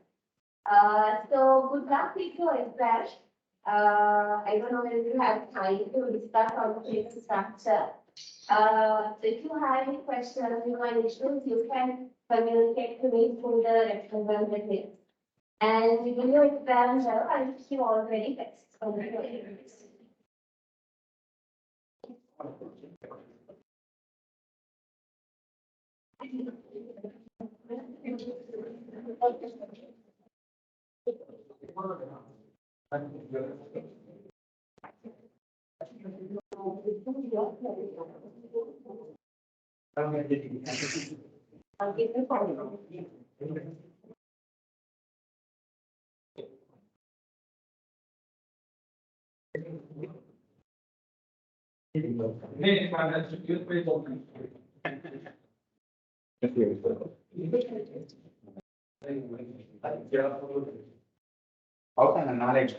So good luck with your exam. I don't know whether you have time to discuss on the paper structure. If you have any questions, any issues, you can communicate to me through the representative. And when your exam, I wish you all very best. How can a knowledge?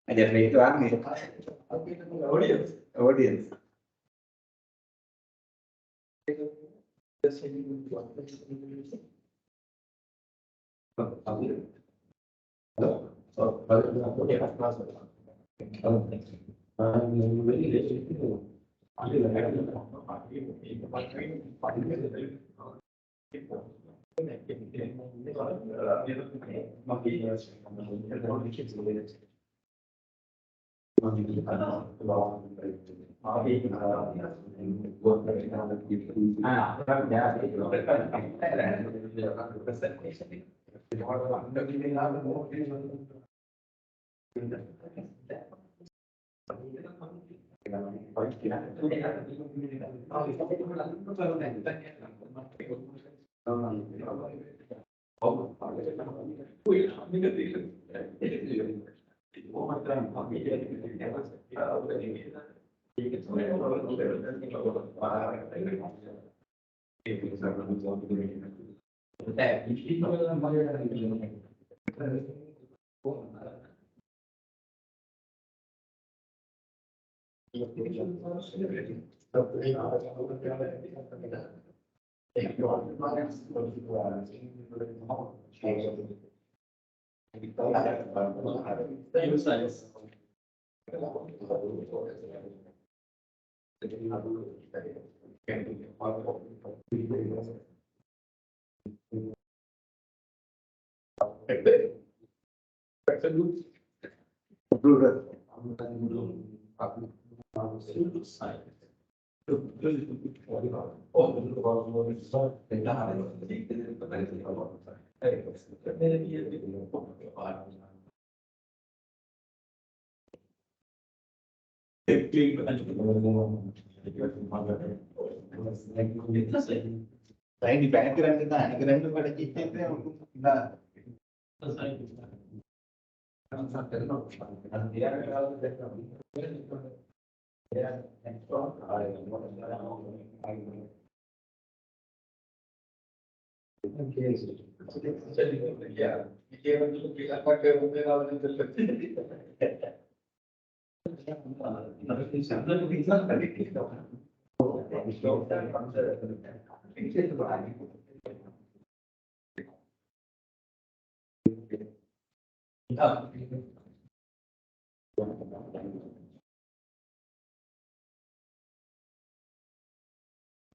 I just need to ask audience. Saya di background kita, background itu pada kita itu yang kita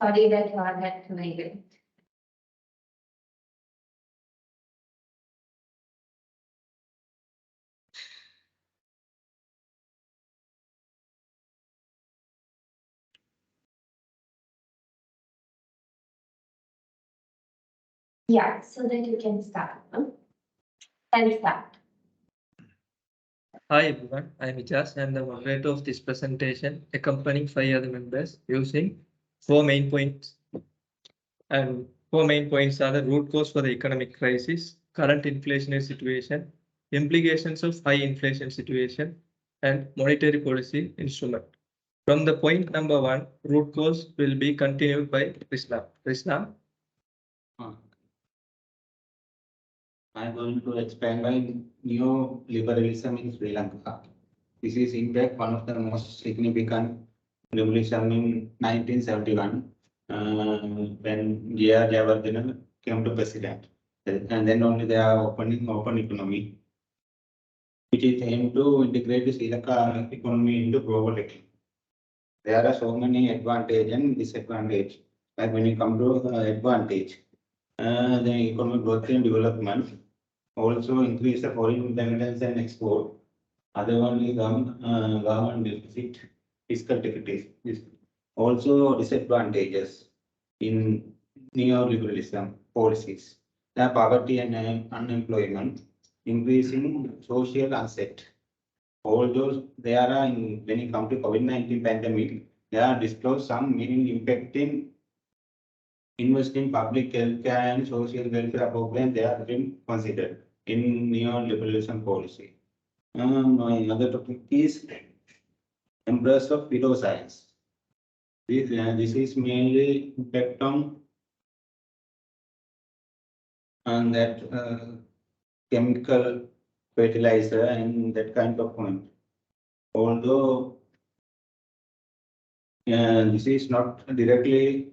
Sorry that you had to make it. Yeah, so that you can start. Can start. Hi everyone, I am Ijas. I am the moderator of this presentation, accompanying 5 other members using 4 main points. And 4 main points are the root cause for the economic crisis, current inflationary situation, implications of high inflation situation, and monetary policy instrument. From the point number 1, root cause will be continued by Krishna. Krishna. I'm going to expand by neoliberalism in Sri Lanka. This is in fact one of the most significant revolution in 1971 when G.R. Jayawardena came to president. And then only they are opening open economy, which is aimed to integrate the Sri Lanka economy into global economy. There are so many advantage and disadvantage. Like when you come to advantage, the economic growth and development also increase the foreign dependence and export. Other one is government deficit, fiscal deficit. Also disadvantages in neoliberalism policies. The poverty and unemployment, increasing social unset. Although there are, when it comes to COVID-19 pandemic, there are disclosed some meaning impacting invest in public healthcare and social welfare program. They are being considered in neoliberalism policy. My other topic is embrace of pseudoscience. This is mainly impact on that chemical fertilizer and that kind of point. Although this is not directly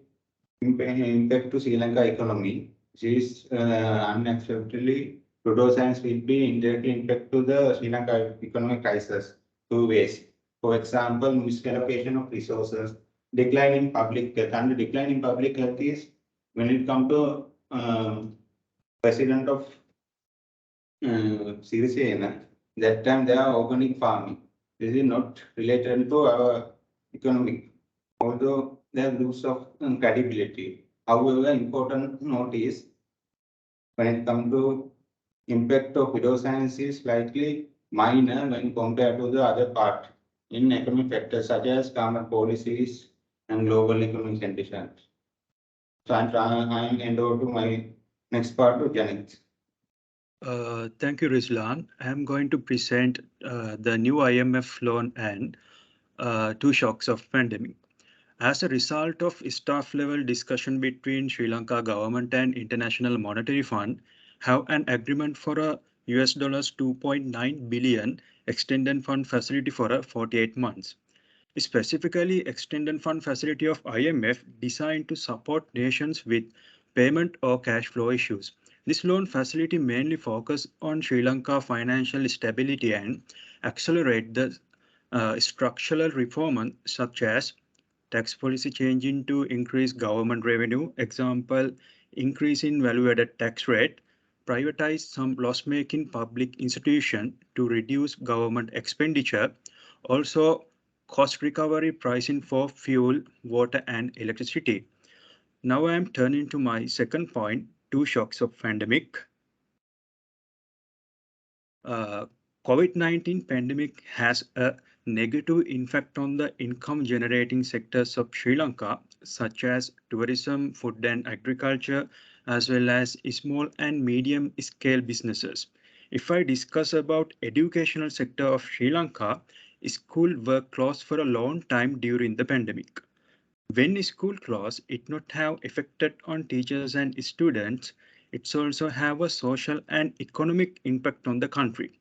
impact to Sri Lanka economy, this is unacceptably pseudoscience will be indirectly impact to the Sri Lanka economic crisis 2 ways. For example, misallocation of resources, decline in public health. And decline in public health is when it comes to president of Sirisena, that time they are organic farming. This is not related to our economic, although there lose of credibility. However, important note is when it comes to impact of pseudoscience is slightly minor when compared to the other part in economic factors such as government policies and global economic conditions. So I'm hand over to my next part to Janet. Thank you, Rizlan. I'm going to present the new IMF loan and 2 shocks of pandemic. As a result of staff-level discussion between Sri Lanka government and International Monetary Fund, have an agreement for a US dollars 2.9 billion extended fund facility for 48 months. Specifically, extended fund facility of IMF designed to support nations with payment or cash flow issues. This loan facility mainly focuses on Sri Lanka financial stability and accelerate the structural reform such as tax policy changing to increase government revenue, example, increase in value-added tax rate, privatize some loss-making public institution to reduce government expenditure, also cost recovery pricing for fuel, water, and electricity. Now I am turning to my second point, 2 shocks of pandemic. COVID-19 pandemic has a negative impact on the income generating sectors of Sri Lanka, such as tourism, food and agriculture, as well as small and medium scale businesses. If I discuss about educational sector of Sri Lanka, school were closed for a long time during the pandemic. When school closed, it not have affected on teachers and students. It's also have a social and economic impact on the country.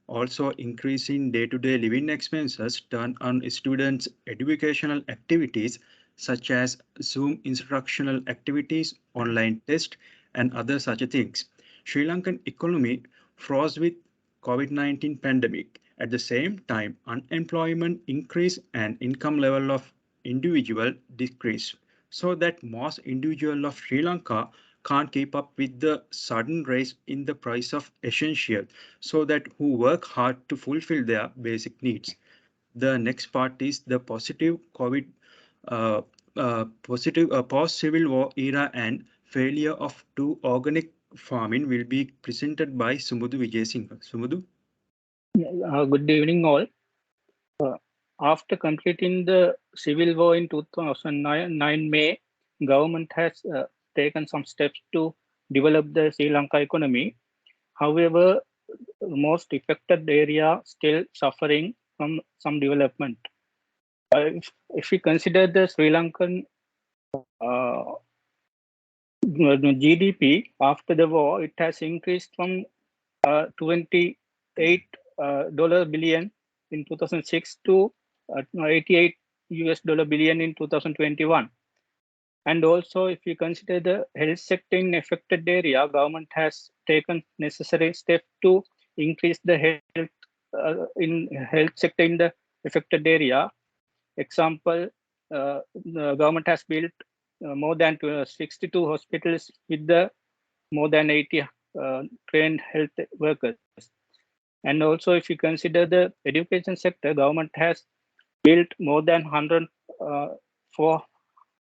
Also, increasing day-to-day living expenses turn on students' educational activities such as Zoom instructional activities, online tests, and other such things. Sri Lankan economy froze with COVID-19 pandemic. At the same time, unemployment increase and income level of individual decrease, so that most individual of Sri Lanka can't keep up with the sudden rise in the price of essential, so that who work hard to fulfill their basic needs. The next part is the positive COVID, positive post-civil war era and failure of two organic farming will be presented by Sumudu Vijayasinghe. Sumudu? Good evening, all. After completing the civil war in 2009 May, government has taken some steps to develop the Sri Lanka economy. However, most affected area still suffering from some development. If we consider the Sri Lankan GDP after the war, it has increased from $28 billion in 2006 to $88 billion in 2021. And also, if you consider the health sector in affected area, government has taken necessary steps to increase the health in health sector in the affected area. Example, the government has built more than 62 hospitals with the more than 80 trained health workers. And also, if you consider the education sector, government has built more than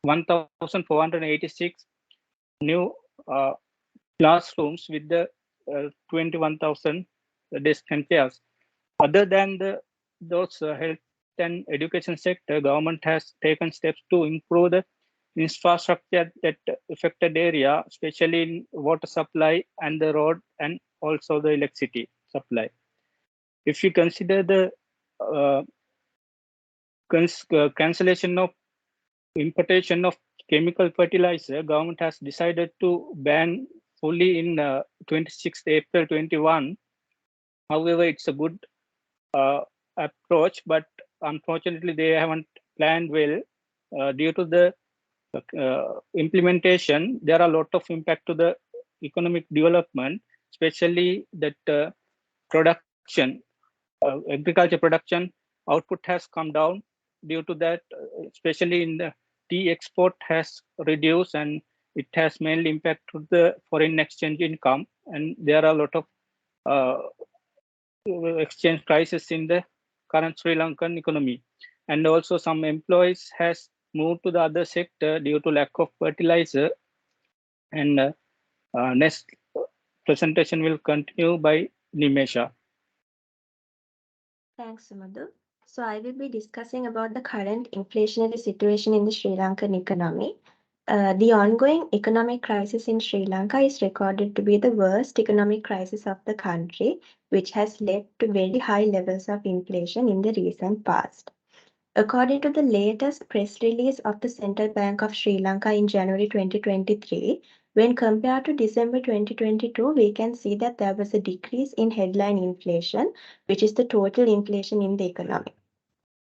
1,486 new classrooms with the 21,000 desk and chairs. Other than those health and education sector, government has taken steps to improve the infrastructure that affected area, especially in water supply and the road and also the electricity supply. If you consider the cancellation of importation of chemical fertilizer, government has decided to ban fully in 26th April 21. However, it's a good approach, but unfortunately they haven't planned well. Due to the implementation, there are a lot of impact to the economic development, especially that production, agriculture production output has come down. Due to that, especially in the tea export has reduced, and it has mainly impacted the foreign exchange income, and there are a lot of exchange crisis in the current Sri Lankan economy. And also some employees has moved to the other sector due to lack of fertilizer. And next presentation will continue by Nimesha. Thanks, Madhu. So I will be discussing about the current inflationary situation in the Sri Lankan economy. The ongoing economic crisis in Sri Lanka is recorded to be the worst economic crisis of the country, which has led to very high levels of inflation in the recent past. According to the latest press release of the Central Bank of Sri Lanka in January 2023, when compared to December 2022, we can see that there was a decrease in headline inflation, which is the total inflation in the economy.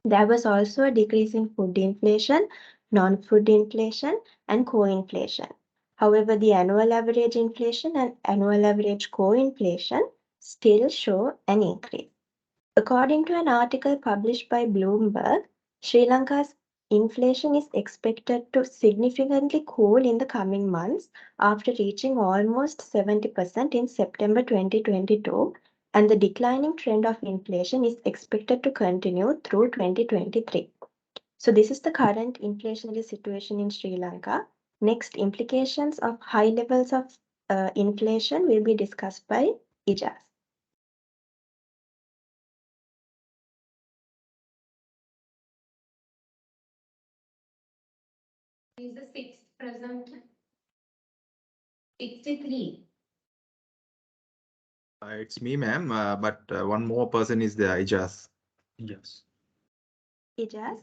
There was also a decrease in food inflation, non-food inflation, and core inflation. However, the annual average inflation and annual average core inflation still show an increase. According to an article published by Bloomberg, Sri Lanka's inflation is expected to significantly cool in the coming months after reaching almost 70% in September 2022, and the declining trend of inflation is expected to continue through 2023. So this is the current inflationary situation in Sri Lanka. Next, implications of high levels of inflation will be discussed by Ijaz. Is the sixth present? 63. It's me, ma'am, but one more person is there, Ijaz. Yes. Ijaz?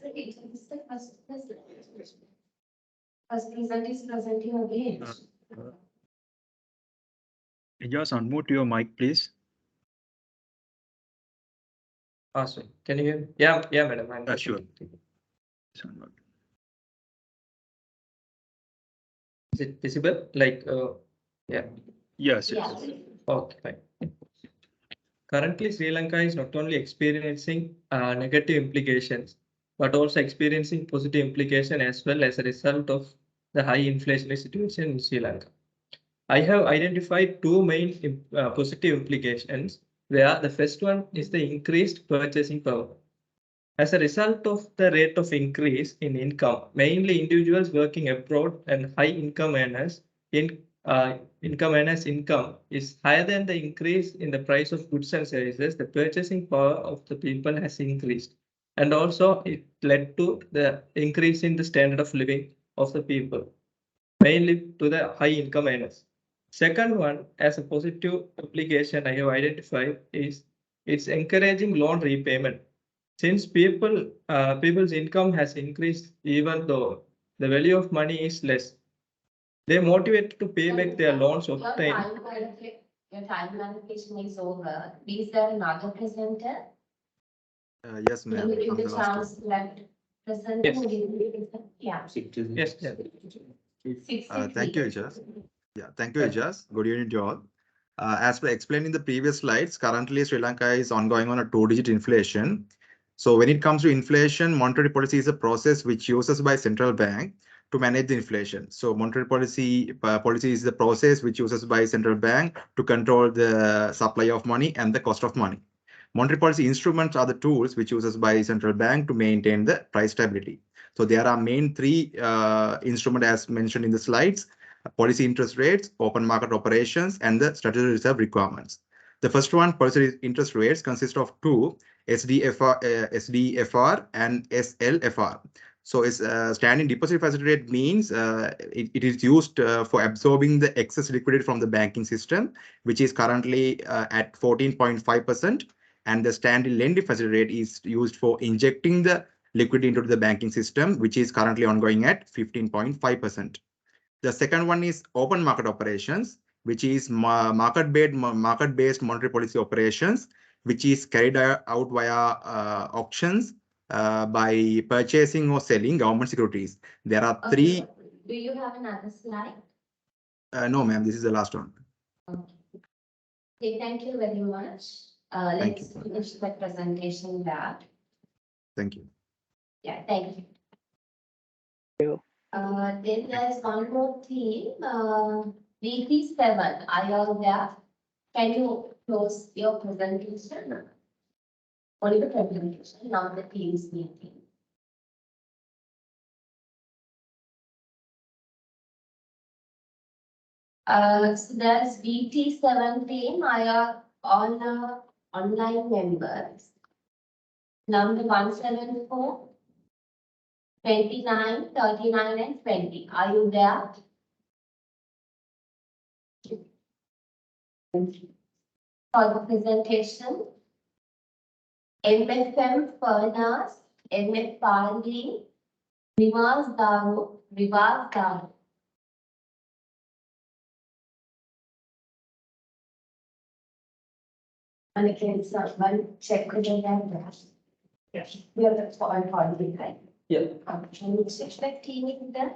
First present is presenting again. Ijaz, unmute your mic, please. Sorry. Can you hear me? Yeah, madam. Sure. Is it visible? Like, yeah. Yes. Okay, fine. Currently, Sri Lanka is not only experiencing negative implications, but also experiencing positive implication as well as a result of the high inflationary situation in Sri Lanka. I have identified two main positive implications, where the first one is the increased purchasing power. As a result of the rate of increase in income, mainly individuals working abroad and high income earners income earners' income is higher than the increase in the price of goods and services, the purchasing power of the people has increased. And also it led to the increase in the standard of living of the people, mainly to the high income earners. Second one, as a positive application I have identified is it's encouraging loan repayment. Since people's income has increased even though the value of money is less, they're motivated to pay back their loans obtained. Your time allocation is over. Is there another presenter? Yes, ma'am. Will you I'm give the the last one. chance to that presenter? Yes. Would you present? Yeah. Yes, yes. 63. Thank you, Ijas. Yeah, thank you, Ijas. Good evening to all. As per explained in the previous slides, currently Sri Lanka is ongoing on a two-digit inflation. So when it comes to inflation, monetary policy is a process which uses by central bank to manage the inflation. So monetary policy is the process which uses by central bank to control the supply of money and the cost of money. Monetary policy instruments are the tools which uses by central bank to maintain the price stability. So there are main three instruments as mentioned in the slides: policy interest rates, open market operations, and the statutory reserve requirements. The first one, policy interest rates, consist of two: SDFR and SLFR. So it's standing deposit facility rate means it is used for absorbing the excess liquidity from the banking system, which is currently at 14.5%. And the standing lending facility rate is used for injecting the liquidity into the banking system, which is currently ongoing at 15.5%. The second one is open market operations, which is market-based monetary policy operations, which is carried out via auctions by purchasing or selling government securities. There are three. Do you have another slide? No, ma'am, this is the last one. Okay, thank you very much. Let's finish the presentation there. Thank you. Yeah, thank you. Then there's one more theme, VP7. Are you all there? Can you close your presentation? Only the presentation, not the Teams meeting. So there's VT7 team. I are all online members. Number 174, 29, 39, and 20. Are you there? For the presentation, MFM Furnas, MF Parli, Rivas Daru. And again, someone check with the numbers. Yes. We are the all party, right? Yeah. Can you check the team in the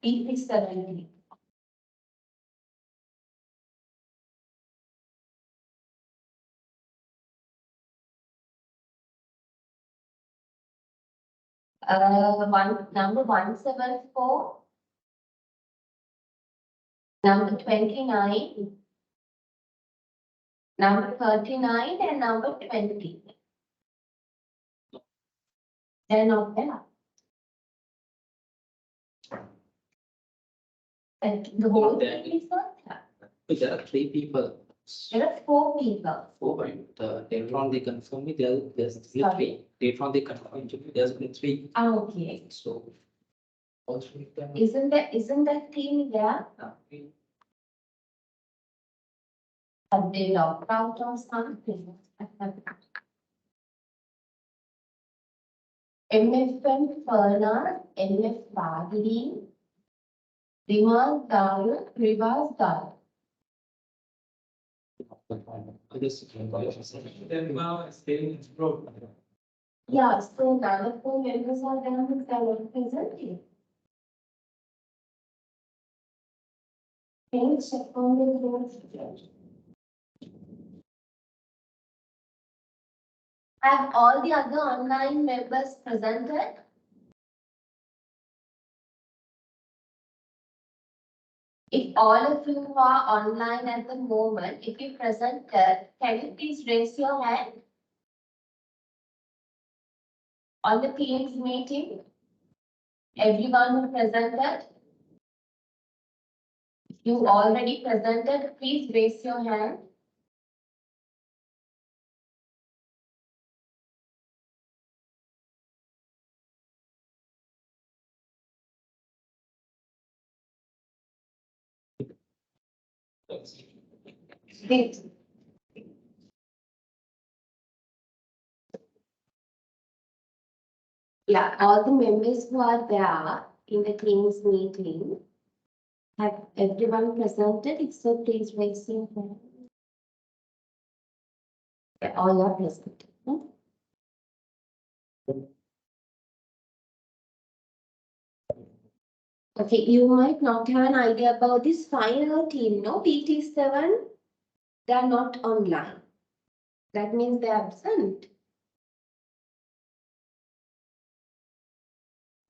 EP70? Number 174, number 29, number 39, and number 20. They're not there. And the whole thing is not there. There are three people. There are 4 people. 4 point. Later on they confirm me there's three. Later on they confirm to me there's only 3. Okay. So all 3 of them. Isn't that team there? Have they logged out or something? MFM Furnas, MF Bagri, Rivas Daru. Yeah, so none of the members are there who are representing. Can you check on the board? Have all the other online members presented? If all of you are online at the moment, if you presented, can you please raise your hand? On the Teams meeting, everyone who presented? You already presented, please raise your hand. Please. Yeah, all the members who are there in the Teams meeting, have everyone presented? If so, please raise your hand. Yeah, all are present. Okay, you might not have an idea about this final team, no? PT7, they are not online. That means they are absent.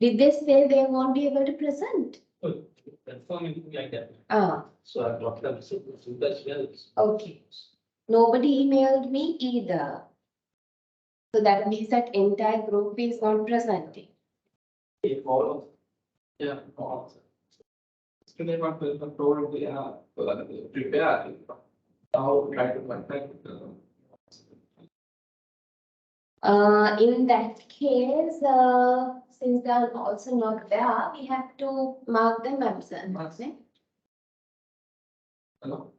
Did they say they won't be able to present? Confirm anything like that. Ah, So I dropped them as well. okay. Nobody emailed me either. So that means that entire group is not presenting. If all of, yeah, all of them. So they want to control the prepare. Now try to contact. In that case, since they are also not there, we have to mark them absent. Hello?